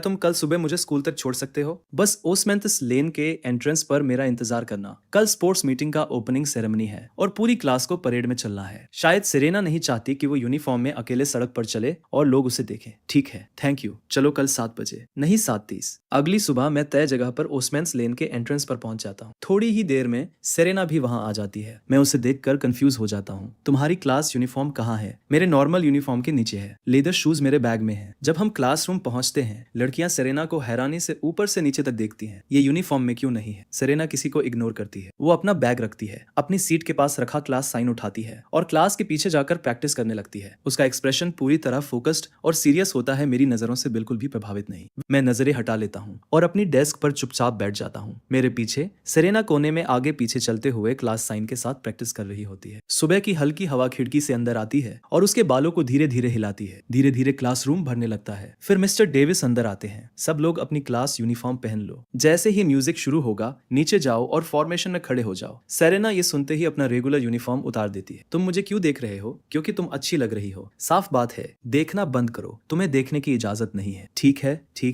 तुम कल सुबह मुझे स्कूल तक छोड़ सकते हो? बस ओस्मेंथस लेन के एंट्रेंस पर मेरा इंतजार करना। कल स्पोर्ट्स मीटिंग का ओपनिंग सेरेमनी है और पूरी क्लास को परेड में चलना है। शायद सेरेना नहीं चाहती कि वो यूनिफॉर्म में अकेले सड़क पर चले और लोग उसे देखें। ठीक है, थैंक यू। चलो कल 7 बजे, नहीं 7:30। अगली सुबह मैं तय जगह पर ओस्मेंथस लेन के एंट्रेंस पर पहुंच जाता हूँ। थोड़ी ही देर में सेरेना भी वहां आ जाती है। मैं उसे देखकर कंफ्यूज हो जाता हूँ। तुम्हारी क्लास यूनिफॉर्म कहाँ है? मेरे नॉर्मल यूनिफॉर्म के नीचे है। लेदर शूज मेरे बैग में है। जब हम क्लासरूम पहुंचते हैं, लड़कियां सेरेना को हैरानी से ऊपर से नीचे तक देखती हैं। ये यूनिफॉर्म में क्यों नहीं है? सेरेना किसी को इग्नोर करती है। वो अपना बैग रखती है, अपनी सीट के पास रखा क्लास साइन उठाती है और क्लास के पीछे जाकर प्रैक्टिस करने लगती है। उसका एक्सप्रेशन पूरी तरह फोकस्ड और सीरियस होता है, मेरी नजरों से बिल्कुल भी प्रभावित नहीं। मैं नजरें हटा लेता हूँ और अपनी डेस्क पर चुपचाप बैठ जाता हूँ। मेरे पीछे सेरेना कोने में आगे पीछे चलते हुए क्लास साइन के साथ प्रैक्टिस कर रही होती है। सुबह की हल्की हवा खिड़की से अंदर आती है और उसके बालों को धीरे धीरे हिलाती है। धीरे धीरे क्लासरूम भरने लगता है। फिर मिस्टर डेविस अंदर आते हैं। सब लोग अपनी क्लास यूनिफॉर्म पहन लो। जैसे ही म्यूजिक शुरू होगा, नीचे जाओ और फॉर्मेशन में खड़े हो जाओ। सेरेना ये सुनते ही अपना रेगुलर यूनिफॉर्म उतार देती है। तुम मुझे क्यों देख रहे हो? क्योंकि तुम अच्छी लग रही हो। साफ बात है, देखना बंद करो। तुम्हें देखने की इजाजत नहीं है। ठीक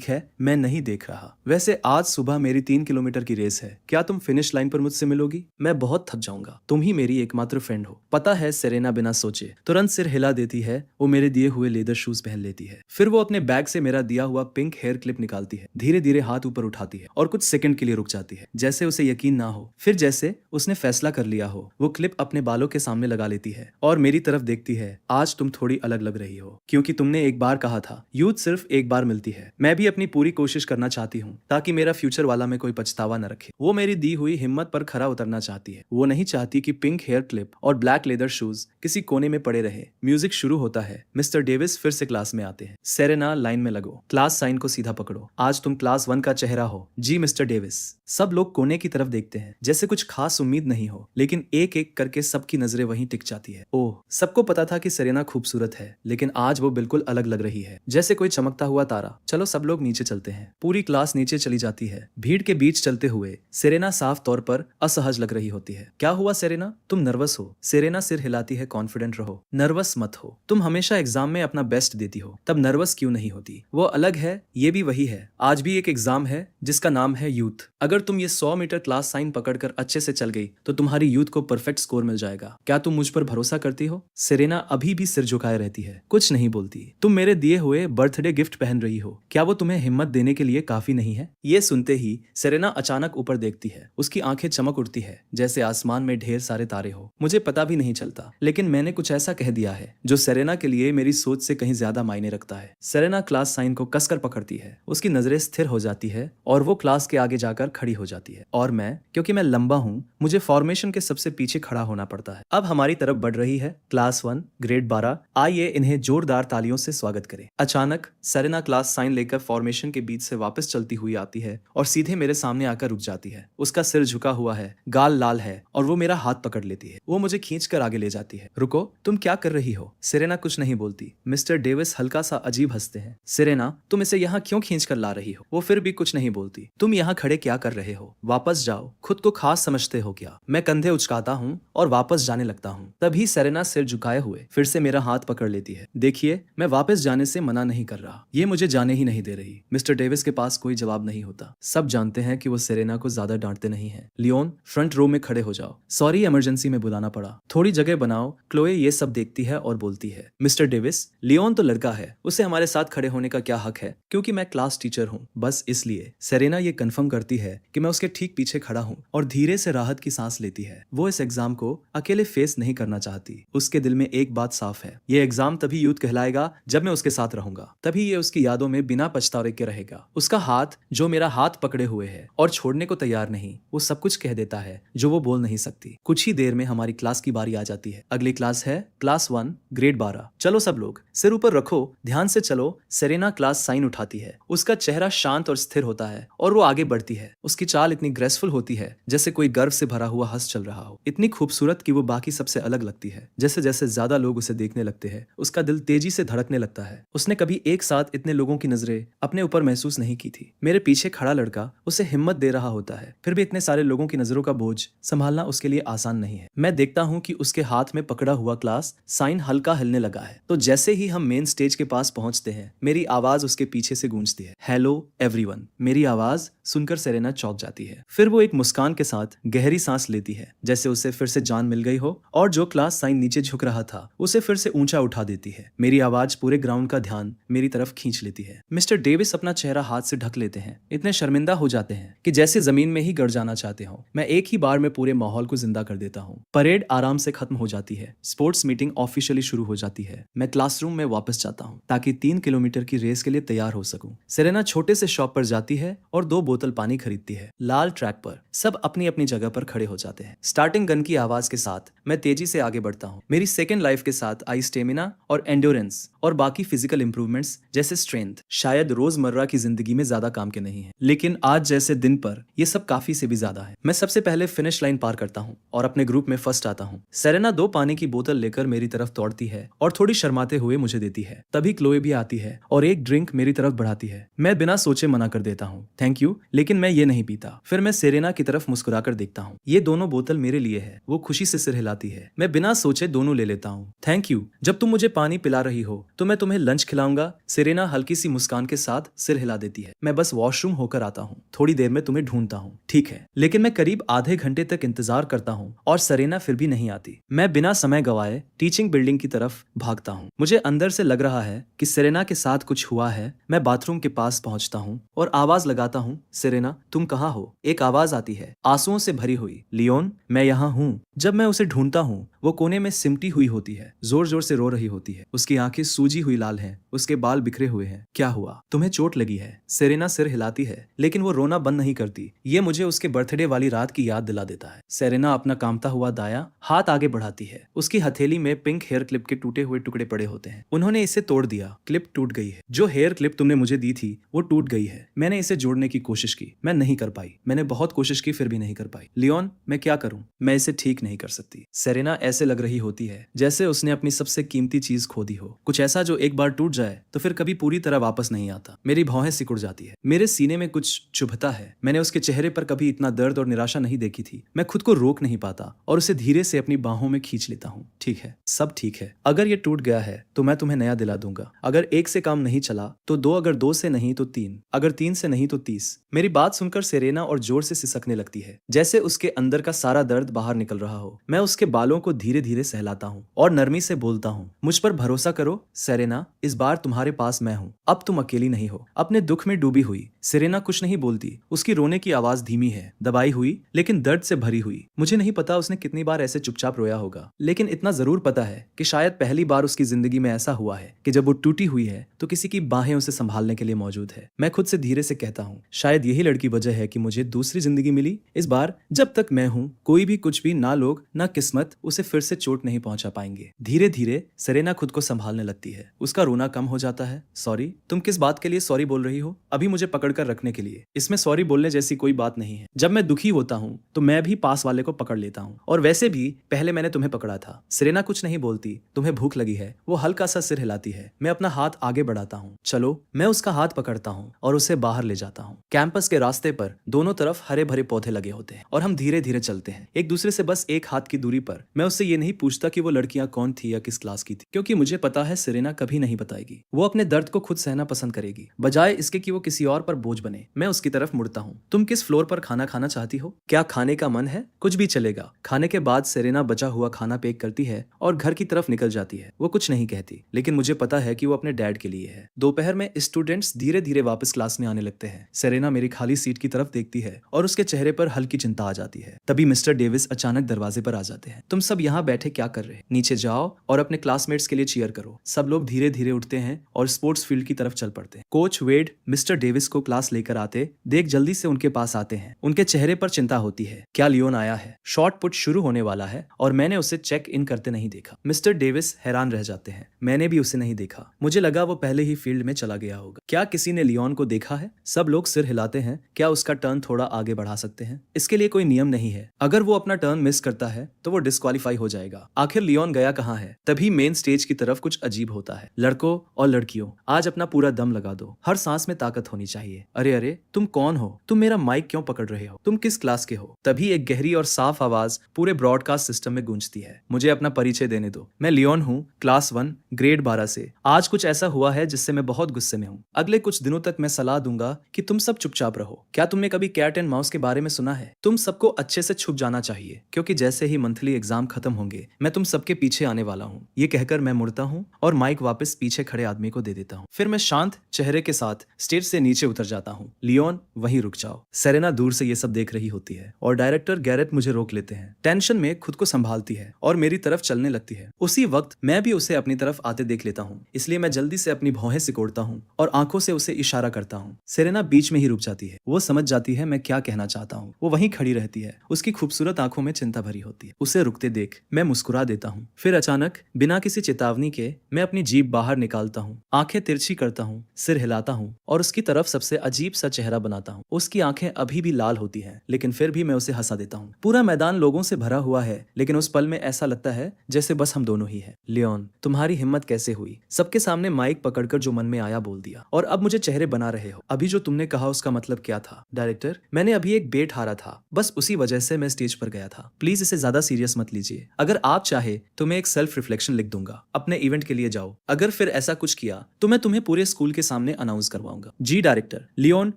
है, मैं नहीं देख रहा। वैसे आज सुबह मेरी 3 किलोमीटर की रेस है। क्या तुम फिनिश लाइन पर मुझसे मिलोगी? मैं बहुत थक जाऊंगा। तुम ही मेरी एकमात्र फ्रेंड हो। पता है, सेरेना बिना सोचे तुरंत सिर हिला देती है। वो मेरे दिए हुए लेदर शूज पहन लेती है। फिर वो अपने बैग से मेरा दिया हुआ पिंक हेयर क्लिप निकालती है। धीरे धीरे हाथ ऊपर उठाती है और कुछ सेकंड के लिए रुक जाती है, जैसे उसे यकीन ना हो। फिर जैसे उसने फैसला कर लिया हो, वो क्लिप अपने बालों के सामने लगा लेती है और मेरी तरफ देखती है। आज तुम थोड़ी अलग लग रही हो, क्योंकि तुमने एक बार कहा था यूथ सिर्फ एक बार मिलती है। मैं भी अपनी पूरी कोशिश करना चाहती हूँ ताकि मेरा फ्यूचर वाला में कोई पछतावा न रखे। वो मेरी दी हुई हिम्मत पर खरा उतरना चाहती है। वो नहीं चाहती कि पिंक हेयर क्लिप और ब्लैक लेदर शूज किसी कोने में पड़े रहे। म्यूजिक शुरू होता है। मिस्टर डेविस फिर से क्लास में आते हैं। सेरेना, लाइन में लगो। क्लास साइन को सीधा पकड़ो। आज तुम क्लास 1 का चेहरा हो। जी मिस्टर डेविस। सब लोग कोने की तरफ देखते हैं, जैसे कुछ खास उम्मीद नहीं हो, लेकिन एक एक करके सबकी नजरें वहीं टिक जाती है। ओह, सबको पता था कि सेरेना खूबसूरत है, लेकिन आज वो बिल्कुल अलग लग रही है, जैसे कोई चमकता हुआ तारा। चलो सब लोग नीचे चलते हैं। पूरी क्लास नीचे चली जाती है। भीड़ के बीच चलते हुए सेरेना साफ तौर पर असहज लग रही होती है। क्या हुआ सेरेना, तुम नर्वस हो? सेरेना सिर हिलाती है। कॉन्फिडेंट रहो, नर्वस मत हो। तुम हमेशा एग्जाम में अपना बेस्ट देती हो, तब नर्वस क्यों नहीं होती? वो अलग है, ये भी वही है। आज भी एक एग्जाम है जिसका नाम है यूथ। अगर तुम ये 100 मीटर क्लास साइन पकड़कर अच्छे से चल गई तो तुम्हारी यूथ को परफेक्ट स्कोर मिल जाएगा। क्या तुम मुझ पर भरोसा करती हो? सेरेना अभी भी सिर झुकाए रहती है, कुछ नहीं बोलती। तुम मेरे दिए हुए बर्थडे गिफ्ट पहन रही हो, क्या वो तुम्हें हिम्मत देने के लिए काफी नहीं है? ये सुनते ही सेरेना अचानक ऊपर देखती है। उसकी आंखें चमक उठती है, जैसे आसमान में ढेर सारे तारे हो। मुझे पता भी नहीं चलता, लेकिन मैंने कुछ ऐसा कह दिया है जो सेरेना के लिए मेरी सोच से कहीं ज्यादा मायने रखता है। सेरेना क्लास साइन को कसकर पकड़ती है। उसकी नजरें स्थिर हो जाती है और वो क्लास के आगे जाकर खड़ी हो जाती है। और मैं, क्योंकि मैं लंबा हूँ, मुझे फॉर्मेशन के सबसे पीछे खड़ा होना पड़ता है। अब हमारी तरफ बढ़ रही है क्लास 1 ग्रेड 12। आइए इन्हें जोरदार तालियों से स्वागत करें। अचानक सेरेना क्लास साइन लेकर फॉर्मेशन के बीच से वापस चलती हुई आती है और सीधे मेरे सामने आकर रुक जाती है। उसका सिर झुका हुआ है, गाल लाल है और वो मेरा हाथ पकड़ लेती है। वो मुझे खींचकर आगे ले जाती है। रुको, तुम क्या कर रही हो? सेरेना कुछ नहीं बोलती। मिस्टर डेविस हल्का सा अजीब हंसते हैं। सेरेना, तुम इसे यहाँ क्यों खींच कर ला रही हो? वो फिर भी कुछ नहीं बोलती। तुम यहाँ खड़े क्या कर रहे हो? वापस जाओ, खुद को खास समझते हो क्या? मैं कंधे उचकाता हूँ और वापस जाने लगता हूँ। तभी सेरेना सिर झुकाए हुए फिर से मेरा हाथ पकड़ लेती है। देखिए, मैं वापस जाने से मना नहीं कर रहा, ये मुझे जाने ही नहीं दे रही। मिस्टर डेविस के पास कोई जवाब नहीं होता। सब जानते हैं कि वो सेरेना को ज्यादा डांटते नहीं है। लियोन, फ्रंट रो में खड़े हो जाओ। सॉरी, इमरजेंसी में बुलाना पड़ा। थोड़ी जगह बनाओ। क्लोए ये सब देखती है और बोलती है, मिस्टर डेविस, लियोन तो लड़का है, उसे हमारे साथ खड़े होने का क्या हक है? क्योंकि मैं क्लास टीचर हूँ, बस इसलिए। सेरेना ये कंफर्म करती है कि मैं उसके ठीक पीछे खड़ा हूँ और धीरे से राहत की सांस लेती है। वो इस एग्जाम को अकेले फेस नहीं करना चाहती। उसके दिल में एक बात साफ है, ये एग्जाम तभी यूथ कहलाएगा जब मैं उसके साथ रहूंगा, तभी ये उसकी यादों में बिना पछतावे के रहेगा। उसका हाथ जो मेरा हाथ पकड़े हुए है और छोड़ने को तैयार नहीं, वो सब कुछ कह देता है जो वो बोल नहीं सकती। कुछ ही देर में हमारी क्लास की बारी आ जाती है। अगली क्लास है क्लास 1 ग्रेड 12। चलो सब लोग सिर ऊपर रखो, ध्यान से चलो। सेरेना क्लास साइन उठाती है। उसका चेहरा शांत और स्थिर होता है और वो आगे बढ़ती है। उसकी चाल इतनी ग्रेसफुल होती है जैसे कोई गर्व से भरा हुआ हंस चल रहा हो, इतनी खूबसूरत कि वो बाकी सबसे अलग लगती है। जैसे जैसे ज्यादा लोग उसे देखने लगते हैं, उसका दिल तेजी से धड़कने लगता है। उसने कभी एक साथ इतने लोगों की नजरें अपने ऊपर महसूस नहीं की थी। मेरे पीछे खड़ा लड़का उसे हिम्मत दे रहा होता है, फिर भी इतने सारे लोगों की नजरों का बोझ संभालना उसके लिए आसान नहीं है। मैं देखता हूँ कि उसके हाथ में पकड़ा हुआ क्लास साइन हल्का हिलने लगा है। तो जैसे ही हम मेन स्टेज के पास पहुंचते हैं, मेरी आवाज उसके पीछे से गूंजती है, हेलो एवरीवन। मेरी आवाज सुनकर सेरेना चौंक जाती है। फिर वो एक मुस्कान के साथ गहरी सांस लेती है, जैसे उसे फिर से जान मिल गई हो, और जो क्लास साइन नीचे झुक रहा था उसे फिर से ऊंचा उठा देती है। मेरी आवाज पूरे ग्राउंड का ध्यान मेरी तरफ खींच लेती है। मिस्टर डेविस अपना चेहरा हाथ से ढक लेते हैं, इतने शर्मिंदा हो जाते हैं कि जैसे जमीन में ही गड़ जाना चाहते हो। मैं एक ही बार में पूरे माहौल को जिंदा कर देता हूँ। परेड आराम से खत्म हो जाती है। स्पोर्ट्स मीटिंग ऑफिशियली शुरू हो जाती है। मैं क्लासरूम में वापस जाता हूँ ताकि 3 किलोमीटर की रेस के लिए तैयार हो सकूं। सेरेना छोटे से शॉप पर जाती है और 2 बोतल पानी खरीदती है। लाल ट्रैक पर सब अपनी अपनी जगह पर खड़े हो जाते हैं। स्टार्टिंग गन की आवाज के साथ मैं तेजी से आगे बढ़ता हूँ। मेरी सेकेंड लाइफ के साथ आई स्टेमिना और एंड्योरेंस और बाकी फिजिकल इंप्रूवमेंट्स जैसे स्ट्रेंथ शायद रोजमर्रा की जिंदगी में ज्यादा काम के नहीं है, लेकिन आज जैसे दिन पर ये सब काफी से भी ज्यादा है। मैं सबसे पहले फिनिश लाइन पार करता हूँ और अपने ग्रुप में फर्स्ट आता हूँ। सेरेना 2 पानी की बोतल लेकर मेरी तरफ दौड़ती है और थोड़ी शर्माते हुए मुझे देती है। तभी क्लोए भी आती है और एक ड्रिंक मेरी तरफ बढ़ाती है। मैं बिना सोचे मना कर देता हूँ, थैंक यू, लेकिन मैं ये नहीं पीता। फिर मैं सेरेना की तरफ मुस्कुराकर देखता हूँ। ये दोनों बोतल मेरे लिए है। वो खुशी से सिर हिलाती है। मैं बिना सोचे दोनों ले लेता हूँ। थैंक यू, जब तुम मुझे पानी पिला रही हो तो मैं तुम्हें लंच खिलाऊंगा। सेरेना हल्की सी मुस्कान के साथ सिर हिला देती है। मैं बस वॉशरूम होकर आता हूँ, थोड़ी देर में तुम्हें ढूंढता हूँ, ठीक है। लेकिन मैं करीब आधे घंटे तक इंतजार करता हूँ और सेरेना फिर भी नहीं आती। मैं बिना समय गवाए टीचिंग बिल्डिंग की तरफ भागता हूँ। मुझे अंदर से लग रहा है कि सेरेना के साथ कुछ हुआ है। मैं बाथरूम के पास पहुंचता हूँ और आवाज लगाता हूँ, सेरेना तुम कहाँ हो? एक आवाज आती है, आंसुओं से भरी हुई, लियोन मैं यहाँ हूँ। जब मैं उसे ढूंढता हूँ, वो कोने में सिमटी हुई होती है, जोर जोर से रो रही होती है। उसकी आंखें सूजी हुई लाल हैं, उसके बाल बिखरे हुए हैं। क्या हुआ? तुम्हें चोट लगी है? सेरेना सिर हिलाती है, लेकिन वो रोना बंद नहीं करती। ये मुझे उसके बर्थडे वाली रात की याद दिला देता है। सेरेना अपना कांपता हुआ दायां हाथ आगे बढ़ाती है। उसकी हथेली में पिंक हेयर क्लिप के टूटे हुए टुकड़े पड़े होते हैं। उन्होंने इसे तोड़ दिया, क्लिप टूट गई है। जो हेयर क्लिप तुमने मुझे दी थी वो टूट गई है। मैंने इसे जोड़ने की कोशिश की, मैं नहीं कर पाई। मैंने बहुत कोशिश की फिर भी नहीं कर पाई। लियोन मैं क्या करूं? मैं इसे ठीक नहीं कर सकती। सेरेना ऐसे लग रही होती है जैसे उसने अपनी सबसे कीमती चीज खो दी हो, कुछ ऐसा जो एक बार टूट जाए तो फिर कभी पूरी तरह वापस नहीं आता। मेरी भौहें सिकुड़ जाती है, मेरे सीने में कुछ चुभता है। मैंने उसके चेहरे पर कभी इतना दर्द और निराशा नहीं देखी थी। मैं खुद को रोक नहीं पाता और उसे धीरे से अपनी बाहों में खींच लेता हूँ। ठीक है, सब ठीक है। अगर ये टूट गया है तो मैं तुम्हें नया दिला दूंगा। अगर 1 से काम नहीं चला तो 2, अगर 2 से नहीं तो 3, अगर 3 से नहीं तो 30। मेरी बात सुनकर सेरेना और जोर से सिसकने लगती है, जैसे उसके अंदर का सारा दर्द बाहर निकल रहा हो। मैं उसके बालों को धीरे धीरे सहलाता हूँ और नरमी से बोलता हूँ, मुझ पर भरोसा करो सेरेना, इस बार तुम्हारे पास मैं हूँ। अब तुम अकेली नहीं हो। अपने दुख में डूबी हुई सेरेना कुछ नहीं बोलती। उसकी रोने की आवाज धीमी है, दबाई हुई, लेकिन दर्द से भरी हुई। मुझे नहीं पता उसने कितनी बार ऐसे चुपचाप रोया होगा, लेकिन इतना जरूर पता है कि शायद पहली बार उसकी जिंदगी में ऐसा हुआ है कि जब वो टूटी हुई है तो किसी की बाहें उसे संभालने के लिए मौजूद है। मैं खुद से धीरे से कहता हूँ, शायद यही लड़की वजह है कि मुझे दूसरी जिंदगी मिली। इस बार जब तक मैं हूँ, कोई भी कुछ भी, ना लोग ना किस्मत उसे फिर से चोट नहीं पहुंचा पाएंगे। धीरे धीरे सेरेना खुद को संभालने लगती है। उसका रोना कम हो जाता है। सॉरी? तुम किस बात के लिए सॉरी बोल रही हो? अभी मुझे पकड़कर रखने के लिए। इसमें सॉरी बोलने जैसी कोई बात नहीं है। जब मैं दुखी होता हूँ तो मैं भी पास वाले को पकड़ लेता हूँ, और वैसे भी पहले मैंने तुम्हें पकड़ा था। सेरेना कुछ नहीं बोलती। तुम्हें भूख लगी है? वो हल्का सा सिर हिलाती है। मैं अपना हाथ आगे बढ़ाता हूँ। चलो, मैं उसका हाथ पकड़ता हूँ और उसे बाहर ले जाता हूँ। कैंपस के रास्ते पर दोनों तरफ हरे भरे पौधे लगे होते हैं और हम धीरे धीरे चलते हैं, एक दूसरे से बस 1 हाथ की दूरी पर। मैं उससे ये नहीं पूछता कि वो लड़कियां कौन थी या किस क्लास की थी, क्योंकि मुझे पता है सेरेना कभी नहीं बताएगी। वो अपने दर्द को खुद सहना पसंद करेगी, बजाय इसके कि वो किसी और पर बोझ बने। मैं उसकी तरफ मुड़ता हूँ। तुम किस फ्लोर पर खाना खाना चाहती हो? क्या खाने का मन है? कुछ भी चलेगा। खाने के बाद सेरेना बचा हुआ खाना पैक करती है है और घर की तरफ निकल जाती है। वो कुछ नहीं कहती, लेकिन मुझे पता है कि वो अपने डैड के लिए है। दोपहर में स्टूडेंट्स धीरे धीरे वापस क्लास में आने लगते हैं। सेरेना मेरी खाली सीट की तरफ देखती है और उसके चेहरे पर हल्की चिंता आ जाती है। तभी मिस्टर डेविस अचानक दरवाजे पर आ जाते हैं। तुम सब यहाँ बैठे क्या कर रहे हैं? नीचे जाओ और अपने क्लासमेट्स के लिए चीयर करो। सब लोग धीरे धीरे उठते हैं और स्पोर्ट्स फील्ड की तरफ चल पड़ते हैं। कोच वेड मिस्टर डेविस को क्लास लेकर आते देख जल्दी से उनके पास आते हैं। उनके चेहरे पर चिंता होती है। क्या लियोन आया है? शॉर्ट पुट शुरू होने वाला है और मैंने उसे चेक इन करते नहीं देखा। मिस्टर डेविस हैरान रह जाते हैं। मैंने भी उसे नहीं देखा। मुझे लगा वो पहले ही फील्ड में चला गया होगा। क्या किसी ने लियोन को देखा है? सब लोग सिर हिलाते हैं। क्या उसका टर्न थोड़ा आगे बढ़ा सकते हैं? इसके लिए कोई नियम नहीं है। अगर वो अपना टर्न मिस करता है तो वो डिस्क्वालीफाई हो जाएगा। आखिर लियोन गया कहाँ है? तभी मेन स्टेज की तरफ कुछ अजीब होता है। लड़कों और लड़कियों, आज अपना पूरा दम लगा दो। हर सांस में ताकत होनी चाहिए। अरे अरे, तुम कौन हो? तुम मेरा माइक क्यों पकड़ रहे हो? तुम किस क्लास के हो? तभी एक गहरी और साफ आवाज पूरे ब्रॉडकास्ट सिस्टम में गूंजती है। मुझे अपना परिचय देने दो। मैं लियोन हूँ, क्लास 1 ग्रेड 12 से। आज कुछ ऐसा हुआ है जिससे मैं बहुत गुस्से में हूँ। अगले कुछ दिनों तक मैं सलाह दूंगा कि तुम सब चुपचाप रहो। क्या तुमने कभी कैट एंड माउस के बारे में सुना है? तुम सबको अच्छे से छुप जाना चाहिए, क्योंकि जैसे ही मंथली एग्जाम खत्म होंगे मैं तुम सबके पीछे आने वाला हूँ। ये कहकर मैं मुड़ता हूँ और माइक वापस पीछे खड़े आदमी को दे देता हूँ। फिर मैं शांत चेहरे के साथ स्टेज से नीचे उतर जाता हूँ। लियोन, वहीं रुक जाओ। सेरेना दूर से ये सब देख रही होती है और डायरेक्टर गैरेट मुझे रोक लेते हैं। टेंशन में खुद को संभालती है और मेरी तरफ चलने लगती है। उसी वक्त मैं भी उसे अपनी तरफ आते देख लेता हूँ, इसलिए मैं जल्दी से अपनी भौहें सिकोड़ता हूँ और आंखों से उसे इशारा करता हूँ। सेरेना बीच में ही रुक जाती है। वो समझ जाती है मैं क्या कहना चाहता हूँ। वो वहीं खड़ी रहती है। उसकी खूबसूरत आंखों में चिंता भरी होती है। उसे रुकते देख मैं मुस्कुरा देता हूँ। फिर अचानक बिना किसी चेतावनी के मैं अपनी जीभ बाहर निकालता हूँ, आंखें तिरछी करता हूँ, सिर हिलाता हूँ और उसकी तरफ सबसे अजीब सा चेहरा बनाता हूँ। उसकी आंखें अभी भी लाल होती हैं, लेकिन फिर भी मैं उसे हंसा देता हूँ। पूरा मैदान लोगों से भरा हुआ है, लेकिन उस पल में ऐसा लगता है जैसे बस हम दोनों ही हैं। लियोन, तुम्हारी हिम्मत कैसे हुई? सबके सामने माइक पकड़कर जो मन में आया बोल दिया, और अब मुझे चेहरे बना रहे हो। अभी जो तुमने कहा उसका मतलब क्या था? डायरेक्टर, मैंने अभी एक बेट हारा था, बस उसी वजह से मैं स्टेज पर गया था। प्लीज इसे ज्यादा सीरियस मत लीजिए। अगर आप चाहे तो मैं एक सेल्फ रिफ्लेक्शन लिख दूंगा। अपने इवेंट के लिए जाओ। अगर फिर ऐसा कुछ किया तो मैं तुम्हें पूरे स्कूल के सामने अनाउंस करवाऊंगा। जी डायरेक्टर। लियोन,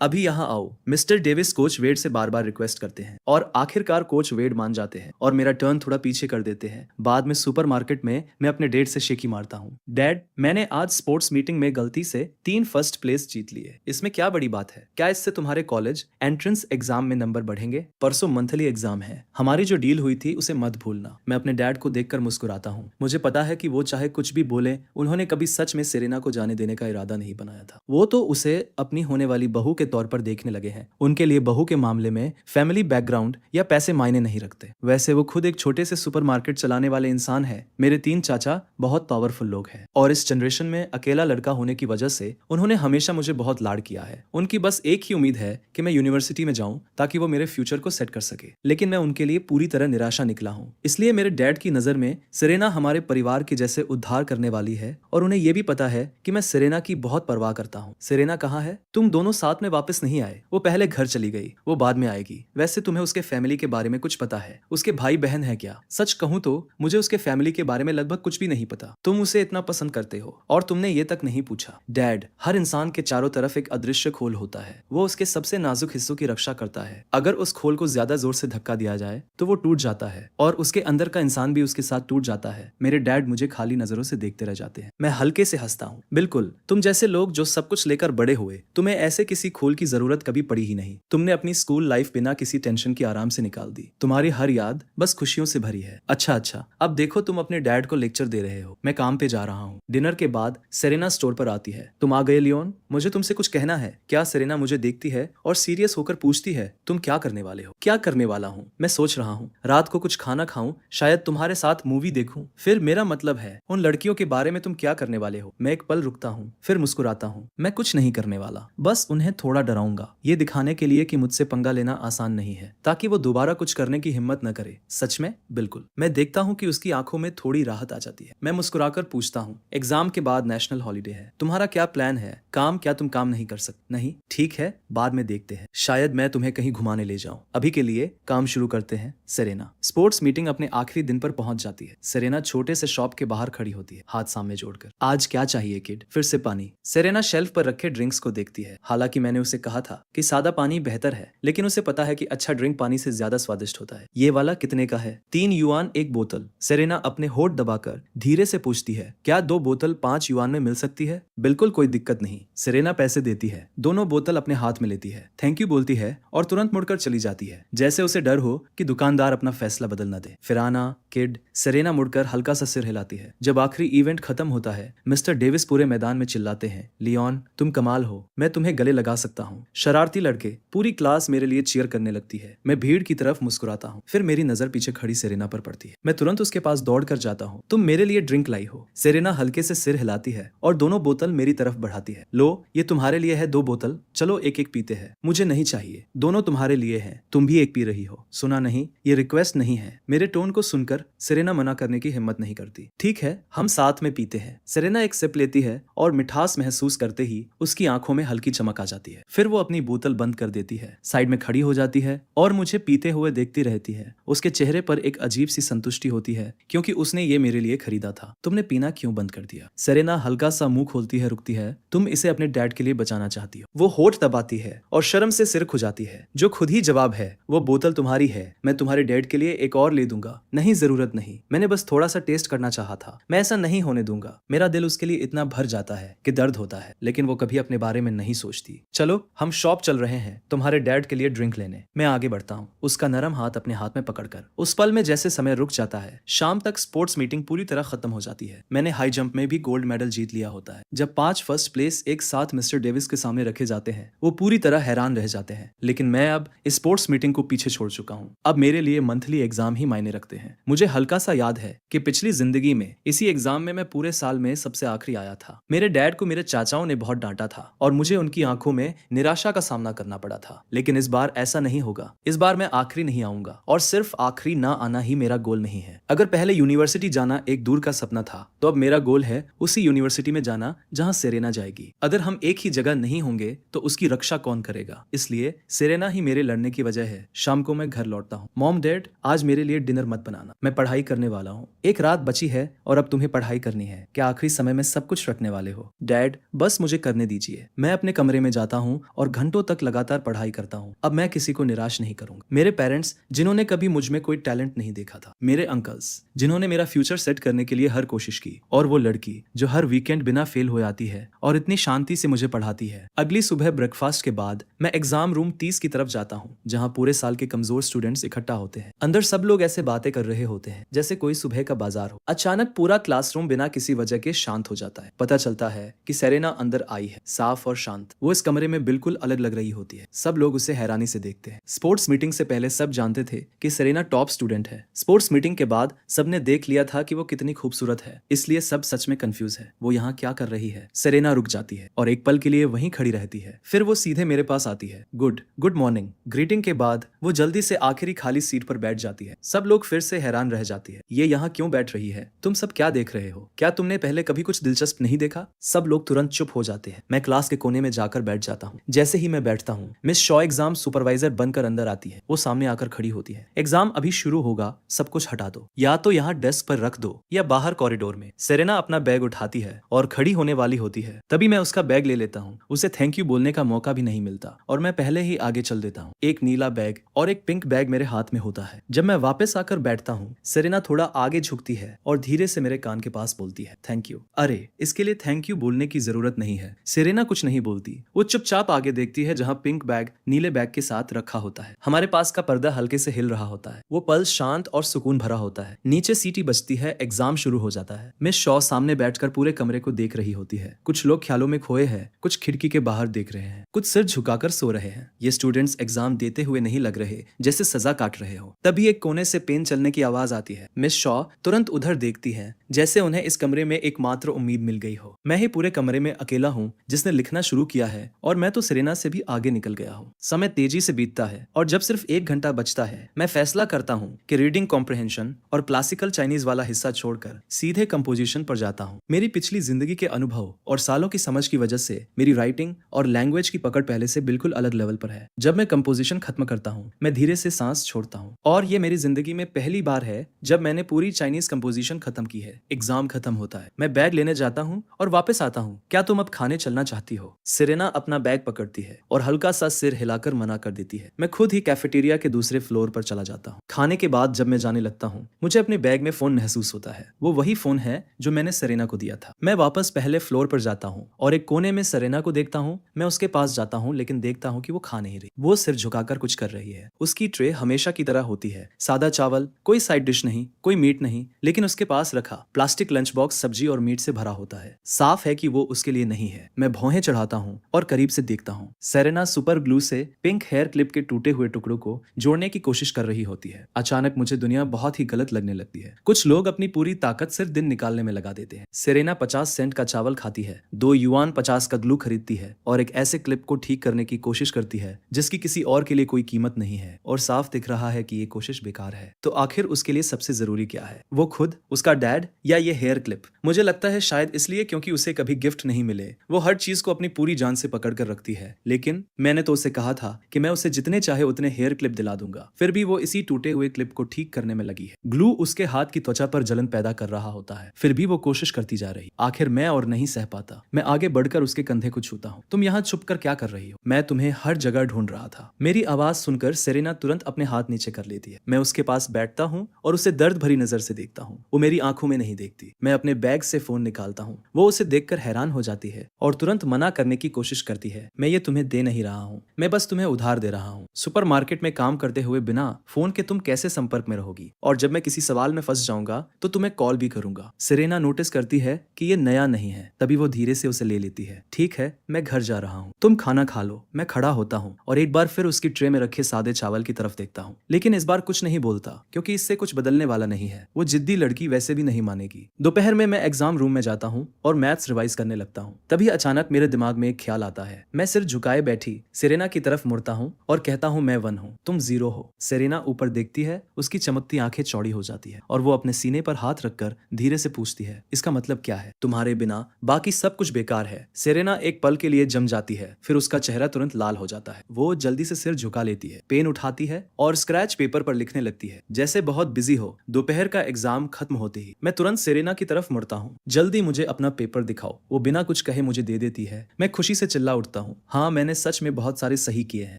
अभी यहाँ आओ। मिस्टर डेविस कोच वेड से बार बार रिक्वेस्ट करते हैं और आखिरकार कोच वेड मान जाते हैं और मेरा टर्न थोड़ा पीछे कर देते हैं। बाद में सुपरमार्केट में मैं अपने डैड से शेकी मारता हूँ। डैड, मैंने आज स्पोर्ट्स मीटिंग में गलती से 3 फर्स्ट प्लेस जीत लिए। इसमें क्या बड़ी बात है? क्या इससे तुम्हारे कॉलेज एंट्रेंस एग्जाम में नंबर बढ़ेंगे? परसों मंथली एग्जाम है। हमारी जो डील हुई थी उसे मत भूलना। मैं अपने डैड को देखकर मुस्कुराता हूँ। मुझे पता है कि वो चाहे कुछ भी बोले, उन्होंने कभी सच में सेरेना को जाने देने का इरादा नहीं बनाया था। वो तो उसे अपनी होने वाली बहू के तौर पर देखने लगे हैं। उनके लिए बहू के मामले में फैमिली बैकग्राउंड या पैसे मायने नहीं रखते। वैसे वो खुद एक छोटे से सुपरमार्केट चलाने वाले इंसान है। मेरे 3 चाचा बहुत पावरफुल लोग हैं और इस जनरेशन में अकेला लड़का होने की वजह से उन्होंने हमेशा मुझे बहुत लाड किया है। उनकी बस एक ही उम्मीद है कि मैं यूनिवर्सिटी में जाऊं ताकि वो मेरे फ्यूचर को सेट कर सके, लेकिन मैं उनके लिए पूरी तरह निराशा निकला हूं। इसलिए मेरे डैड की नजर में सेरेना हमारे परिवार के जैसे उद्धार करने वाली है और उन्हें यह भी पता है कि मैं सेरेना की बहुत परवाह करता हूँ। सेरेना कहाँ है? तुम दोनों साथ में वापस नहीं आए। वो पहले घर चली गई, वो बाद में आएगी। वैसे तुम्हें उसके फैमिली के बारे में कुछ पता है? उसके भाई बहन है क्या? सच कहूँ तो मुझे उसके फैमिली के बारे में लगभग कुछ भी नहीं पता। तुम उसे इतना पसंद करते हो और तुमने ये तक नहीं पूछा। डैड, हर इंसान के चारों तरफ एक अदृश्य खोल होता है। वो उसके सबसे नाजुक हिस्सों की रक्षा करता है। अगर उस खोल को ज्यादा जोर से धक्का दिया जाए तो वो टूट जाता है और उसके अंदर का इंसान भी उसके साथ टूट जाता है। मेरे डैड मुझे खाली नजरों से देखते रह जाते हैं। मैं हल्के से हंसता हूँ। बिल्कुल, तुम जैसे लोग जो सब कुछ लेकर बड़े हुए, तुम्हें ऐसे किसी खोल की जरूरत कभी पड़ी ही नहीं। तुमने अपनी स्कूल लाइफ बिना किसी टेंशन की आराम से निकाल दी। तुम्हारी हर याद बस खुशियों से भरी है। अच्छा, अब देखो तुम अपने डैड को लेक्चर दे रहे हो। मैं काम पे जा रहा हूँ। डिनर के बाद सेरेना स्टोर पर आती है। तुम आ गए लियोन, मुझे तुमसे कुछ कहना है। क्या? सेरेना मुझे देखती है और सीरियस होकर पूछती है, तुम क्या करने वाले हो? क्या करने वाला हूँ? मैं सोच रहा हूँ रात को कुछ खाना खाऊं, शायद तुम्हारे साथ मूवी देखूं। फिर मेरा मतलब है उन लड़कियों के बारे में तुम क्या करने वाले हो? मैं एक पल रुकता हूँ, फिर मुस्कुराता हूँ। मैं कुछ नहीं करने वाला, बस उन्हें थोड़ा डराऊंगा, ये दिखाने के लिए कि मुझसे पंगा लेना आसान नहीं है, ताकि वो दोबारा कुछ करने की हिम्मत न करे। सच में? बिल्कुल। मैं देखता हूँ कि उसकी आंखों में थोड़ी राहत आ जाती है। मैं मुस्कुराकर पूछता हूँ, एग्जाम के बाद नेशनल हॉलीडे है, तुम्हारा क्या प्लान है? काम? क्या तुम काम नहीं कर सकते? नहीं, ठीक है, बाद में देखते हैं। शायद मैं तुम्हें कहीं घुमाने ले जाऊं। अभी के लिए काम शुरू करते हैं। सेरेना। स्पोर्ट्स मीटिंग अपने आखिरी दिन पर पहुंच जाती है। सेरेना छोटे से शॉप के बाहर खड़ी होती है, हाथ सामने जोड़कर। आज क्या चाहिए किड? फिर से पानी। सेरेना शेल्फ पर रखे ड्रिंक्स को देखती है। हालांकि मैंने उसे कहा था कि सादा पानी बेहतर है, लेकिन उसे पता है कि अच्छा ड्रिंक पानी से ज्यादा स्वादिष्ट होता है। ये वाला कितने का है? 3 युआन एक बोतल। सेरेना अपने होठ दबाकर धीरे से पूछती है, क्या 2 बोतल 5 युआन में मिल सकती है? बिल्कुल कोई दिक्कत नहीं। सेरेना पैसे देती है, दोनों बोतल अपने हाथ में लेती है, थैंक यू बोलती है और तुरंत मुड़कर चली जाती है, जैसे उसे डर हो कि दुकानदार अपना फैसला बदल न दे। फिर आना, किड, सेरेना मुड़कर हल्का सा सिर हिलाती है। जब आखिरी इवेंट खत्म होता है, मिस्टर डेविस पूरे मैदान में चिल्लाते हैं, लियोन तुम कमाल हो, मैं तुम्हें गले लगा सकता हूँ। शरारती लड़के, पूरी क्लास मेरे लिए चीयर करने लगती है। मैं भीड़ की तरफ मुस्कुराता हूँ। फिर मेरी नजर पीछे खड़ी सेरेना पर पड़ती है। मैं तुरंत उसके पास दौड़ कर जाता हूँ। तुम मेरे लिए ड्रिंक लाई हो। सेरेना हल्के से सिर हिलाती है और दोनों बोतल मेरी तरफ बढ़ाती है। लो, ये तुम्हारे लिए है 2 बोतल, चलो एक एक पीते हैं। मुझे नहीं चाहिए, दोनों तुम्हारे लिए हैं, तुम भी एक पी रही हो। सुना नहीं, ये रिक्वेस्ट नहीं है। मेरे टोन को सुनकर सेरेना मना करने की हिम्मत नहीं करती। ठीक है, हम साथ में पीते हैं। सेरेना एक सिप लेती है और मिठास महसूस करते ही उसकी आंखों में हल्की चमक आ जाती है। फिर वो अपनी बोतल बंद कर देती है, साइड में खड़ी हो जाती है और मुझे पीते हुए देखती रहती है। उसके चेहरे पर एक अजीब सी संतुष्टि होती है, क्योंकि उसने ये मेरे लिए खरीदा था। तुमने पीना क्यों बंद कर दिया? सेरेना हल्का सा मुंह खोलती है, रुकती है। तुम इसे अपने डैड के लिए बचाना चाहती हो। वो होठ दबाती है और शर्म से सिर खुजाती है। जो खुद ही जवाब है, वो बोतल तुम्हारी है, मैं तुम्हारे डैड के लिए एक और ले दूंगा। नहीं, जरूरत नहीं, मैंने बस थोड़ा सा टेस्ट करना चाहा था। मैं ऐसा नहीं होने दूंगा। मेरा दिल उसके लिए इतना भर जाता है कि दर्द होता है, लेकिन वो कभी अपने बारे में नहीं सोचती। चलो, हम शॉप चल रहे हैं तुम्हारे डैड के लिए ड्रिंक लेने। मैं आगे बढ़ता हूँ, उसका नरम हाथ अपने हाथ में पकड़कर। उस पल में जैसे समय रुक जाता है। शाम तक स्पोर्ट्स मीटिंग पूरी तरह खत्म हो जाती है। मैंने हाई जंप में भी गोल्ड मेडल जीत लिया होता है। जब 5 फर्स्ट प्लेस एक साथ मिस्टर डेविस के सामने रखे जाते हैं, वो पूरी तरह हैरान रह जाते हैं। लेकिन मैं अब इस स्पोर्ट्स मीटिंग को पीछे छोड़ चुका हूँ। अब मेरे लिए मंथली एग्जाम ही मायने रखते हैं। मुझे हल्का सा याद है कि पिछली जिंदगी में इसी एग्जाम में मैं पूरे साल में सबसे आखिरी आया था। मेरे डैड को मेरे चाचाओं ने बहुत डांटा था और मुझे उनकी आंखों में निराशा का सामना करना पड़ा था। लेकिन इस बार ऐसा नहीं होगा। इस बार मैं आखिरी नहीं आऊंगा और सिर्फ आखिरी ना आना ही मेरा गोल नहीं है। अगर पहले यूनिवर्सिटी जाना एक दूर का सपना था, तो अब मेरा गोल है उसी यूनिवर्सिटी में जाना जहां सेरेना जाएगी। अगर हम एक ही जगह नहीं होंगे तो उसकी रक्षा कौन करेगा? इसलिए सेरेना ही मेरे लड़ने की वजह है। शाम को मैं घर लौटता हूँ। मॉम, डैड, आज मेरे लिए डिनर मत बनाना, मैं पढ़ाई करने वाला हूँ। एक रात बची है और अब तुम्हें पढ़ाई करनी है। क्या आखिरी समय में सब कुछ रखने वाले हो? डैड, बस मुझे करने दीजिए। मैं अपने कमरे में जाता हूँ और घंटों तक लगातार पढ़ाई करता हूँ। अब मैं किसी को निराश नहीं करूंगा। मेरे पेरेंट्स, जिन्होंने कभी मुझ में कोई टैलेंट नहीं देखा था। मेरे अंकल्स, जिन्होंने मेरा फ्यूचर सेट करने के लिए हर कोशिश की। और वो लड़की जो हर वीकेंड बिना फेल हो आती है और इतनी शांति से मुझे पढ़ाती है। अगली सुबह ब्रेकफास्ट के बाद मैं एग्जाम रूम 30 की तरफ जाता हूँ, जहाँ पूरे साल के कमजोर स्टूडेंट्स इकट्ठा होते हैं। अंदर सब लोग ऐसे बातें कर रहे होते हैं जैसे कोई सुबह का बाजार हो। अचानक पूरा क्लासरूम बिना किसी वजह के शांत हो जाता है। पता चलता है कि सेरेना अंदर आई है, साफ और शांत। वो इस कमरे में बिल्कुल अलग लग रही होती है। सब लोग उसे हैरानी से देखते हैं। स्पोर्ट्स मीटिंग से पहले सब जानते थे कि सेरेना टॉप स्टूडेंट है। स्पोर्ट्स मीटिंग के बाद सबने देख लिया था कि वो कितनी खूबसूरत है, इसलिए सब सच में कंफ्यूज है। वो यहाँ क्या कर रही है? सेरेना रुक जाती है और एक पल के लिए वहीं खड़ी रहती है। फिर वो सीधे मेरे पास आती है। Good morning. ग्रीटिंग के बाद वो जल्दी से आखिरी खाली सीट पर बैठ जाती है। सब लोग फिर से हैरान रह जाती है। ये यहाँ क्यों बैठ रही है? तुम सब क्या देख रहे हो? क्या तुमने पहले कभी कुछ दिलचस्प नहीं देखा? सब लोग तुरंत चुप हो जाते हैं। मैं क्लास के कोने में जाकर बैठ जाता हूँ। जैसे ही मैं बैठता हूँ, मिस शॉ एग्जाम सुपरवाइजर बनकर अंदर आती है। वो सामने आकर खड़ी होती है। एग्जाम अभी शुरू होगा, सब कुछ हटा दो, या तो यहाँ डेस्क पर रख दो या बाहर कॉरिडोर में। सेरेना अपना बैग उठाती है और खड़ी होने वाली होती है। तभी मैं उसका बैग ले लेता हूँ। उसे थैंक यू बोलने का मौका भी नहीं मिलता और मैं पहले ही आगे चल देता हूँ। एक नीला बैग और एक पिंक बैग मेरे हाथ में होता है। जब मैं वापस आकर बैठता हूँ, सेरेना थोड़ा आगे झुकती है और धीरे से मेरे कान के पास बोलती है, थैंक यू। अरे, इसके लिए थैंक यू बोलने की जरूरत नहीं है। सेरेना कुछ नहीं बोलती। वो चुपचाप आगे देखती है जहाँ पिंक बैग नीले बैग के साथ रखा होता है। हमारे पास का पर्दा हल्के से हिल रहा होता है। वो पल शांत और सुकून भरा होता है। नीचे सीटी बजती है, एग्जाम शुरू हो जाता है। मिस शॉ सामने बैठकर पूरे कमरे को देख रही होती है। कुछ लोग ख्यालों में खोए हैं, कुछ खिड़की के बाहर देख रहे हैं, कुछ सिर झुकाकर सो रहे हैं। ये स्टूडेंट्स एग्जाम देते हुए नहीं लग रहे जैसे सजा काट रहे हो। तभी एक कोने से पेन चलने की आवाज आती है। मिस शॉ तुरंत उधर देखती है, जैसे उन्हें इस कमरे में एकमात्र उम्मीद मिल गई हो। मैं ही पूरे कमरे में अकेला हूँ जिसने लिखना शुरू किया है और मैं तो सेरेना से भी आगे निकल गया हूँ। समय तेजी से बीतता है और जब सिर्फ 1 घंटा बचता है, मैं फैसला करता हूँ कि रीडिंग कॉम्प्रिहेंशन और क्लासिकल चाइनीज वाला हिस्सा छोड़कर सीधे कंपोजिशन पर जाता हूँ। मेरी पिछली जिंदगी के अनुभव और सालों की समझ की वजह से मेरी राइटिंग और लैंग्वेज की पकड़ पहले से बिल्कुल अलग लेवल पर है। जब मैं कंपोजिशन खत्म करता हूँ, मैं धीरे से सांस छोड़ता हूँ और ये मेरी जिंदगी में पहली बार है जब मैंने पूरी चाइनीज कंपोजिशन खत्म की है। एग्जाम खत्म होता है। मैं बैग लेने जाता हूँ और वापस आता हूँ। क्या तुम अब खाने चलना चाहती हो? सेरेना अपना बैग पकड़ती है और हल्का सा सिर हिलाकर मना कर देती है। मैं खुद ही कैफेटेरिया के दूसरे फ्लोर पर चला जाता हूँ। खाने के बाद जब मैं जाने लगता हूँ, मुझे अपने बैग में फोन महसूस होता है। वो वही फोन है जो मैंने सेरेना को दिया था। मैं वापस पहले फ्लोर पर जाता हूँ और एक कोने में सेरेना को देखता हूँ। मैं उसके पास जाता हूँ लेकिन देखता हूँ कि वो खा नहीं रही। वो सिर झुकाकर कुछ कर रही है। उसकी ट्रे हमेशा की तरह होती है, सादा चावल, कोई साइड डिश नहीं, कोई मीट नहीं, लेकिन उसके पास रखा प्लास्टिक लंच बॉक्स सब्जी और मीट से भरा होता है। साफ है कि वो उसके लिए नहीं है। मैं भौहें चढ़ाता हूँ और करीब से देखता हूँ। सेरेना सुपर ग्लू से पिंक हेयर क्लिप के टूटे हुए टुकड़ों को जोड़ने की कोशिश कर रही होती है। अचानक मुझे दुनिया बहुत ही गलत लगने लगती है। कुछ लोग अपनी पूरी ताकत सिर्फ दिन निकालने में लगा देते हैं। सेरेना 50 सेंट का चावल खाती है, 2 युआन 50 का ग्लू खरीदती है और एक ऐसे क्लिप को ठीक करने की कोशिश करती है जिसकी किसी और के लिए कोई कीमत नहीं है, और साफ दिख रहा है कि ये कोशिश बेकार है। तो आखिर उसके लिए सबसे जरूरी क्या है? वो खुद, उसका डैड, या ये हेयर क्लिप? मुझे लगता है शायद इसलिए क्योंकि उसे कभी गिफ्ट नहीं मिले। वो हर चीज को अपनी पूरी जान से पकड़ कर रखती है। लेकिन मैंने तो उसे कहा था कि मैं उसे जितने चाहे उतने हेयर क्लिप दिला दूंगा। फिर भी वो इसी टूटे हुए क्लिप को ठीक करने में लगी है। ग्लू उसके हाथ की त्वचा पर जलन पैदा कर रहा होता है, फिर भी वो कोशिश करती जा रही। आखिर मैं और नहीं सह पाता। मैं आगे बढ़कर उसके कंधे को छूता हूँ। तुम यहाँ छुप कर क्या कर रही हो? मैं तुम्हें हर जगह ढूंढ रहा था। मेरी आवाज सुनकर सेरेना तुरंत अपने हाथ नीचे कर लेती है। मैं उसके पास बैठता हूँ और उसे दर्द भरी नजर से देखता हूँ। वो मेरी आंखों में नहीं देखती। मैं अपने बैग से फोन निकालता हूँ। वो उसे देखकर हैरान हो जाती है और तुरंत मना करने की कोशिश करती है। मैं ये तुम्हें दे नहीं रहा हूँ, मैं बस तुम्हें उधार दे रहा हूँ। सुपरमार्केट में काम करते हुए बिना फोन के तुम कैसे संपर्क में रहोगी? और जब मैं किसी सवाल में फंस जाऊंगा तो तुम्हें कॉल भी करूंगा। सेरेना नोटिस करती है कि ये नया नहीं है, तभी वो धीरे से उसे ले लेती है। ठीक है, मैं घर जा रहा हूँ, तुम खाना खा लो। मैं खड़ा होता हूँ और एक बार फिर उसकी ट्रे में रखे सादे चावल की तरफ देखता हूँ, लेकिन इस बार कुछ नहीं बोलता क्योंकि इससे कुछ बदलने वाला नहीं है। वो जिद्दी लड़की वैसे भी नहीं मानेगी। दोपहर में मैं एग्जाम रूम में जाता हूँ और मैथ्स रिवाइज करने लगता हूँ। तभी अचानक मेरे दिमाग में एक ख्याल आता है। मैं सिर झुकाए बैठी सेरेना की तरफ मुड़ता हूँ और कहता हूँ, मैं 1 हूँ, तुम 0 हो। सेरेना ऊपर देखती है, उसकी चमकती आंखें चौड़ी हो जाती है और वो अपने सीने पर हाथ रखकर धीरे से पूछती है, इसका मतलब क्या है? तुम्हारे बिना बाकी सब कुछ बेकार है। सेरेना एक पल के लिए जम जाती है, फिर उसका चेहरा तुरंत लाल हो जाता है। वो जल्दी से सिर झुका लेती है, पेन उठाती है और स्क्रैच पेपर पर लिखने लगती है जैसे बहुत बिजी हो। दोपहर का एग्जाम खत्म होते ही मैं तुरंत सेरेना की तरफ मुड़ता हूँ। जल्दी मुझे अपना पेपर दिखाओ। वो बिना कुछ कहे मुझे दे देती है। मैं खुशी से चिल्ला उठता हूँ, हाँ, मैंने सच में बहुत सारे सही किए हैं।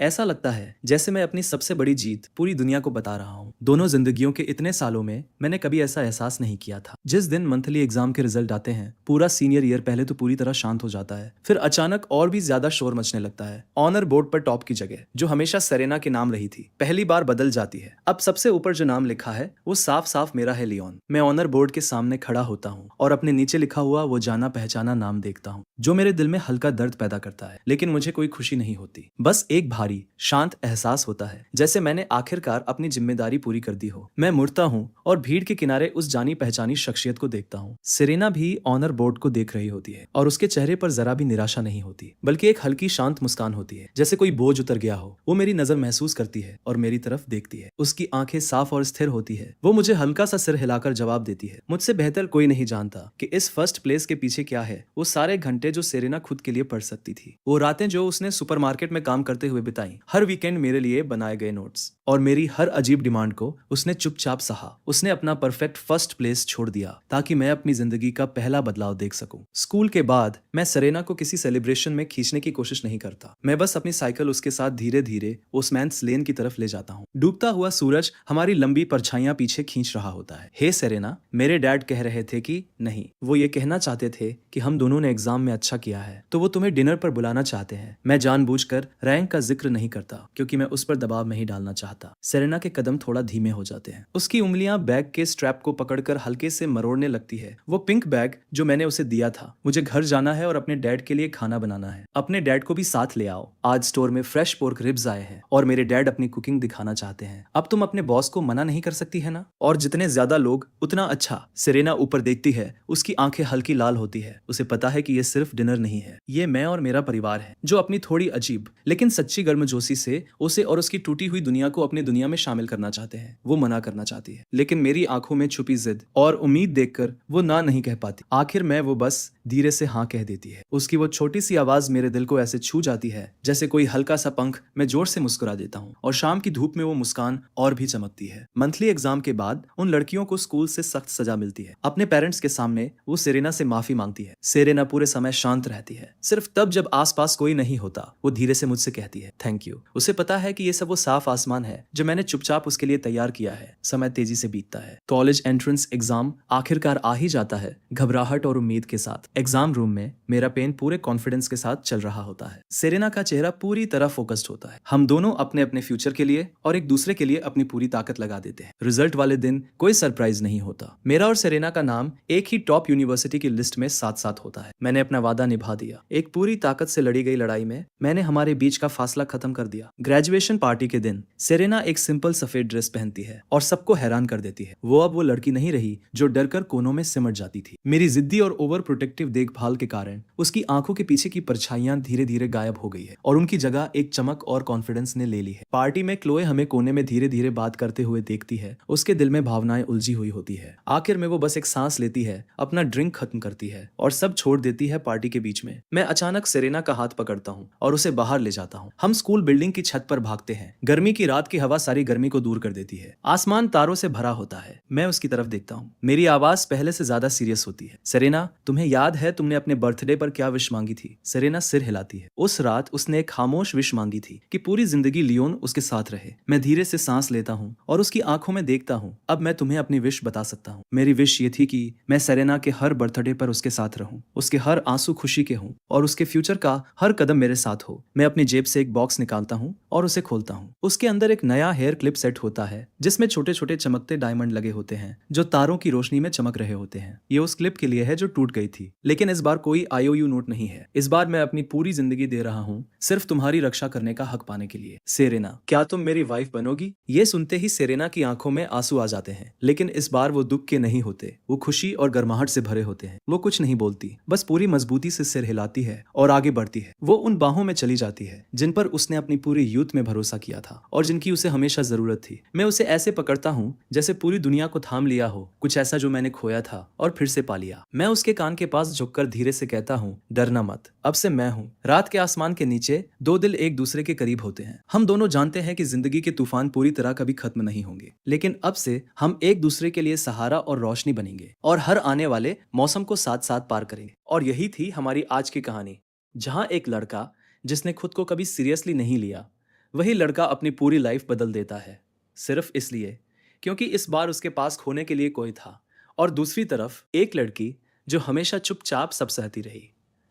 ऐसा लगता है जैसे मैं अपनी सबसे बड़ी जीत पूरी दुनिया को बता रहा हूँ। दोनों जिंदगियों के इतने सालों में मैंने कभी ऐसा एहसास नहीं किया था। जिस दिन मंथली एग्जाम के रिजल्ट आते हैं, पूरा सीनियर ईयर पहले तो पूरी तरह शांत हो जाता है, फिर अचानक और भी ज्यादा शोर मचने लगता है। ऑनर बोर्ड पर टॉप की जगह जो हमेशा सेरेना के नाम रही थी, पहली बार बदल जाती है। अब सबसे ऊपर जो नाम लिखा है वो साफ साफ मेरा है, लियोन। मैं ऑनर बोर्ड के सामने खड़ा होता हूँ और अपने नीचे लिखा हुआ वो जाना पहचाना नाम देखता हूँ, जो मेरे दिल में हल्का दर्द पैदा करता है। लेकिन मुझे कोई खुशी नहीं होती, बस एक भारी शांत एहसास होता है जैसे मैंने आखिरकार अपनी जिम्मेदारी पूरी कर दी हो। मैं मुड़ता हूँ और भीड़ के किनारे उस जानी पहचानी शख्सियत को देखता हूँ। सेरेना भी ऑनर बोर्ड को देख रही होती है और उसके चेहरे पर जरा भी निराशा नहीं होती, बल्कि एक हल्की शांत मुस्कान होती है, जैसे कोई बोझ उतर गया हो। वो मेरी नजर महसूस करती है और मेरी तरफ देखती है। उसकी आंखें साफ और स्थिर होती है। वो मुझे हल्का सा सिर हिलाकर जवाब देती है, मुझसे बेहतर कोई नहीं जानता कि इस फर्स्ट प्लेस के पीछे क्या है। वो सारे घंटे जो सेरेना खुद के लिए पढ़ सकती थी, वो रातें जो उसने सुपरमार्केट में काम करते हुए बिताई, हर वीकेंड मेरे लिए बनाए गए नोट्स और मेरी हर अजीब डिमांड को उसने चुपचाप सहा। उसने अपना परफेक्ट फर्स्ट प्लेस छोड़ दिया ताकि मैं अपनी जिंदगी का पहला बदलाव देख सकूं। स्कूल के बाद मैं सेरेना को किसी सेलिब्रेशन में खींचने की कोशिश नहीं करता। मैं बस अपनी साइकिल उसके साथ धीरे धीरे ओसमैन्स लेन की तरफ ले जाता हूँ। डूबता हुआ सूरज हमारी लंबी परछाइयां पीछे खींच रहा होता है। हे सेरेना, मेरे डैड कह रहे थे कि नहीं, वो ये कहना चाहते थे कि हम दोनों ने एग्जाम में अच्छा किया है तो वो तुम्हें डिनर पर बुलाना चाहते हैं। मैं जानबूझकर रैंक का जिक्र नहीं करता क्योंकि मैं उस पर दबाव नहीं डालना चाहता। सेरेना के कदम थोड़ा धीमे हो जाते हैं। उसकी उंगलियां बैग के स्ट्रैप को पकड़कर हल्के से मरोड़ने लगती है। वो पिंक बैग जो मैंने उसे दिया था। मुझे घर जाना है और अपने डैड के लिए खाना बनाना है। अपने डैड को भी साथ ले आओ। आज स्टोर में फ्रेश पोर्क रिब्स आए हैं और मेरे डैड अपनी कुकिंग दिखाना चाहते हैं। अब तुम अपने बॉस को मना नहीं कर सकती है ना? और जितने ज्यादा लोग उतना अच्छा। सेरेना ऊपर देखती है, उसकी आंखें हल्की लाल होती है। उसे पता है कि ये सिर्फ डिनर नहीं है, ये मैं और मेरा परिवार है जो अपनी थोड़ी अजीब लेकिन सच्ची गर्मजोशी से उसे और उसकी टूटी हुई दुनिया को अपनी दुनिया में शामिल करना चाहते हैं। वो मना करना चाहती है, लेकिन मेरी आंखों में छुपी जिद और उम्मीद देखकर वो ना नहीं कह पाती। आखिर मैं वो बस धीरे से हाँ कह देती है। उसकी वो छोटी सी आवाज मेरे दिल को ऐसे छू जाती है जैसे कोई हल्का सा पंख। मैं जोर से मुस्कुरा देता हूँ और शाम की धूप में वो मुस्कान और भी चमकती है। मंथली एग्जाम के बाद उन लड़कियों को स्कूल से सख्त सजा मिलती है। अपने पेरेंट्स के सामने वो सेरेना से माफी मांगती है। सेरेना पूरे समय शांत रहती है, सिर्फ तब जब आसपास कोई नहीं होता। वो धीरे से मुझसे कहती है थैंक यू। उसे पता है कि ये सब वो साफ आसमान है जो मैंने चुपचाप उसके लिए तैयार किया है। समय तेजी से बीतता है। कॉलेज एंट्रेंस एग्जाम आखिरकार आ ही जाता है, घबराहट और उम्मीद के साथ। एग्जाम रूम में मेरा पेन पूरे कॉन्फिडेंस के साथ चल रहा होता है। सेरेना का चेहरा पूरी तरह फोकस्ड होता है। हम दोनों अपने अपने फ्यूचर के लिए और एक दूसरे के लिए अपनी पूरी ताकत लगा देते हैं। रिजल्ट वाले दिन कोई सरप्राइज नहीं होता। मेरा और सेरेना का नाम एक ही टॉप यूनिवर्सिटी की लिस्ट में साथ साथ होता है। मैंने अपना वादा निभा दिया। एक पूरी ताकत से लड़ी गई लड़ाई में मैंने हमारे बीच का फासला खत्म कर दिया। ग्रेजुएशन पार्टी के दिन सेरेना एक सिंपल सफेद ड्रेस पहनती है और सबको हैरान कर देती है। वो अब वो लड़की नहीं रही जो डरकर कोनों में सिमट जाती थी। मेरी जिद्दी और ओवर प्रोटेक्टिव देखभाल के कारण उसकी आंखों के पीछे की परछाइयां धीरे धीरे गायब हो गई है और उनकी जगह एक चमक और कॉन्फिडेंस ने ले ली है। पार्टी में क्लोए हमें कोने में धीरे धीरे बात करते हुए देखती है। उसके दिल में भावनाएं उलझी हुई होती है। आखिर में वो बस एक सांस लेती है, अपना ड्रिंक खत्म करती है और सब छोड़ देती है पार्टी के बीच में। मैं अचानक सेरेना का हाथ पकड़ता हूँ और उसे बाहर ले जाता हूँ। हम स्कूल बिल्डिंग की छत पर भागते हैं। गर्मी की रात की हवा सारी गर्मी को दूर कर देती है। आसमान तारों से भरा होता है। मैं उसकी तरफ देखता हूँ। मेरी आवाज पहले से ज्यादा सीरियस होती है। सेरेना, तुम्हें याद है तुमने अपने बर्थडे पर क्या विश मांगी थी? सेरेना सिर हिलाती है। उस रात उसने एक खामोश विश मांगी थी कि पूरी जिंदगी लियोन उसके साथ रहे। मैं धीरे से सांस लेता हूँ और उसकी आंखों में देखता हूँ। अब मैं तुम्हें अपनी विश बता सकता हूँ। मेरी विश ये थी कि मैं सेरेना के हर बर्थडे पर उसके साथ रहूं, उसके हर आंसू खुशी के हों और उसके फ्यूचर का हर कदम मेरे साथ हो। मैं अपनी जेब से एक बॉक्स निकालता हूँ और उसे खोलता हूँ। उसके अंदर एक नया हेयर क्लिप सेट होता है जिसमें छोटे छोटे चमकते डायमंड लगे होते हैं जो तारों की रोशनी में चमक रहे होते हैं। ये उस क्लिप के लिए है जो टूट गई थी, लेकिन इस बार कोई IOU नोट नहीं है। इस बार मैं अपनी पूरी जिंदगी दे रहा हूँ सिर्फ तुम्हारी रक्षा करने का हक पाने के लिए। सेरेना, क्या तुम मेरी वाइफ बनोगी? ये सुनते ही सेरेना की आंखों में आंसू आ जाते हैं, लेकिन इस बार वो दुख के नहीं होते, वो खुशी और गर्माहट से भरे होते हैं। वो कुछ नहीं बोलती, बस पूरी मजबूती से सिर हिलाती है और आगे बढ़ती है। वो उन बाहों में चली जाती है जिन पर उसने अपनी पूरी यूथ में भरोसा किया था और जिनकी उसे हमेशा जरूरत थी। मैं उसे ऐसे पकड़ता हूँ जैसे पूरी दुनिया को थाम लिया हो, कुछ ऐसा जो मैंने खोया था और फिर से पा लिया। मैं उसके कान के पास झुककर धीरे से कहता हूँ, डरना मत, अब से मैं हूँ। रात के आसमान के नीचे दो दिल एक दूसरे के करीब होते हैं। हम दोनों जानते हैं कि जिंदगी के तूफान पूरी तरह कभी खत्म नहीं होंगे, लेकिन अब से हम एक दूसरे के लिए सहारा और रोशनी बनेंगे और हर आने वाले मौसम को साथ साथ पार करेंगे। और यही थी हमारी आज की कहानी, जहां एक लड़का जिसने खुद को कभी सीरियसली नहीं लिया, वही लड़का अपनी पूरी लाइफ बदल देता है, सिर्फ इसलिए क्योंकि इस बार उसके पास खोने के लिए कोई था। और दूसरी तरफ एक लड़की जो हमेशा चुपचाप सब सहती रही,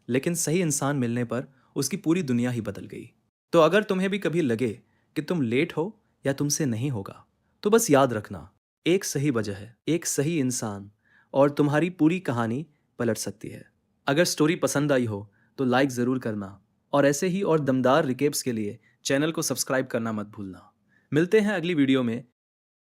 लेकिन सही इंसान मिलने पर उसकी पूरी दुनिया ही बदल गई। तो अगर तुम्हें भी कभी लगे कि तुम लेट हो या तुमसे नहीं होगा, तो बस याद रखना, एक सही वजह है, एक सही इंसान, और तुम्हारी पूरी कहानी पलट सकती है। अगर स्टोरी पसंद आई हो तो लाइक ज़रूर करना और ऐसे ही और दमदार रिकेप्स के लिए चैनल को सब्सक्राइब करना मत भूलना। मिलते हैं अगली वीडियो में